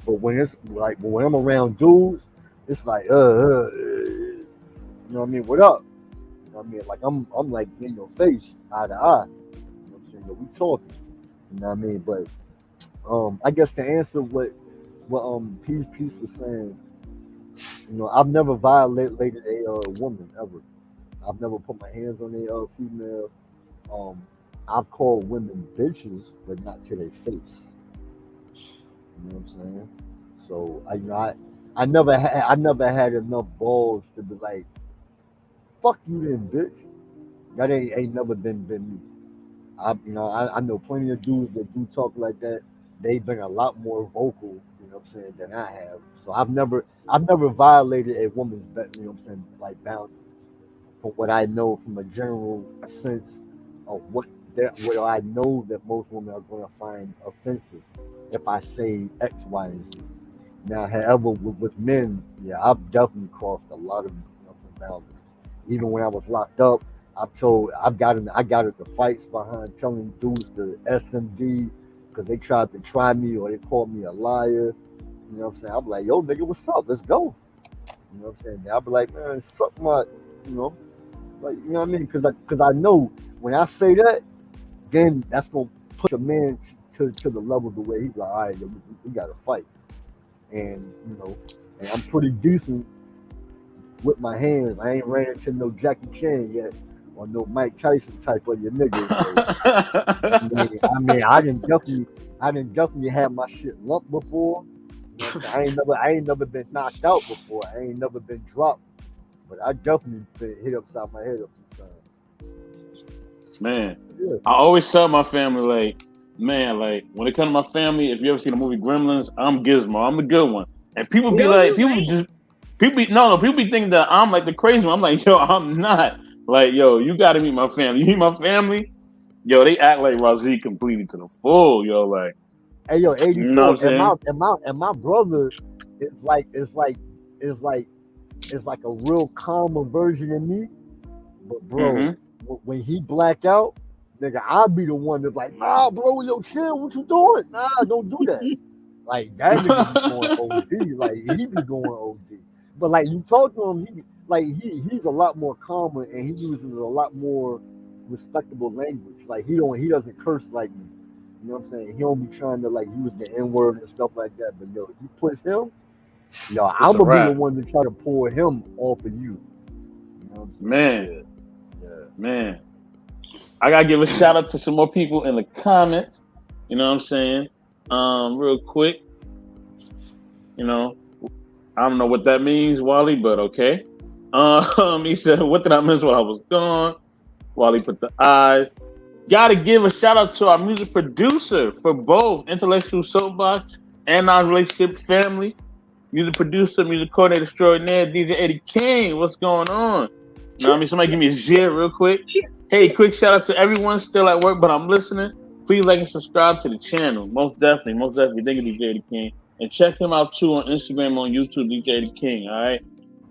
Speaker 4: But when it's like when I'm around dudes, it's like you know what I mean? What up? You know what I mean? Like I'm like in your face, eye to eye. You know what I'm saying? But we talking. You know what I mean? But I guess to answer what Peace was saying, you know, I've never violated a woman ever. I've never put my hands on a female. Um, I've called women bitches, but not to their face. You know what I'm saying? So I never had enough balls to be like, fuck you then, bitch. That ain't never been me. I know plenty of dudes that do talk like that. They've been a lot more vocal, you know what I'm saying, than I have. So I've never violated a woman's, you know what I'm saying, like boundaries. From what I know, from a general sense of what I know that most women are going to find offensive if I say X, Y, and Z. Now, however, with men, yeah, I've definitely crossed a lot of, you know, boundaries. Even when I was locked up, I got into fights behind telling dudes the SMD because they tried to try me or they called me a liar. You know what I'm saying? I'm like, yo, nigga, what's up? Let's go. You know what I'm saying? I'll be like, man, suck my, you know, like, you know what I mean? Because I know when I say that, then that's going to push a man to the level the way he's like, all right, we got to fight. And, you know, and I'm pretty decent with my hands. I ain't ran into no Jackie Chan yet or no Mike Tyson type of your nigga. So, I mean, I didn't definitely have my shit lumped before. You know what I'm saying? I ain't never been knocked out before. I ain't never been dropped, but I definitely been hit upside my head a few times.
Speaker 1: Man,
Speaker 4: Yeah.
Speaker 1: I always tell my family, like, man, like when it comes to my family, if you ever seen the movie Gremlins, I'm Gizmo. I'm the good one. And people be
Speaker 6: No,
Speaker 1: like,
Speaker 6: you ain't.
Speaker 1: people be thinking that I'm like the crazy one. I'm like, yo, I'm not. Like, yo, you got to meet my family. You meet my family, yo, they act like Razik completely to the full, yo, like,
Speaker 4: Hey yo,
Speaker 1: you know
Speaker 4: 84,
Speaker 1: what I'm saying?
Speaker 4: and my brother is like a real calmer version of me. But bro,
Speaker 1: Mm-hmm.
Speaker 4: when he black out, nigga, I'll be the one that's like, nah, bro, yo, chill, what you doing? Nah, don't do that. Like that nigga be going OD, like he be going OD. But like you talk to him, he's a lot more calmer and he uses a lot more respectable language. Like he doesn't curse like me. You know what I'm saying? He don't be trying to like use the N-word and stuff like that. But yo, if you push him, yo, I'm gonna be the one to try to pull him off of you. You know what I'm saying?
Speaker 1: Man. I gotta give a shout out to some more people in the comments. You know what I'm saying? Real quick. You know, I don't know what that means, Wally, but okay. He said, what did I miss while I was gone? Wally put the eyes. Gotta give a shout out to our music producer for both Intellectual Soapbox and our relationship family. Music producer, music coordinator extraordinaire, DJ Eddie King. What's going on? You know what I mean? Somebody give me a cheer real quick. Hey, quick shout out to everyone still at work, but I'm listening. Please like and subscribe to the channel. Most definitely. Thank you, DJ Eddie King. And check him out too on Instagram, on YouTube, DJ Eddie King. All right,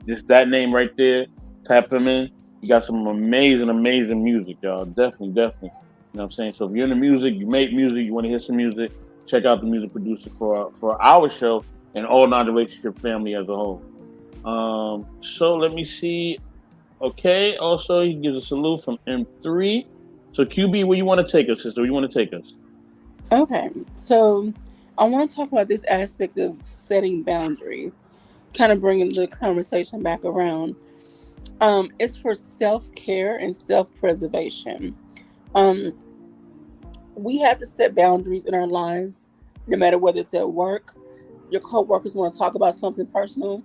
Speaker 1: just that name right there. Tap him in. You got some amazing music, y'all. Definitely. You know what I'm saying? So if you're into music, you make music, you want to hear some music, check out the music producer for our show and all non-relationship family as a whole. So let me see. Okay. Also, he gives a salute from M3. So QB, where you want to take us, sister? Where you want to take us?
Speaker 3: Okay, so I want to talk about this aspect of setting boundaries, kind of bringing the conversation back around. It's for self-care and self-preservation. We have to set boundaries in our lives, no matter whether it's at work. Your co-workers want to talk about something personal.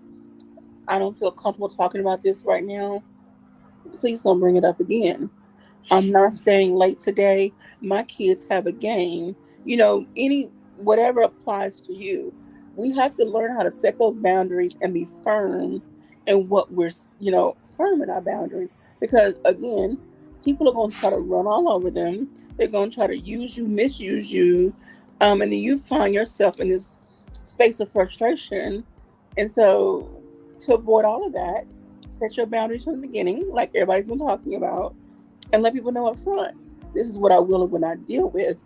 Speaker 3: I don't feel comfortable talking about this right now. Please don't bring it up again. I'm not staying late today. My kids have a game. You know, whatever applies to you. We have to learn how to set those boundaries and be firm in what we're, firm in our boundaries. Because again, people are going to try to run all over them. They're going to try to use you, misuse you. And then you find yourself in this space of frustration. And so to avoid all of that, set your boundaries from the beginning, like everybody's been talking about, and let people know up front, this is what I will and will not deal with.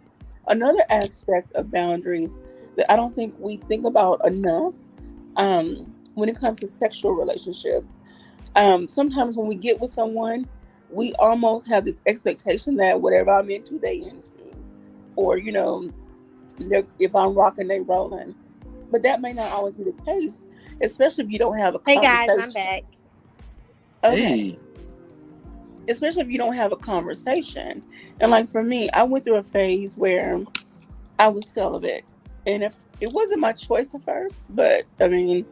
Speaker 3: Another aspect of boundaries that I don't think we think about enough when it comes to sexual relationships. Sometimes when we get with someone, we almost have this expectation that whatever I'm into, they into. Or, if I'm rocking, they rolling. But that may not always be the case, especially if you don't have a
Speaker 6: Hey
Speaker 3: conversation.
Speaker 6: guys, I'm back.
Speaker 3: Okay.
Speaker 1: Hey.
Speaker 3: Especially if you don't have a conversation. And like for me, I went through a phase where I was celibate. And if it wasn't my choice at first, but I mean,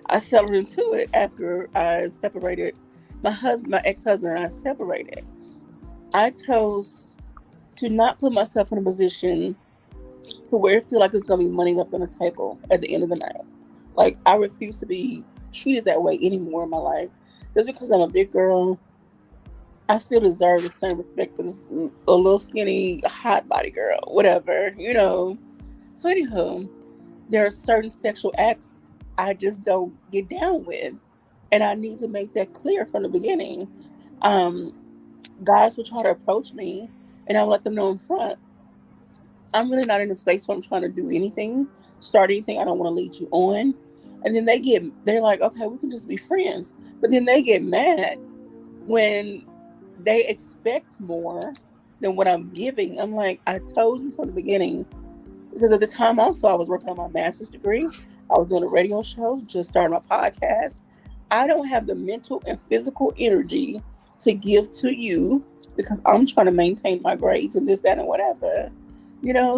Speaker 3: I settled into it after I separated. My ex-husband and I separated. I chose to not put myself in a position to where it feel like there's gonna be money left on the table at the end of the night. Like I refuse to be treated that way anymore in my life. Just because I'm a big girl, I still deserve the same respect as a little skinny, hot body girl, whatever, So anywho, there are certain sexual acts I just don't get down with. And I need to make that clear from the beginning. Guys will try to approach me and I'll let them know in front. I'm really not in a space where I'm trying to do anything, start anything. I don't want to lead you on. And then they're like, okay, we can just be friends. But then they get mad when they expect more than what I'm giving. I'm like, I told you from the beginning. Because at the time also, I was working on my master's degree. I was doing a radio show, just starting my podcast. I don't have the mental and physical energy to give to you because I'm trying to maintain my grades and this, that, and whatever.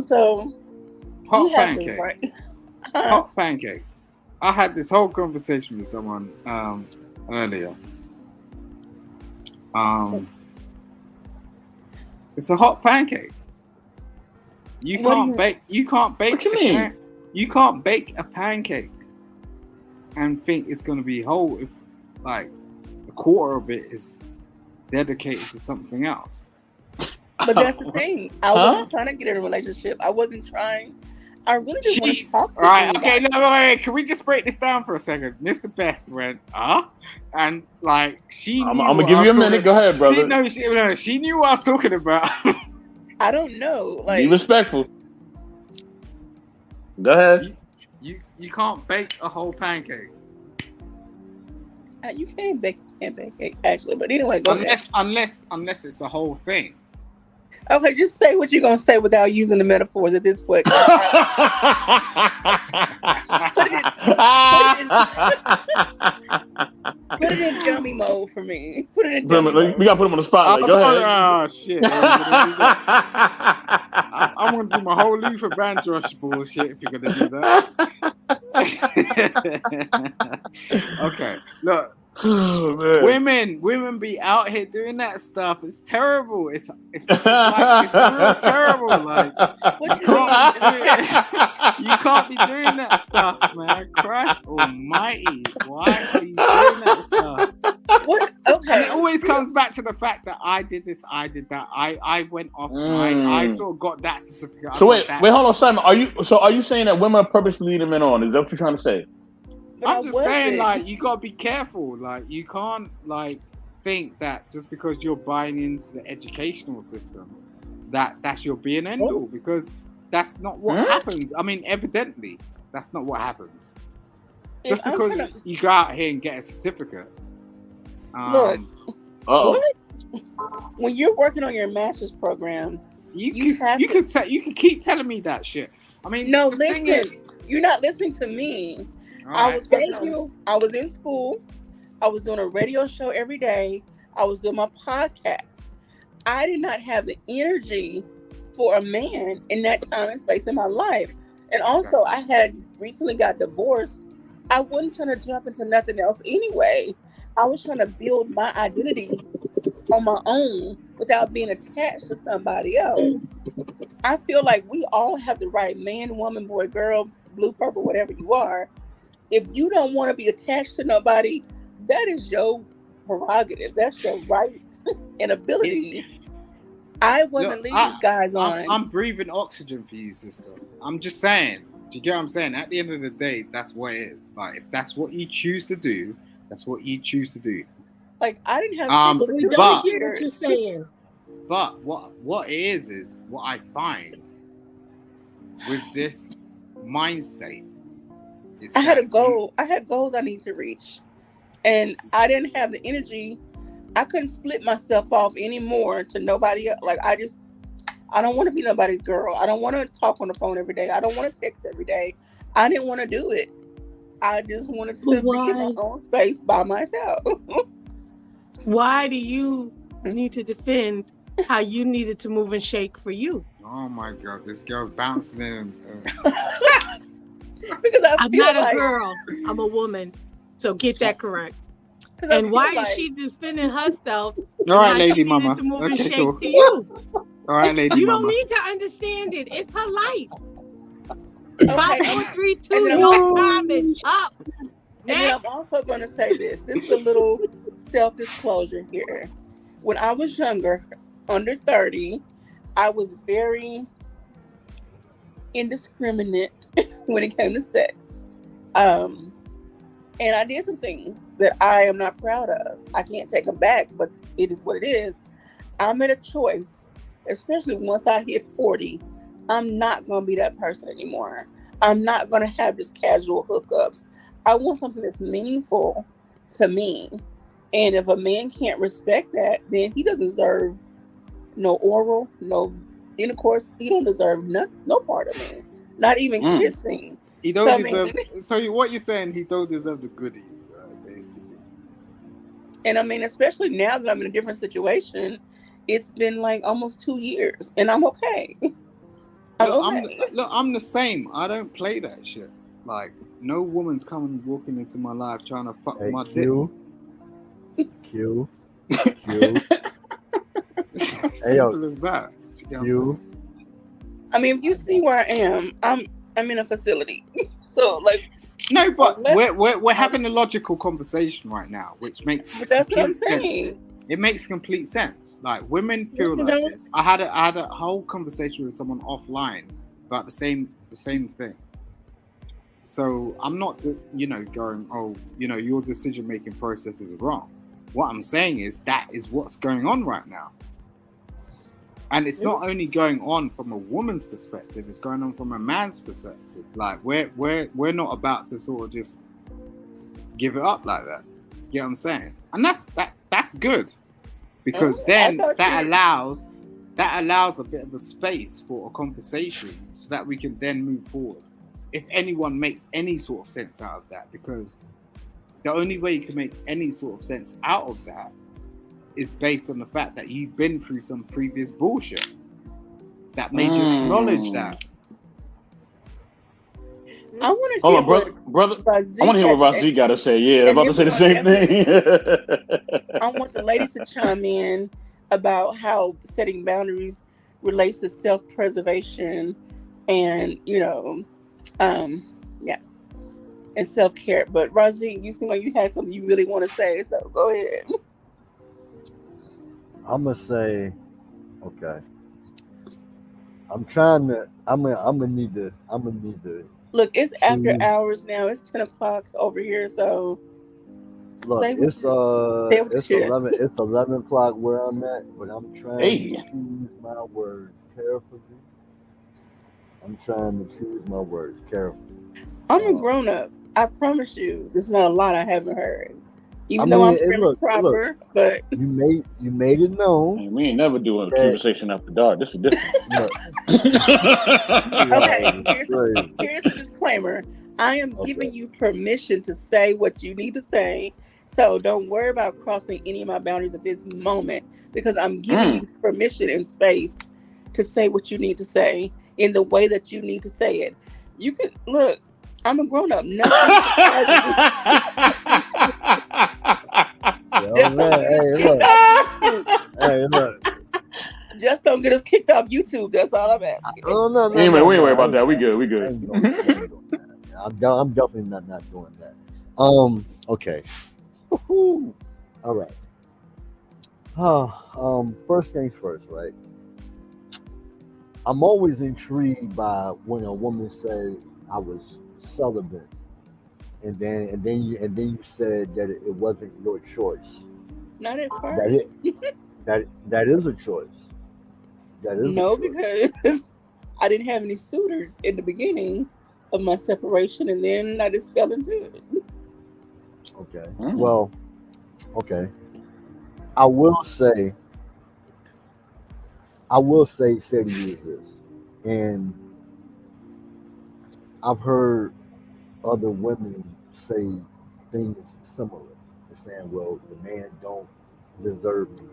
Speaker 3: So
Speaker 11: Hot pancake. Hot pancake. I had this whole conversation with someone earlier. It's a hot pancake. You can't bake.
Speaker 1: What you mean?
Speaker 11: You can't bake a pancake and think it's going to be whole if, like, a quarter of it is dedicated to something else.
Speaker 3: But that's the thing. I wasn't trying to get in a relationship. I wasn't trying. I really just want to talk to
Speaker 11: Right,
Speaker 3: anybody.
Speaker 11: okay, no, wait, can we just break this down for a second? Mr. Best went, and like, she knew
Speaker 1: I'm gonna give you a minute. Go ahead, brother.
Speaker 11: She knew what I was talking about.
Speaker 3: I don't know.
Speaker 1: Be
Speaker 3: Like,
Speaker 1: respectful. Go ahead.
Speaker 11: You can't bake a whole pancake
Speaker 3: you can't bake cake actually. But anyway, go ahead.
Speaker 11: unless it's a whole thing.
Speaker 3: Okay, just say what you're gonna say without using the metaphors at this point. Put it in dummy mode for me. Put it in dummy mode.
Speaker 1: We gotta put him on the spotlight. Go ahead.
Speaker 11: Oh shit! I want to do my whole Luther Vandross bullshit if you're gonna do that. Okay, look.
Speaker 1: Oh, man.
Speaker 11: Women be out here doing that stuff. It's terrible. It's like it's real terrible. Like
Speaker 3: What you
Speaker 11: you can't be doing that stuff, man. Christ Almighty, why are you doing that stuff?
Speaker 3: What?
Speaker 11: And
Speaker 3: Okay.
Speaker 11: it always comes back to the fact that I did this, I did that. I went off. I sort of got that certificate.
Speaker 1: So wait, hold on, Simon. Are you saying that women are purposely leading men on? Is that what you're trying to say?
Speaker 3: But
Speaker 11: I'm just saying, like, you gotta be careful. Like, you can't like think that just because you're buying into the educational system, that's your be and end all, because that's not what happens. I mean, evidently, that's not what happens. Just because you go out here and get a certificate.
Speaker 3: Look,
Speaker 1: Uh-oh.
Speaker 3: when you're working on your master's program,
Speaker 11: you can keep telling me that shit. I mean,
Speaker 3: no,
Speaker 11: the thing is,
Speaker 3: listen, you're not listening to me.
Speaker 11: all right.
Speaker 3: I was in school. I was doing a radio show every day. I was doing my podcast. I did not have the energy for a man in that time and space in my life. And also, I had recently got divorced. I wasn't trying to jump into nothing else anyway. I was trying to build my identity on my own without being attached to somebody else. I feel like we all have the right, man, woman, boy, girl, blue, purple, whatever you are. If you don't want to be attached to nobody, that is your prerogative. That's your right and ability. I wasn't leading these guys on.
Speaker 11: I'm breathing oxygen for you, sister. I'm just saying. Do you get what I'm saying? At the end of the day, that's what it is. Like, if that's what you choose to do, that's what you choose to do.
Speaker 3: Like, I didn't have
Speaker 11: but
Speaker 6: You're saying.
Speaker 11: But what it is what I find with this mind state.
Speaker 3: I had a goal. I had goals I need to reach, and I didn't have the energy. I couldn't split myself off anymore to nobody else. Like, I don't want to be nobody's girl. I don't want to talk on the phone every day. I don't want to text every day. I didn't want to do it. I just wanted to be in my own space by myself.
Speaker 6: Why do you need to defend how you needed to move and shake for you?
Speaker 11: Oh my God, this girl's bouncing in.
Speaker 3: Because
Speaker 6: I'm not a girl. I'm a woman. So get that correct. And why is she defending herself?
Speaker 11: All right, lady mama.
Speaker 6: To move and
Speaker 11: Okay,
Speaker 6: shake
Speaker 11: cool.
Speaker 6: to you.
Speaker 11: All right, lady
Speaker 6: You
Speaker 11: mama.
Speaker 6: don't need to understand it. It's her life.
Speaker 3: Okay,
Speaker 6: 5, 4, 3, 2,
Speaker 3: and then
Speaker 6: your time is up.
Speaker 3: And then I'm also going to say this. This is a little self-disclosure here. When I was younger, under 30, I was very indiscriminate when it came to sex. And I did some things that I am not proud of. I can't take them back, but it is what it is. I made a choice, especially once I hit 40. I'm not going to be that person anymore. I'm not going to have just casual hookups. I want something that's meaningful to me. And if a man can't respect that, then he doesn't deserve no oral, no intercourse. He don't deserve no part of me. Not even kissing.
Speaker 11: He don't deserve. So what you're saying? He don't deserve the goodies, right? Basically.
Speaker 3: And I mean, especially now that I'm in a different situation, it's been like almost 2 years, and I'm okay.
Speaker 11: I'm the same. I don't play that shit. Like, no woman's coming walking into my life trying to fuck my dick.
Speaker 4: Q.
Speaker 11: Simple as that.
Speaker 3: I mean, if you see where I am, I'm in a facility. So, like,
Speaker 11: no, but we're having a logical conversation right now, which makes
Speaker 3: but that's what I'm
Speaker 11: complete
Speaker 3: saying.
Speaker 11: sense. It makes complete sense. Like, women feel like this. I had a whole conversation with someone offline about the same thing. So I'm not, going, your decision making process is wrong. What I'm saying is that is what's going on right now. And it's not only going on from a woman's perspective; it's going on from a man's perspective. Like we're not about to sort of just give it up like that. You know what I'm saying? And that's good, because then that allows a bit of a space for a conversation so that we can then move forward. If anyone makes any sort of sense out of that, because the only way you can make any sort of sense out of that is based on the fact that you've been through some previous bullshit that made you acknowledge that.
Speaker 3: I want to
Speaker 1: Hold
Speaker 3: hear
Speaker 1: on, brother. I want to hear what Razik got to say. Yeah, I'm about to say the same thing.
Speaker 3: I want the ladies to chime in about how setting boundaries relates to self-preservation and, and self-care. But Razik, you seem like you had something you really want to say, so go ahead.
Speaker 4: I'm gonna say, okay. I'm gonna need to.
Speaker 3: Look, it's after hours now. It's 10 o'clock over here, so
Speaker 4: Look, it's 11 o'clock where I'm at, but I'm trying to choose my words carefully.
Speaker 3: I'm a grown up. I promise you, there's not a lot I haven't heard. Even though I'm very proper, but
Speaker 4: you made it known.
Speaker 1: Hey, we ain't never doing a conversation after dark. This is different.
Speaker 3: Okay, here's the disclaimer. I am giving you permission to say what you need to say. So don't worry about crossing any of my boundaries at this moment, because I'm giving you permission and space to say what you need to say in the way that you need to say it. You can look. I'm a grown up. Just don't get us kicked off YouTube. That's all I'm asking.
Speaker 4: No.
Speaker 1: We ain't worry about that. We good.
Speaker 4: I'm definitely not doing that. Okay. All right. First things first, right? I'm always intrigued by when a woman says I was celibate, and then you said that it wasn't your choice.
Speaker 3: Not at first.
Speaker 4: That is a choice.
Speaker 3: Because I didn't have any suitors in the beginning of my separation, and then I just fell into it.
Speaker 4: Okay. Well, okay. I will say to you this, and I've heard other women say things similar. They're saying, well, the man don't deserve me,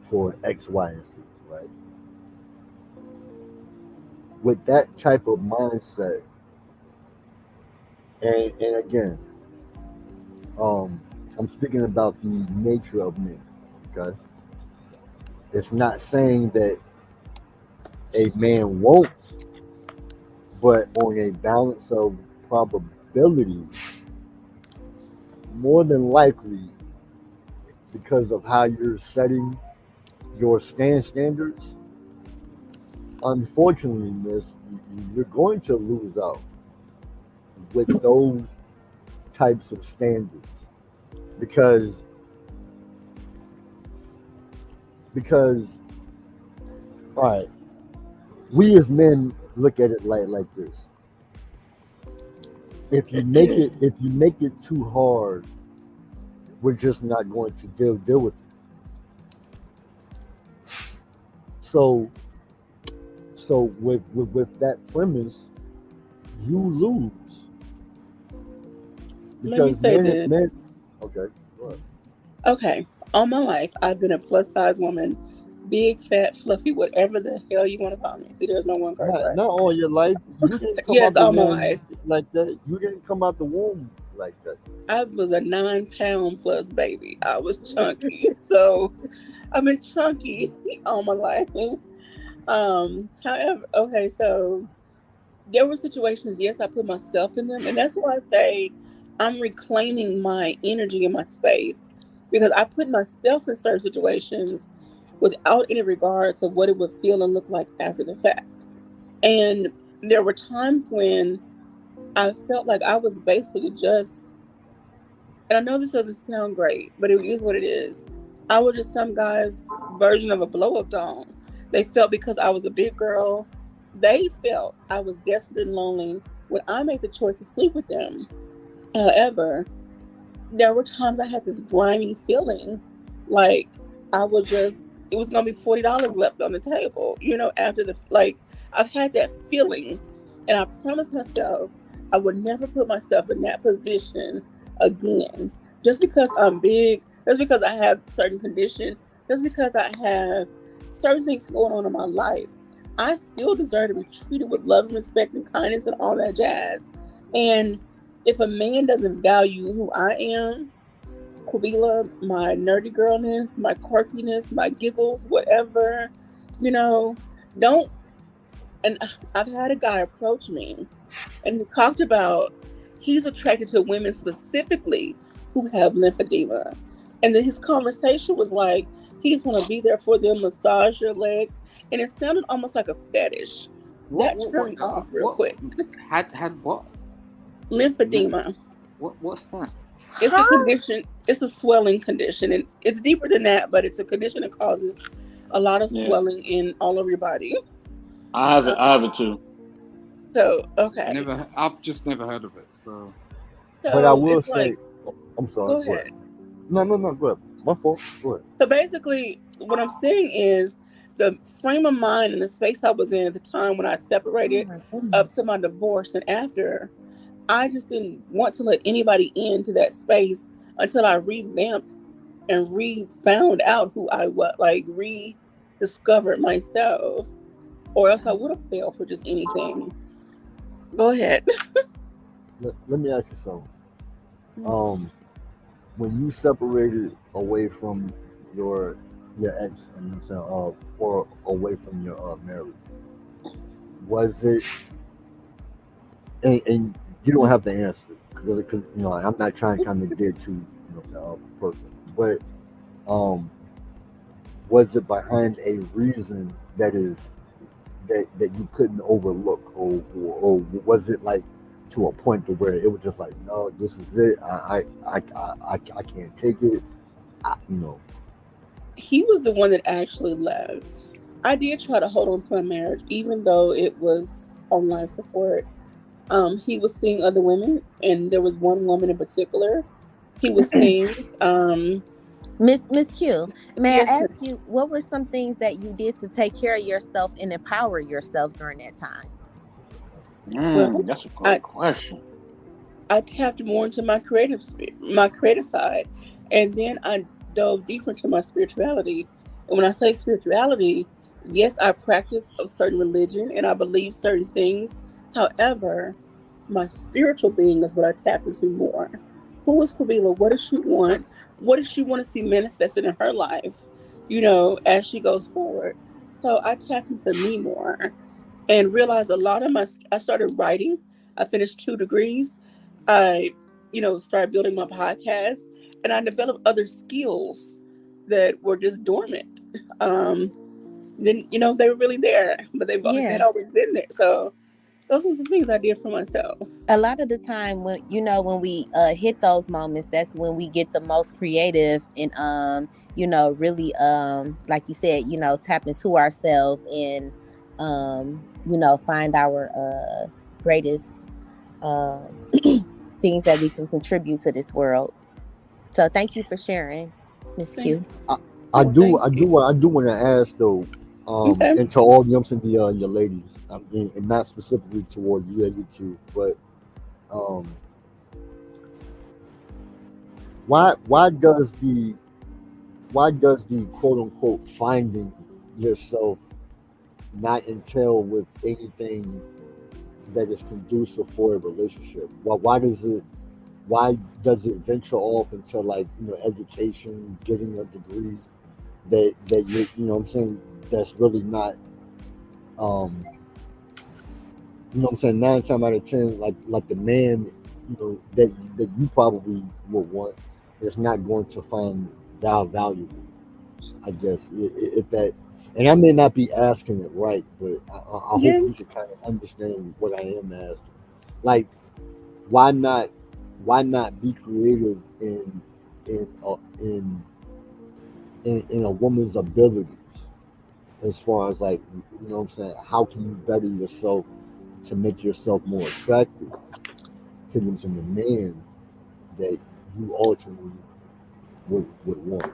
Speaker 4: for X, Y, and Z, right? With that type of mindset, and again, I'm speaking about the nature of men, okay? It's not saying that a man won't, but on a balance of probabilities, more than likely, because of how you're setting your standards, unfortunately, miss, you're going to lose out with those types of standards, because all right, we as men look at it like this. If you make it too hard, we're just not going to deal with it. So with that premise, you lose.
Speaker 3: Let me say this.
Speaker 4: Okay. Go ahead.
Speaker 3: Okay. All my life, I've been a plus size woman, big, fat, fluffy, whatever the hell you want to call me. See, there's no one curse word.
Speaker 4: Not all your life. You didn't come
Speaker 3: Yes,
Speaker 4: out
Speaker 3: all
Speaker 4: the
Speaker 3: my
Speaker 4: womb
Speaker 3: life.
Speaker 4: like that. You didn't come out the womb like that.
Speaker 3: I was a 9-pound plus baby. I was chunky. So I've been chunky all my life. However, okay, so there were situations, yes, I put myself in them, and that's why I say I'm reclaiming my energy and my space, because I put myself in certain situations without any regard to what it would feel and look like after the fact. And there were times when I felt like I was basically just, and I know this doesn't sound great, but it is what it is. I was just some guy's version of a blow up doll. They felt because I was a big girl, they felt I was desperate and lonely when I made the choice to sleep with them. However, there were times I had this grimy feeling like I was just, it was going to be $40 left on the table, after I've had that feeling. And I promised myself I would never put myself in that position again. Just because I'm big, just because I have certain condition, just because I have certain things going on in my life, I still deserve to be treated with love and respect and kindness and all that jazz. And if a man doesn't value who I am, Quabila, my nerdy girlness, my quirkiness, my giggles, whatever, don't. And I've had a guy approach me and he talked about he's attracted to women specifically who have lymphedema. And then his conversation was like, he just want to be there for them, massage your leg. And it sounded almost like a fetish. That turned me off real quick.
Speaker 11: Had what?
Speaker 3: Lymphedema.
Speaker 11: What's that?
Speaker 3: It's a condition. It's a swelling condition, and it's deeper than that. But it's a condition that causes a lot of swelling in all over your body.
Speaker 1: I have it too.
Speaker 3: So okay.
Speaker 11: I've just never heard of it. So
Speaker 4: but I will say, I'm sorry.
Speaker 3: Go ahead.
Speaker 4: No, go ahead. My fault. Go ahead.
Speaker 3: So basically, what I'm saying is the frame of mind and the space I was in at the time when I separated up to my divorce and after, I just didn't want to let anybody into that space until I revamped and found out who I was, rediscovered myself, or else I would have failed for just anything. Go ahead.
Speaker 4: Let me ask you something. When you separated away from your ex, or away from your marriage, was it? And you don't have to answer because I'm not trying to kind of get to person, but was it behind a reason that you couldn't overlook, or was it like to a point to where it was just like, no, this is it, I can't take it,
Speaker 3: He was the one that actually left. I did try to hold on to my marriage even though it was on life support. He was seeing other women, and there was one woman in particular he was seeing.
Speaker 2: Miss Q, may
Speaker 3: Yes,
Speaker 2: I
Speaker 3: ma'am.
Speaker 2: ask you, what were some things that you did to take care of yourself and empower yourself during that time?
Speaker 3: Well,
Speaker 1: That's a great question.
Speaker 3: I tapped more into my creative side, and then I dove deeper into my spirituality. And when I say spirituality, yes, I practice a certain religion and I believe certain things. However, my spiritual being is what I tapped into more. Who is Quabila? What does she want? What does she want to see manifested in her life, as she goes forward? So I tapped into me more and realized I started writing. I finished 2 degrees. I, started building my podcast, and I developed other skills that were just dormant. Then, they were really there, but they'd always been there. So those are some things I did for myself.
Speaker 2: A lot of the time when we hit those moments, that's when we get the most creative and really like you said, tap into ourselves and find our greatest things that we can contribute to this world. So thank you for sharing, Miss Q.
Speaker 4: I do want to ask though, and to all your ladies, and not specifically toward you two, but why does the quote unquote finding yourself not entail with anything that is conducive for a relationship? Why does it venture off into education, getting a degree that what I'm saying, that's really not what I'm saying, 9 times out of 10, like the man, that you probably would want is not going to find valuable, I guess, if that. And I may not be asking it right, but I hope you can kind of understand what I am asking. Like, why not be creative in in a woman's abilities, as far as like, you know what I'm saying, how can you better yourself to make yourself more attractive to the man that you ultimately would want.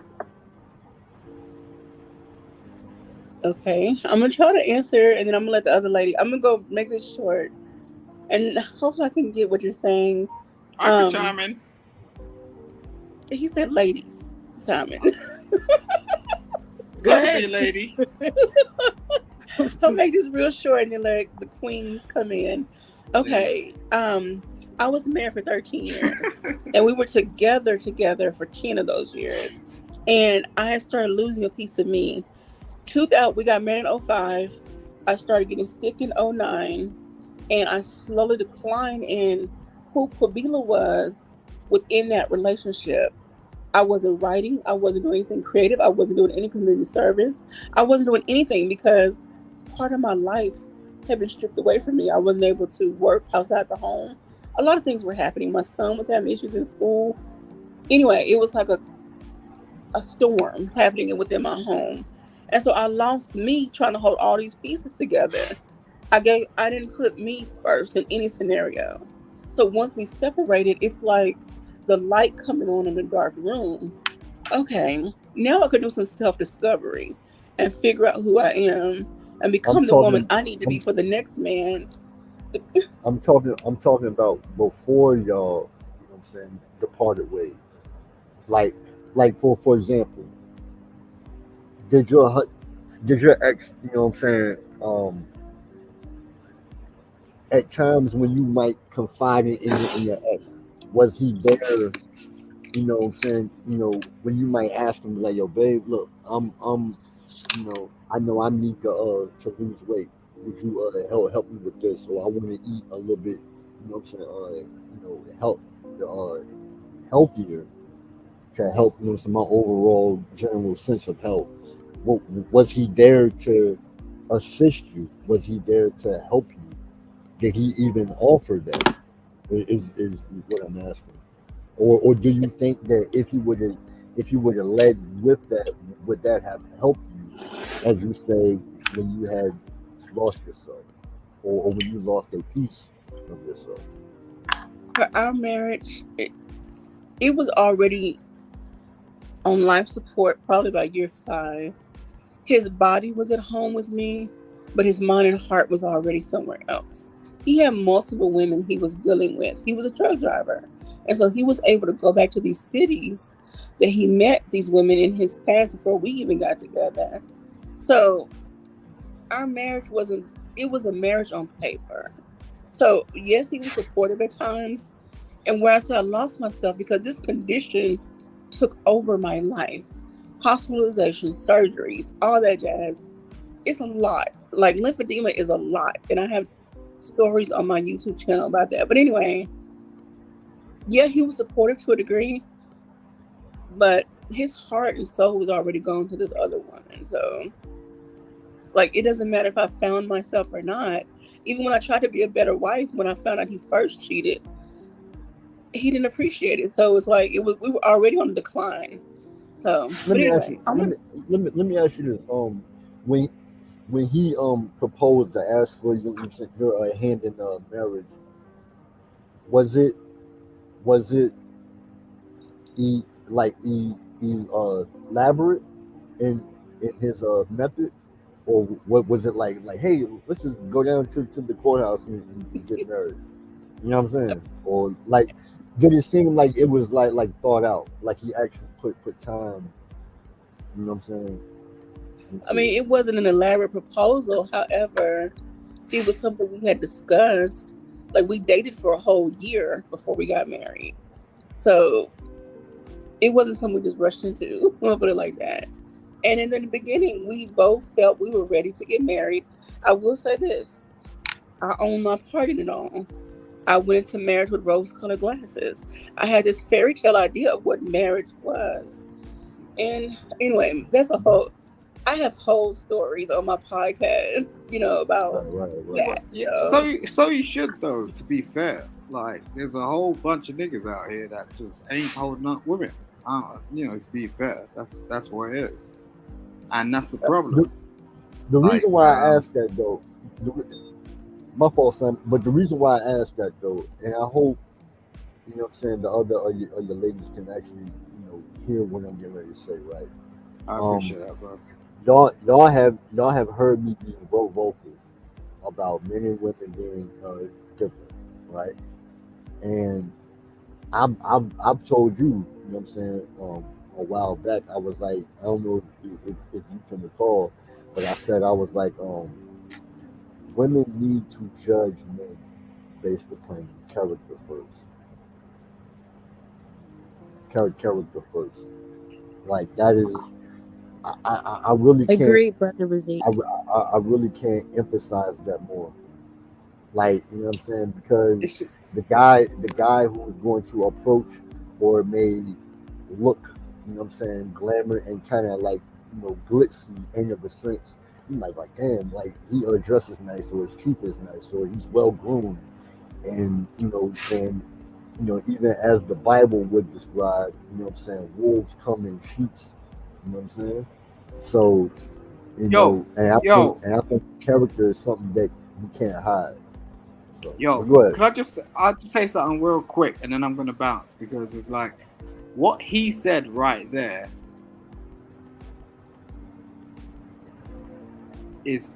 Speaker 3: Okay, I'm gonna try to answer, and then I'm gonna let the other lady. I'm gonna go make this short, and hopefully I can get what you're saying.
Speaker 11: I can
Speaker 3: Um,
Speaker 11: chime in.
Speaker 3: he said, "Ladies, Simon."
Speaker 6: Go
Speaker 11: Love to be
Speaker 6: ahead.
Speaker 11: a lady.
Speaker 3: I'll make this real short, and then let the queens come in. Okay. I was married for 13 years, and we were together for 10 of those years, and I started losing a piece of me. 2000, we got married in 05. I started getting sick in 09, and I slowly declined in who Quabila was within that relationship. I wasn't writing. I wasn't doing anything creative. I wasn't doing any community service. I wasn't doing anything because part of my life had been stripped away from me. I wasn't able to work outside the home. A lot of things were happening. My son was having issues in school. Anyway, it was like a storm happening within my home. And so I lost me trying to hold all these pieces together. I didn't put me first in any scenario. So once we separated, it's like the light coming on in the dark room. Okay, now I could do some self-discovery and figure out who I am and
Speaker 4: I'm
Speaker 3: become the woman
Speaker 4: talking.
Speaker 3: I need to be
Speaker 4: I'm
Speaker 3: for the next man.
Speaker 4: I'm talking about before y'all. You know what I'm saying? Departed ways. Like for example, did your did your ex? You know what I'm saying? At times when you might confide in your ex, was he there? You know what I'm saying? You know, when you might ask him like, "Yo, babe, look, you know I need to lose weight. Would you help me with this? Or I want to eat a little bit, you know what I'm saying? Uh, healthier to help, you know, my overall general sense of health. What, was he there to assist you? Was he there to help you? Did he even offer that? Is what I'm asking. Or do you think that if you would have led with that, would that have helped you, as you say, when you had lost yourself, or when you lost a piece of yourself?
Speaker 3: For our marriage, it was already on life support probably by year 5. His body was at home with me, but his mind and heart was already somewhere else. He had multiple women he was dealing with. He was a truck driver. And so he was able to go back to these cities that he met these women in his past before we even got together. So our marriage it was a marriage on paper. So yes, he was supportive at times. And where I said I lost myself because this condition took over my life. Hospitalization, surgeries, all that jazz. It's a lot. Like lymphedema is a lot. And I have stories on my YouTube channel about that. But anyway, yeah, he was supportive to a degree, but his heart and soul was already gone to this other woman. So like, it doesn't matter if I found myself or not. Even when I tried to be a better wife, when I found out he first cheated, he didn't appreciate it. So it's like we were already on the decline. So,
Speaker 4: Let
Speaker 3: but
Speaker 4: me ask
Speaker 3: anyway,
Speaker 4: you. Let me ask you this. When when he proposed to ask for your hand in marriage, was it was it elaborate in his method, or what was it like? Hey, let's just go down to the courthouse and get married. You know what I'm saying? Or like, did it seem like it was like thought out? Like he actually put time. You know what I'm saying?
Speaker 3: I mean, it wasn't an elaborate proposal. However, it was something we had discussed. Like, we dated for a whole year before we got married. So it wasn't something we just rushed into. We'll put it like that. And in the beginning, we both felt we were ready to get married. I will say this. I own my part in it all. I went into marriage with rose-colored glasses. I had this fairy tale idea of what marriage was. And anyway, I have whole stories on my podcast, about
Speaker 4: Right.
Speaker 3: that.
Speaker 11: So you should though. To be fair, like there's a whole bunch of niggas out here that just ain't holding up women. To be fair, that's what it is, and that's the
Speaker 4: The,
Speaker 11: problem.
Speaker 4: the
Speaker 11: Like,
Speaker 4: reason why I asked that though, my fault, son. But the reason why I asked that though, and I hope what I'm saying, the other of your ladies can actually hear what I'm getting ready to say, right?
Speaker 11: I
Speaker 4: Um,
Speaker 11: appreciate that, bro.
Speaker 4: y'all have heard me being vocal about men and women being different, right? And I've told you, what I'm saying, a while back. I was like, I don't know if you can recall, but I said I was like, women need to judge men based upon character first. Character first. Like that is, I really can't,
Speaker 2: Agreed, brother Razik.
Speaker 4: I really can't emphasize that more. Like, what I'm saying? Because
Speaker 11: It's
Speaker 4: the guy who is going to approach or may look, what I'm saying, glamour and kind of like, glitzy in of a sense. You might be like, damn, like he dresses nice or his teeth is nice or he's well groomed and even as the Bible would describe, what I'm saying, wolves come in sheep's, what I'm saying? So,
Speaker 11: yo,
Speaker 4: and I think
Speaker 11: yo,
Speaker 4: and I think character is something that you can't hide. So,
Speaker 11: yo.
Speaker 4: but go ahead.
Speaker 11: Could I'll just say something real quick, and then I'm gonna bounce because it's like what he said right there is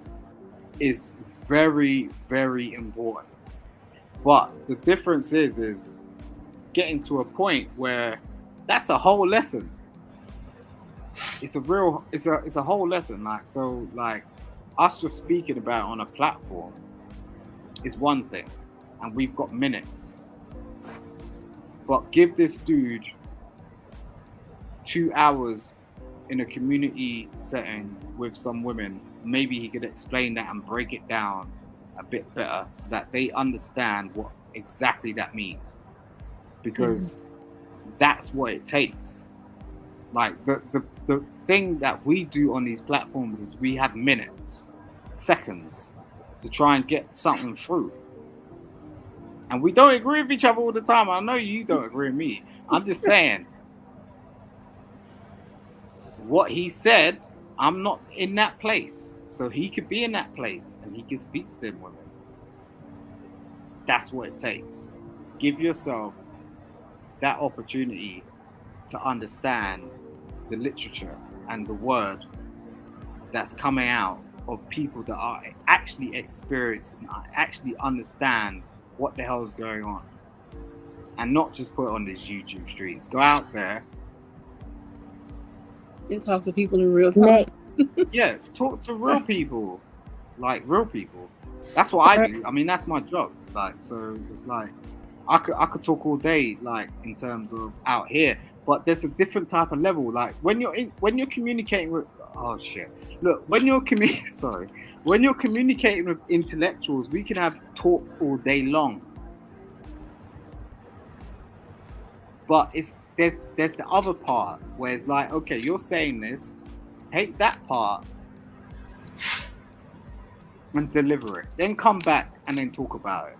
Speaker 11: very, very important. But the difference is getting to a point where that's a whole lesson. It's a whole lesson. Like us just speaking about it on a platform is one thing, and we've got minutes. But give this dude 2 hours in a community setting with some women, maybe he could explain that and break it down a bit better so that they understand what exactly that means. Because that's what it takes. Like the thing that we do on these platforms is we have minutes, seconds to try and get something through. And we don't agree with each other all the time. I know you don't agree with me. I'm just saying what he said, I'm not in that place. So he could be in that place and he can speak to them women. That's what it takes. Give yourself that opportunity to understand the literature and the word that's coming out of people that are actually experienced and actually understand what the hell is going on. And not just put it on these YouTube streets. Go out there.
Speaker 3: And talk to people in real time.
Speaker 11: Yeah, talk to real people. Like real people. That's what I do. I mean, that's my job. Like, so it's like I could talk all day, like in terms of out here, but there's a different type of level. Like when you're communicating with when you're communicating with intellectuals, we can have talks all day long. But there's the other part where it's like, okay, you're saying this, take that part and deliver it, then come back and then talk about it.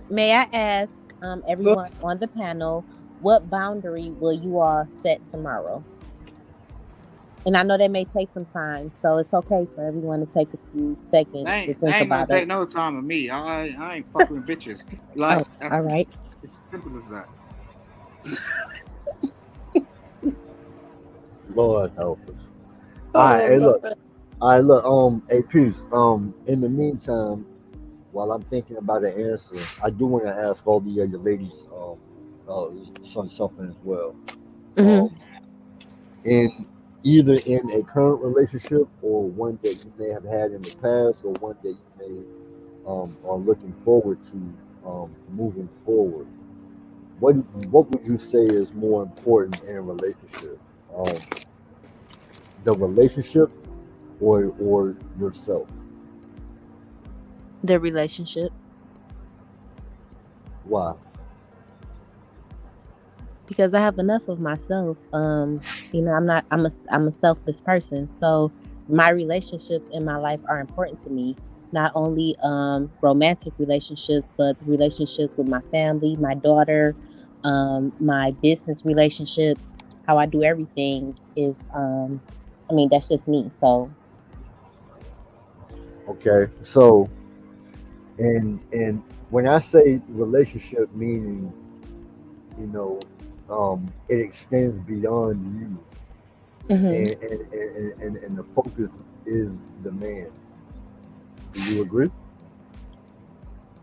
Speaker 2: May I ask everyone on the panel, what boundary will you all set tomorrow? And I know that may take some time, so it's okay for everyone to take a few seconds to think
Speaker 11: They ain't gonna
Speaker 2: about
Speaker 11: take
Speaker 2: it.
Speaker 11: no time with me. I ain't fucking with bitches. Like,
Speaker 2: all right.
Speaker 11: It's as simple as that.
Speaker 4: Lord help us. All right, hey, look. Hey, peace. In the meantime, while I'm thinking about an answer, I do want to ask all the other ladies, something as well. In either in a current relationship or one that you may have had in the past, or one that you may are looking forward to moving forward. What would you say is more important in a relationship? The relationship or yourself?
Speaker 2: The relationship.
Speaker 4: Why?
Speaker 2: Because I have enough of myself. I'm a selfless person. So my relationships in my life are important to me. Not only romantic relationships, but the relationships with my family, my daughter, my business relationships, how I do everything is, I mean, that's just me. So,
Speaker 4: Okay, so and when I say relationship, meaning it extends beyond you,
Speaker 2: mhm.
Speaker 4: and the focus is the man. Do you agree?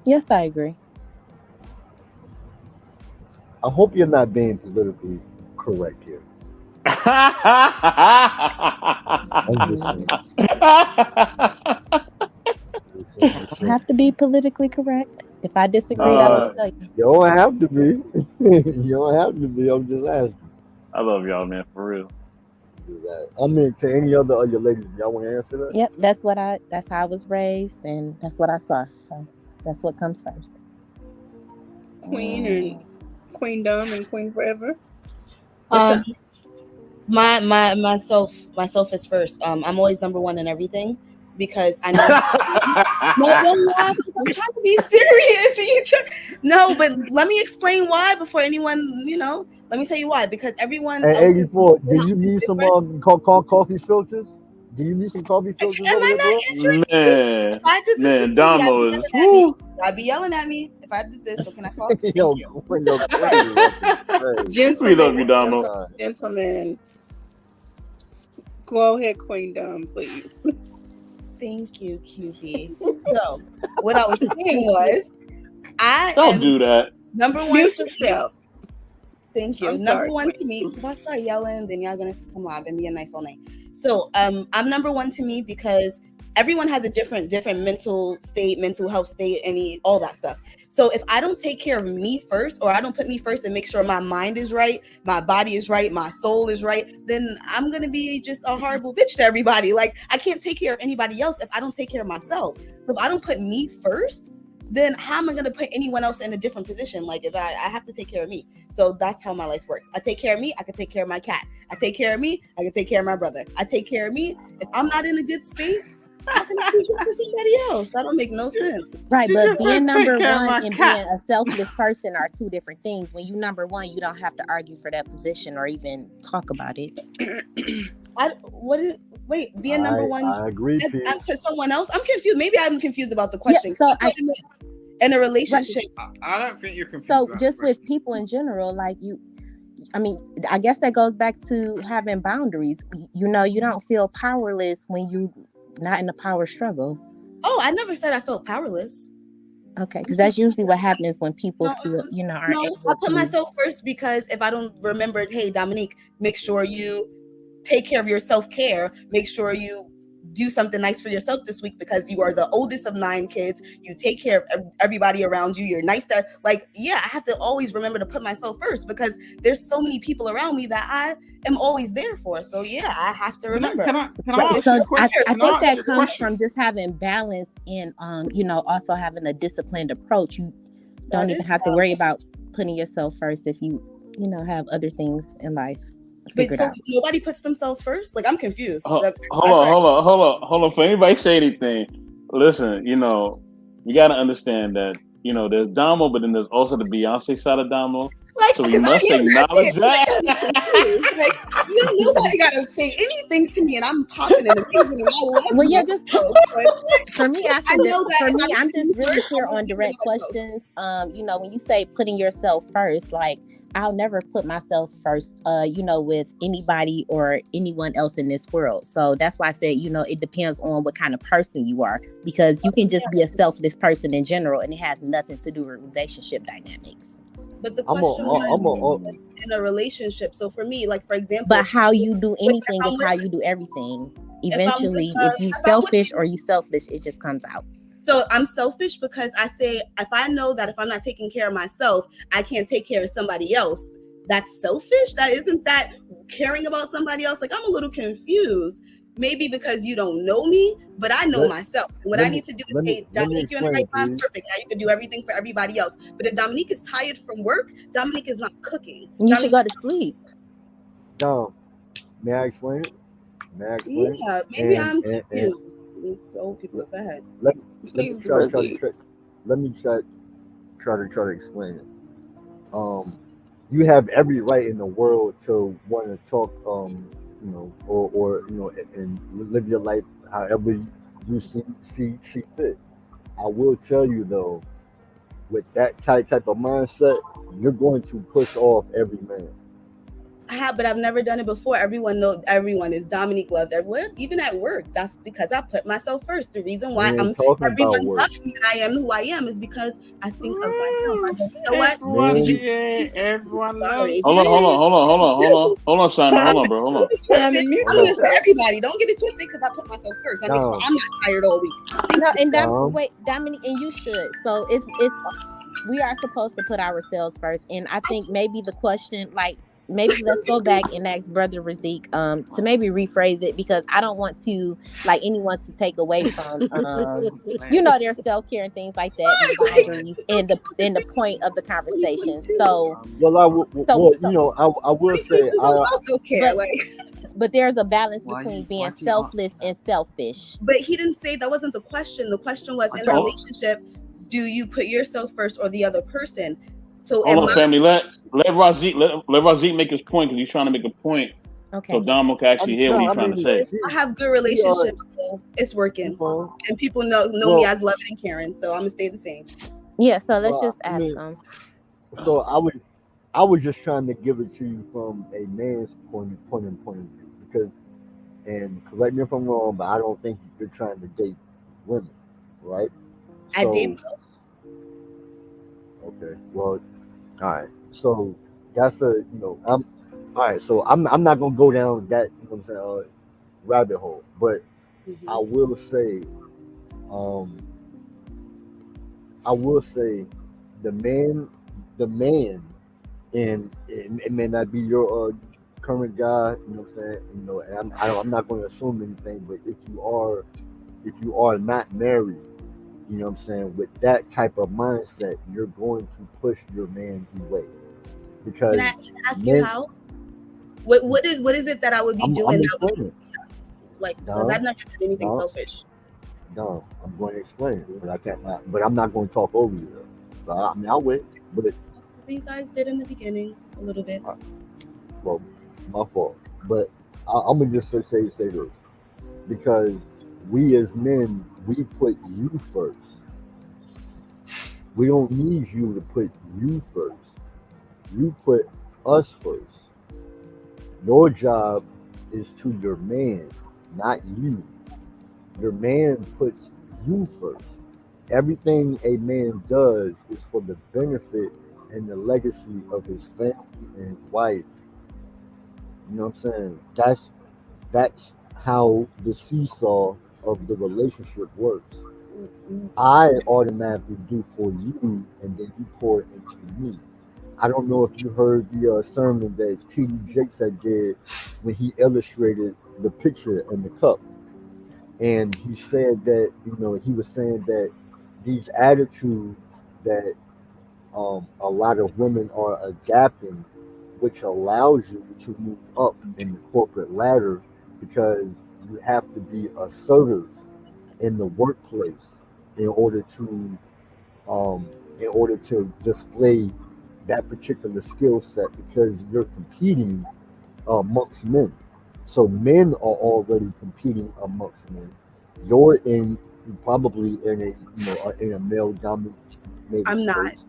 Speaker 2: Yes, I agree.
Speaker 4: I hope you're not being politically correct here. I'm just
Speaker 2: Mm,
Speaker 4: saying. Just
Speaker 2: I don't
Speaker 4: saying.
Speaker 2: have to be politically correct. If I disagreed, I would
Speaker 1: uh,
Speaker 2: tell you.
Speaker 4: You don't have to be. You don't have to be. I'm just asking.
Speaker 1: I love y'all, man, for real.
Speaker 4: I mean, to any other of your ladies, y'all want to answer that?
Speaker 2: Yep, that's how I was raised, and that's what I saw. So that's what comes first.
Speaker 3: Queen and Queendom and Queen Forever.
Speaker 2: What's
Speaker 9: Um,
Speaker 2: up?
Speaker 9: myself is first. I'm always number one in everything because I know. No, don't laugh. 'Cause I'm trying to be serious. And no, but let me explain why before anyone. Let me tell you why. Because everyone
Speaker 4: Hey,
Speaker 9: else's
Speaker 4: 84, do you
Speaker 9: house is
Speaker 4: need some
Speaker 9: different.
Speaker 4: coffee filters? Do you need some coffee filters
Speaker 9: Am
Speaker 4: over
Speaker 9: I
Speaker 4: there,
Speaker 9: not
Speaker 4: bro?
Speaker 9: answering you? If
Speaker 1: Man,
Speaker 9: I did this
Speaker 1: man,
Speaker 9: week, y'all be
Speaker 1: Damo is
Speaker 9: yelling at me.
Speaker 1: woo.
Speaker 9: Y'all be yelling at me if I did this. So can I talk? Thank
Speaker 4: Yo,
Speaker 9: you.
Speaker 4: Queen is up in crazy.
Speaker 1: We
Speaker 3: Gentlemen,
Speaker 1: love you, Damo.
Speaker 3: gentlemen. Go ahead, Queendom, please.
Speaker 9: Thank you, QB. So what I was saying was, I
Speaker 1: Don't
Speaker 9: am
Speaker 1: do that.
Speaker 9: number one
Speaker 3: Mute
Speaker 9: to me.
Speaker 3: yourself.
Speaker 9: Thank you.
Speaker 3: I'm
Speaker 9: Number
Speaker 3: sorry,
Speaker 9: one to
Speaker 3: Queen.
Speaker 9: me, because if I start yelling, then y'all gonna come on and be nice all night. So I'm number one to me because everyone has a different mental state, mental health state, all that stuff. So if I don't take care of me first, or I don't put me first and make sure my mind is right, my body is right, my soul is right, then I'm gonna be just a horrible bitch to everybody. Like, I can't take care of anybody else if I don't take care of myself. So if I don't put me first, then how am I going to put anyone else in a different position? Like, if I have to take care of me. So that's how my life works. I take care of me, I can take care of my cat. I take care of me, I can take care of my brother. I take care of me. If I'm not in a good space, how can I be good for somebody else? That don't make no sense.
Speaker 2: Right,
Speaker 11: She
Speaker 2: but
Speaker 11: just
Speaker 2: being
Speaker 11: said, "Take
Speaker 2: number
Speaker 11: care of
Speaker 2: one
Speaker 11: my
Speaker 2: and
Speaker 11: cat."
Speaker 2: being a selfless person are two different things. When you number one, you don't have to argue for that position or even talk about it.
Speaker 9: Being number one
Speaker 4: I agree, P.
Speaker 9: to someone else? I'm confused. Maybe I'm confused about the
Speaker 2: Yeah,
Speaker 9: question.
Speaker 2: so
Speaker 9: I thought you meant in a relationship.
Speaker 11: I don't think you're confused.
Speaker 2: So
Speaker 11: about
Speaker 2: just
Speaker 11: the
Speaker 2: with
Speaker 11: question.
Speaker 2: people in general, like I guess that goes back to having boundaries. You don't feel powerless when you're not in a power struggle.
Speaker 9: Oh, I never said I felt powerless.
Speaker 2: Okay, because that's usually what happens when people feel, aren't
Speaker 9: No,
Speaker 2: able
Speaker 9: I put
Speaker 2: to.
Speaker 9: myself first because if I don't remember, hey, Dominique, make sure you take care of your self-care. Make sure you do something nice for yourself this week because you are the oldest of 9 kids. You take care of everybody around you. You're nice to, I have to always remember to put myself first because there's so many people around me that I am always there for. So yeah, I have to remember.
Speaker 11: Can I
Speaker 2: Right.
Speaker 11: ask
Speaker 2: So
Speaker 11: you a
Speaker 2: I
Speaker 11: question?
Speaker 2: think that comes from just having balance and also having a disciplined approach. You don't even have to worry about putting yourself first if you have other things in life.
Speaker 9: But so nobody puts themselves first? Like, I'm confused.
Speaker 1: Hold on. For anybody say anything, listen, you got to understand that, there's Damo, but then there's also the Beyonce side of Damo. So we must acknowledge that.
Speaker 9: Nobody got to say anything to me, and I'm popping and amazing, and I love myself.
Speaker 2: For me, I'm just really clear on direct questions. When you say putting yourself first, like, I'll never put myself first, with anybody or anyone else in this world. So that's why I said, it depends on what kind of person you are, because you can just be a selfless person in general, and it has nothing to do with relationship dynamics.
Speaker 9: But the question was in a relationship. So for me, like, for example,
Speaker 2: but how you do anything is how you do everything. Eventually, if you selfish or you selfish, it just comes out.
Speaker 9: So I'm selfish because I say, if I know that if I'm not taking care of myself, I can't take care of somebody else. That's selfish? Isn't that caring about somebody else? Like, I'm a little confused. Maybe because you don't know me, but I know myself. What I need to do is say, Dominique, you're in the right time, perfect. Now you can do everything for everybody else. But if Dominique is tired from work, Dominique is not cooking.
Speaker 2: You should go to sleep.
Speaker 4: No. May I explain it?
Speaker 9: Yeah, maybe I'm confused. So people, go ahead.
Speaker 4: Let me try to explain it. you have every right in the world to want to talk, or and live your life however you see fit. I will tell you though, with that type of mindset, you're going to push off every man.
Speaker 9: I have, but I've never done it before. Everyone is Dominique loves everywhere, even at work. That's because I put myself first. The reason why
Speaker 4: We ain't talking about
Speaker 9: everyone
Speaker 4: work,
Speaker 9: loves me and I am who I am is because I think of myself. I go, you know what?
Speaker 11: Everyone,
Speaker 4: man.
Speaker 11: yeah, everyone loves
Speaker 9: Sorry.
Speaker 1: Hold on, Simon. Hold on, bro. Hold on.
Speaker 9: Don't get it twisted.
Speaker 3: Simon, mute
Speaker 9: I'm
Speaker 4: Hold
Speaker 9: just for
Speaker 3: yourself.
Speaker 9: everybody. Don't get it twisted because I put myself first. That makes
Speaker 4: on.
Speaker 9: I'm not tired all week.
Speaker 2: No, and
Speaker 4: Dom,
Speaker 2: wait, Dominique, and you should. So it's we are supposed to put ourselves first, and I think maybe the question, like maybe let's go back and ask Brother Razik to maybe rephrase it, because I don't want to like anyone to take away from their self-care and things like that, and boundaries and the point of the conversation. So
Speaker 4: well, I will
Speaker 9: Me
Speaker 4: say,
Speaker 9: too. Also care.
Speaker 2: but but there's a balance between being selfless and selfish.
Speaker 9: But he didn't say that wasn't the question. The question was, in a relationship, do you put yourself first or the other person? So
Speaker 1: Hold on, family. Let Razik make his point, because he's trying to make a point.
Speaker 2: Okay.
Speaker 1: So Dom can actually hear what he's trying to say.
Speaker 9: I have good relationships, so it's working, and people know me as loving and caring. So I'm gonna stay the same.
Speaker 2: Yeah. So let's just ask them.
Speaker 4: So I was just trying to give it to you from a man's point of view, because, and correct me if I'm wrong, but I don't think you're trying to date women, right?
Speaker 9: I date both.
Speaker 4: Okay. Well, all right. So that's I'm all right. So I'm not gonna go down that rabbit hole, but I will say, the man, and it may not be your current guy. You know what I'm saying? And I'm not going to assume anything, but if you are not married, you know what I'm saying, with that type of mindset, you're going to push your man away. Because
Speaker 9: Can I ask you how? What is it that I would be doing?
Speaker 4: I'm
Speaker 9: That
Speaker 4: explaining.
Speaker 9: like, because I've never done anything selfish.
Speaker 4: No, I'm going to explain it, but I can't. But I'm not going to talk over you. Though. So I'll wait. But
Speaker 9: You guys did in the beginning a little bit.
Speaker 4: Well, my fault. But I'm gonna just say this, because we as men, we put you first. We don't need you to put you first. You put us first. Your job is to your man, not you. Your man puts you first. Everything a man does is for the benefit and the legacy of his family and his wife. You know what I'm saying? That's how the seesaw of the relationship works. I automatically do for you, and then you pour it into me. I don't know if you heard the sermon that T.D. Jakes had did when he illustrated the picture in the cup. And he said that, he was saying that these attitudes that a lot of women are adapting, which allows you to move up in the corporate ladder, because you have to be assertive in the workplace in order to display that particular skill set, because you're competing amongst men. So men are already competing amongst men. You're probably in a male dominated
Speaker 9: I'm not.
Speaker 4: space.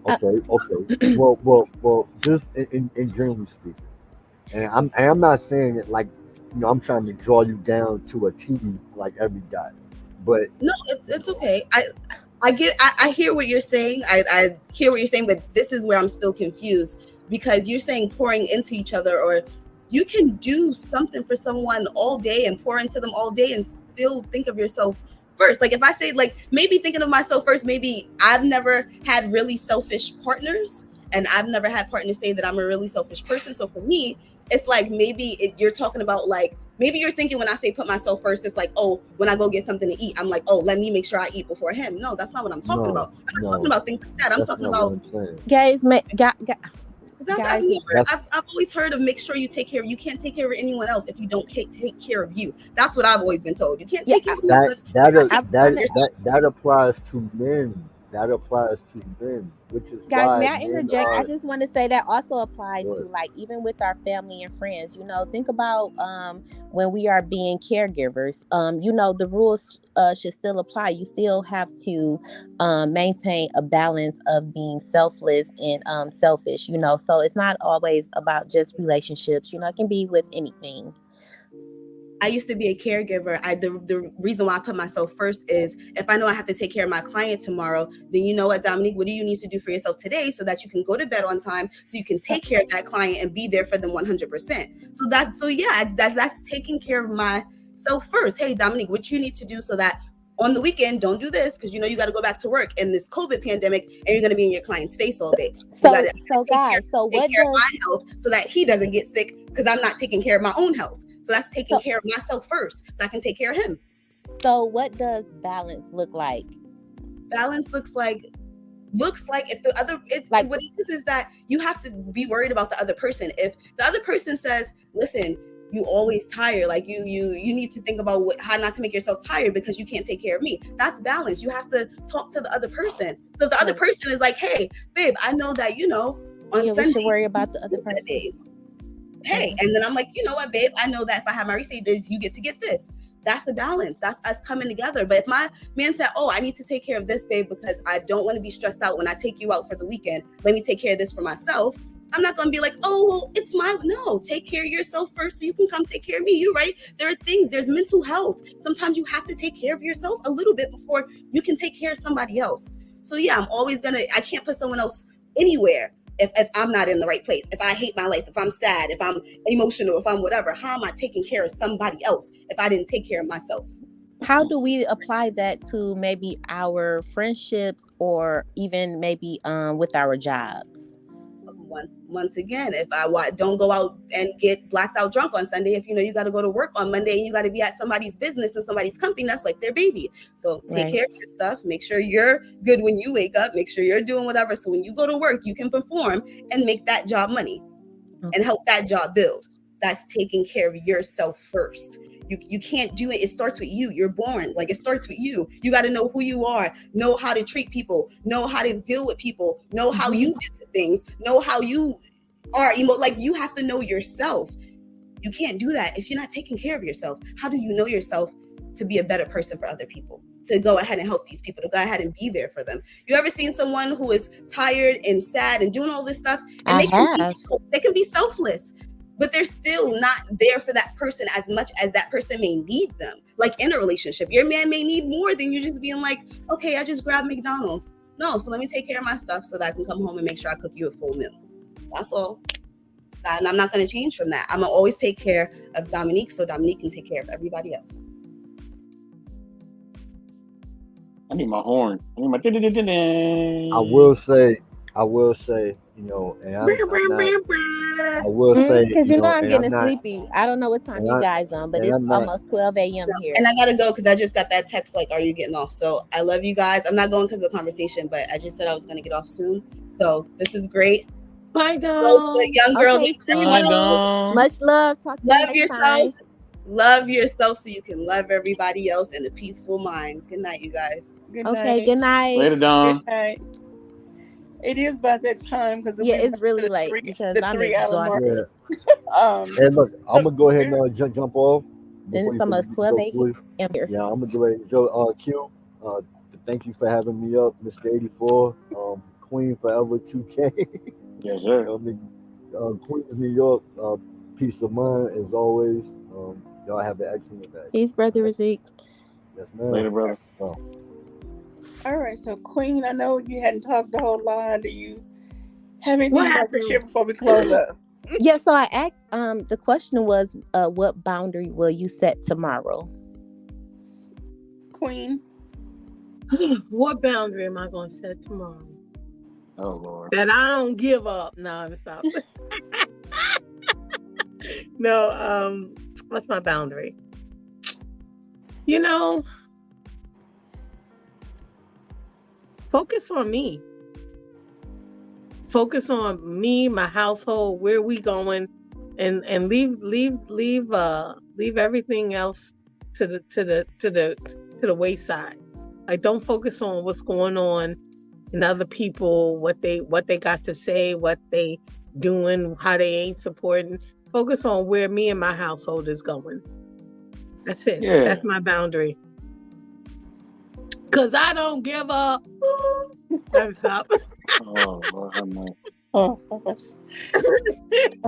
Speaker 4: Okay. Well. Just in generally speaking, and I'm not saying it like I'm trying to draw you down to a T like every guy, but
Speaker 9: No, it's okay. I hear what you're saying. I hear what you're saying, but this is where I'm still confused, because you're saying pouring into each other, or you can do something for someone all day and pour into them all day and still think of yourself first. Like if I say, like, maybe thinking of myself first, maybe I've never had really selfish partners, and I've never had partners say that I'm a really selfish person. So for me, it's like you're talking about, like, maybe you're thinking when I say put myself first, it's like, oh, when I go get something to eat, I'm like, oh, let me make sure I eat before him. No, that's not what I'm talking about. I'm not talking about things like that. I'm talking about,
Speaker 2: guys,
Speaker 9: I've always heard of make sure you take care of. You can't take care of anyone else if you don't take care of you. That's what I've always been told. You can't take care of anyone else.
Speaker 4: That applies to men that applies to men, which is
Speaker 2: Guys,
Speaker 4: why
Speaker 2: may I
Speaker 4: men
Speaker 2: interject? I
Speaker 4: are
Speaker 2: just want to say that also applies to
Speaker 4: good.
Speaker 2: like even with our family and friends. Think about when we are being caregivers. The rules should still apply. You still have to maintain a balance of being selfless and selfish. So it's not always about just relationships. It can be with anything.
Speaker 9: I used to be a caregiver. The reason why I put myself first is if I know I have to take care of my client tomorrow, then you know what, Dominique, what do you need to do for yourself today so that you can go to bed on time, so you can take care of that client and be there for them 100%. That's taking care of myself first. Hey, Dominique, what you need to do so that on the weekend, don't do this because you got to go back to work in this COVID pandemic and you're going to be in your client's face all day.
Speaker 2: So
Speaker 9: guys,
Speaker 2: what
Speaker 9: does my health so that he doesn't get sick because I'm not taking care of my own health. So that's taking care of myself first so I can take care of him.
Speaker 2: So what does balance look like?
Speaker 9: Balance looks like if the other, what it is that you have to be worried about the other person. If the other person says, listen, you always tired, like you need to think about how not to make yourself tired because you can't take care of me. That's balance. You have to talk to the other person. So if the other person is like, hey, babe, I know that, on Sunday,
Speaker 2: we should worry about the other person.
Speaker 9: Days. Hey, and then I'm like, you know what, babe, I know that if I have my receipt days, you get to get this. That's a balance. That's us coming together. But if my man said, oh, I need to take care of this, babe, because I don't want to be stressed out when I take you out for the weekend, let me take care of this for myself. I'm not going to be like, oh, well, it's no, take care of yourself first so you can come take care of me. You're right. There's mental health. Sometimes you have to take care of yourself a little bit before you can take care of somebody else. So yeah, I can't put someone else anywhere. If I'm not in the right place, if I hate my life, if I'm sad, if I'm emotional, if I'm whatever, how am I taking care of somebody else if I didn't take care of myself?
Speaker 2: How do we apply that to maybe our friendships or even maybe with our jobs?
Speaker 9: Once again, if I don't go out and get blacked out drunk on Sunday, if you got to go to work on Monday and you got to be at somebody's business and somebody's company, that's like their baby. So take care of your stuff. Make sure you're good when you wake up. Make sure you're doing whatever. So when you go to work, you can perform and make that job money and help that job build. That's taking care of yourself first. You can't do it. It starts with you. You're born. Like it starts with you. You got to know who you are, know how to treat people, know how to deal with people, know how you do things, know how you are like you have to know yourself. You can't do that if you're not taking care of yourself. How do you know yourself to be a better person for other people, to go ahead and help these people, to go ahead and be there for them? You ever seen someone who is tired and sad and doing all this stuff and they can be selfless, but they're still not there for that person as much as that person may need them. Like in a relationship, your man may need more than you just being like, okay, I just grabbed McDonald's. No, so let me take care of my stuff so that I can come home and make sure I cook you a full meal. That's all. And I'm not going to change from that. I'm going to always take care of Dominique so Dominique can take care of everybody else.
Speaker 1: I need my horn. I need my.
Speaker 4: I will say, and I will say,
Speaker 2: because I'm getting sleepy. I don't know what time you guys on, but it's almost 12 a.m. here.
Speaker 9: And I gotta go because I just got that text like, "Are you getting off?" So I love you guys. I'm not going because of the conversation, but I just said I was gonna get off soon. So this is great.
Speaker 6: Bye, Dom.
Speaker 9: Young girls,
Speaker 2: Bye, Dom. Much love. Talk to
Speaker 9: love
Speaker 2: you
Speaker 9: yourself.
Speaker 2: Time.
Speaker 9: Love yourself so you can love everybody else in a peaceful mind. Good night, you guys.
Speaker 3: Good night.
Speaker 2: Okay. Good night.
Speaker 1: Later, Dom.
Speaker 3: Good night. It is about that time because
Speaker 2: it's really late because I'm exhausted.
Speaker 4: Hey, look, I'm gonna go ahead and jump off.
Speaker 2: Then it's almost 12 a.m. here.
Speaker 4: Yeah, I'm gonna do it. Q, thank you for having me up, Mr. 84, Queen Forever 2K.
Speaker 1: Yes, sir.
Speaker 4: Queens, New York, peace of mind as always. Y'all have an excellent day.
Speaker 2: Peace, Brother Zeke.
Speaker 4: Yes, ma'am.
Speaker 1: Later, brother.
Speaker 3: All right, so Queen, I know you hadn't talked the whole line. Do you have anything like to share before we close up?
Speaker 2: Yeah, so I asked, the question was, what boundary will you set tomorrow?
Speaker 3: Queen?
Speaker 6: What boundary am I going to set tomorrow?
Speaker 1: Oh, Lord.
Speaker 6: That I don't give up. No, I'm stop. No, what's my boundary? Focus on me. Focus on me, my household, where we going, and leave everything else to the wayside. Like, don't focus on what's going on and other people, what they got to say, what they doing, how they ain't supporting. Focus on where me and my household is going. That's it.
Speaker 1: Yeah.
Speaker 6: That's my boundary. Cause I don't give a. That's up.
Speaker 1: Oh, Lord have mercy.
Speaker 3: Oh gosh.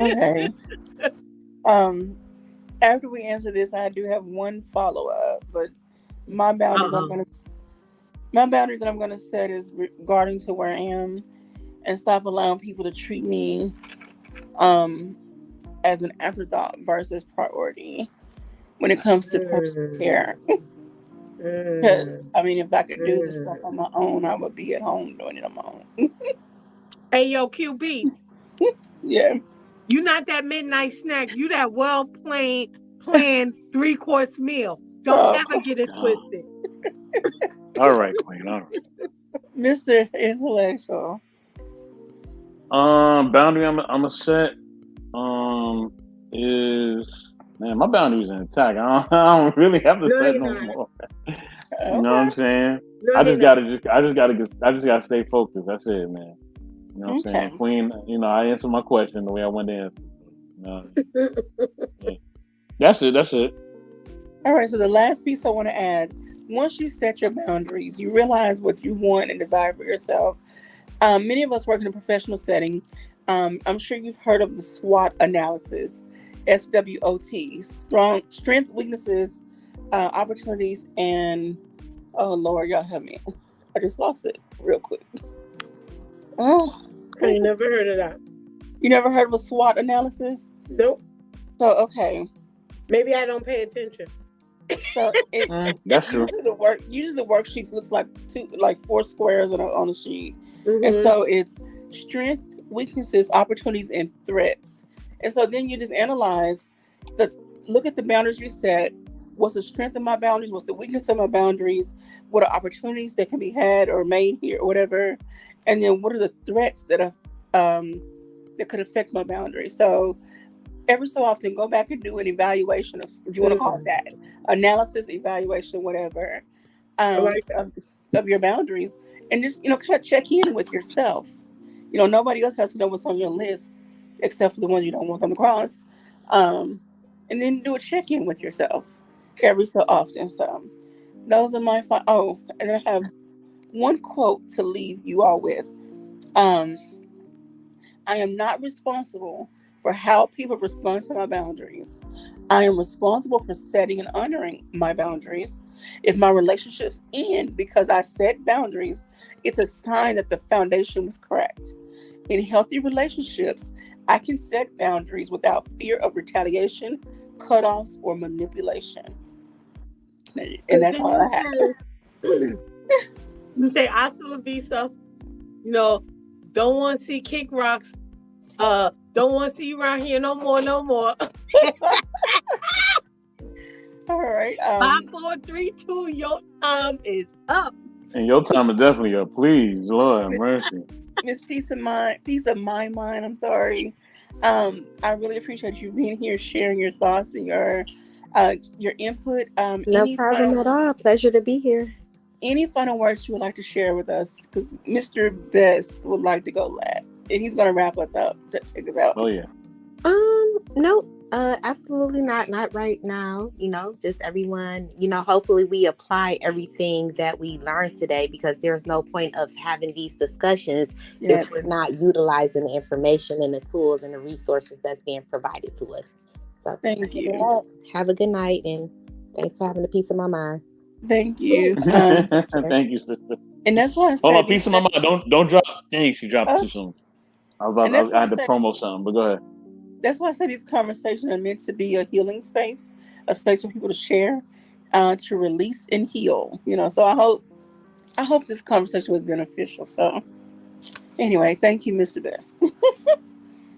Speaker 3: Okay. After we answer this, I do have one follow up, but my boundary that I'm gonna set is regarding to where I am, and stop allowing people to treat me as an afterthought versus priority when it comes to personal care. Because I mean, if I could do this stuff on my own, I would be at home doing it on my own.
Speaker 6: Hey, yo, QB.
Speaker 3: Yeah.
Speaker 6: You not that midnight snack. You that planned 3-course meal. Don't ever get it twisted.
Speaker 1: All right, Queen. All right.
Speaker 3: Mr. Intellectual.
Speaker 1: Boundary I'm a set. Is my boundaries intact. I don't really have to set no more. You know what I'm saying? I just gotta stay focused. That's it, man. You know what I'm saying? Queen, I answered my question the way I wanted to answer. Yeah. That's it.
Speaker 3: All right, so the last piece I want to add, once you set your boundaries, you realize what you want and desire for yourself. Many of us work in a professional setting. I'm sure you've heard of the SWOT analysis, SWOT, strength, weaknesses, opportunities, and, oh Lord, y'all help me. I just lost it real quick. Oh,
Speaker 6: I ain't never heard of that.
Speaker 3: You never heard of a SWOT analysis?
Speaker 6: Nope.
Speaker 3: So, okay.
Speaker 6: Maybe I don't pay attention.
Speaker 3: So
Speaker 1: that's true.
Speaker 3: Usually the worksheets looks like 4 squares on a sheet. And so it's strength, weaknesses, opportunities, and threats. And so then you just analyze look at the boundaries you set. What's the strength of my boundaries? What's the weakness of my boundaries? What are opportunities that can be had or made here or whatever? And then what are the threats that could affect my boundaries? So every so often, go back and do an evaluation of, if you want to call it that, analysis, evaluation, whatever, of your boundaries, and just kind of check in with yourself. Nobody else has to know what's on your list except for the ones you don't want them to cross. And then do a check in with yourself every so often. So those are my and then I have one quote to leave you all with. I am not responsible for how people respond to my boundaries. I am responsible for setting and honoring my boundaries. If my relationships end because I set boundaries, it's a sign that the foundation was correct. In healthy relationships, I can set boundaries without fear of retaliation, cutoffs, or manipulation. And that's all I have.
Speaker 6: You say, hasta la vista. Don't want to see Kick Rocks. Don't want to see you around here no more.
Speaker 3: All right.
Speaker 6: 5, 4, 3, 2. Your time is up.
Speaker 1: And your time is definitely up. Please, Lord have mercy.
Speaker 3: Miss Peace of My Mind. I'm sorry. I really appreciate you being here, sharing your thoughts and your input.
Speaker 2: No problem at all. Pleasure to be here.
Speaker 3: Any final words you would like to share with us? Because Mr. Best would like to go last, and he's going to wrap us up. Take us out.
Speaker 1: Oh yeah.
Speaker 2: No, absolutely not right now. Just everyone. Hopefully we apply everything that we learned today, because there's no point of having these discussions if we're not utilizing the information and the tools and the resources that's being provided to us. So
Speaker 3: thank you.
Speaker 2: Have a good night, and thanks for having a piece of my mind.
Speaker 3: Thank you.
Speaker 1: Thank you, sister.
Speaker 3: And that's why I said,
Speaker 1: hold on, piece of my mind. Don't drop. Dang, she dropped too soon. I had to promo something, but go ahead.
Speaker 3: That's why I said these conversations are meant to be a healing space, a space for people to share, to release and heal. So I hope this conversation was beneficial. So anyway, thank you, Mr. Best.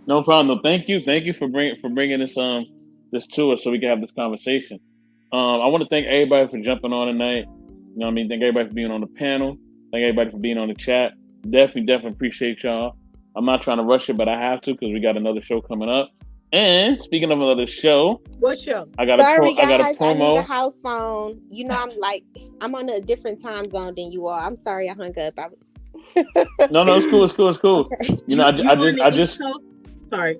Speaker 1: No problem. Thank you for bringing this to us so we can have this conversation. I want to thank everybody for jumping on tonight. Thank everybody for being on the panel. Thank everybody for being on the chat. Definitely appreciate y'all. I'm not trying to rush it, but I have to, because we got another show coming up. And speaking of another show,
Speaker 6: what show?
Speaker 2: I got a
Speaker 1: promo.
Speaker 2: I need a house phone. I'm on a different time zone than you all. I'm sorry I hung up.
Speaker 1: No, it's cool. It's cool.
Speaker 2: Okay.
Speaker 1: You know,
Speaker 6: You on the
Speaker 1: I
Speaker 6: East
Speaker 1: just,
Speaker 6: Coast? Sorry.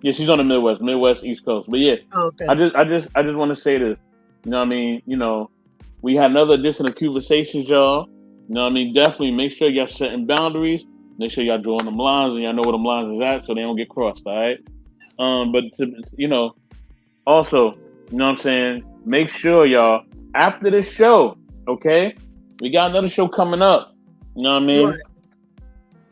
Speaker 1: yeah, she's on the Midwest, East Coast. But yeah,
Speaker 6: Okay.
Speaker 1: I just want to say this. You know what I mean? You know, we had another edition of Conversations, y'all. You know what I mean? Definitely make sure y'all setting boundaries. Make sure y'all drawing them lines and y'all know where them lines is at so they don't get crossed, all right? But you know, also, you know what I'm saying? Make sure y'all, after this show, okay? We got another show coming up. You know what I mean?
Speaker 6: What?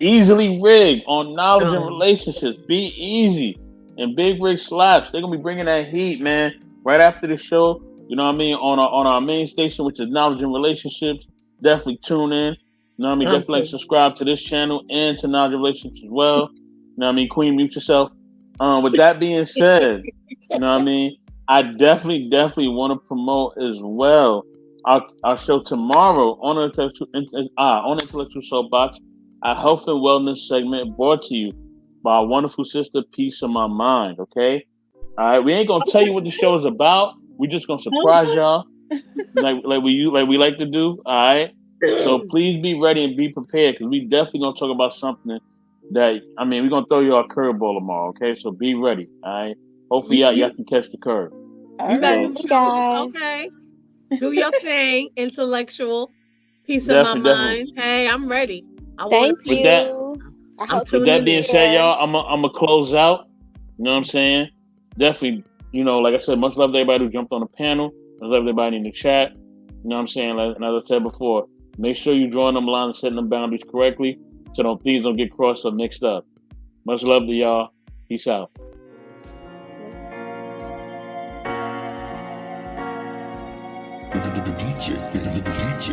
Speaker 1: Easily Rigged on knowledge and
Speaker 6: Oh.
Speaker 1: relationships. Be easy. And Big Rig Slaps. They're gonna be bringing that heat, man. Right after the show. You know what I mean? On our main station, which is Knowledge and Relationships. Definitely tune in. You know what I mean? Definitely
Speaker 6: Okay.
Speaker 1: subscribe to this channel and to Knowledge and Relationships as well. You know what I mean? Queen, mute yourself. With that being said, you know what I mean? I definitely want to promote as well our show tomorrow on Intellectual Soapbox, our health and wellness segment brought to you by our wonderful sister, Peace of My Mind. Okay, all right. We ain't gonna tell you what the show is about. We just gonna surprise y'all, like we like to do. All right. So please be ready and be prepared because we definitely gonna talk about something that we're gonna throw you a curveball tomorrow. Okay, so be ready. All right. Hopefully y'all can catch the curve.
Speaker 6: You got
Speaker 1: So,
Speaker 6: the
Speaker 2: guys.
Speaker 6: okay. Do your thing, intellectual. Peace of my
Speaker 1: definitely.
Speaker 6: mind. Hey, I'm ready. I
Speaker 2: Thank
Speaker 6: want
Speaker 1: With that,
Speaker 2: you. I
Speaker 6: I'm
Speaker 2: hope
Speaker 1: with
Speaker 6: tuning
Speaker 1: that
Speaker 6: in.
Speaker 1: being said, y'all, I'm gonna close out. You know what I'm saying? Definitely, you know, like I said, much love to everybody who jumped on the panel. Much love to everybody in the chat. You know what I'm saying? And as I said before, make sure you're drawing them lines and setting them boundaries correctly so things don't get crossed or mixed up. Much love to y'all. Peace out.
Speaker 12: The DJ.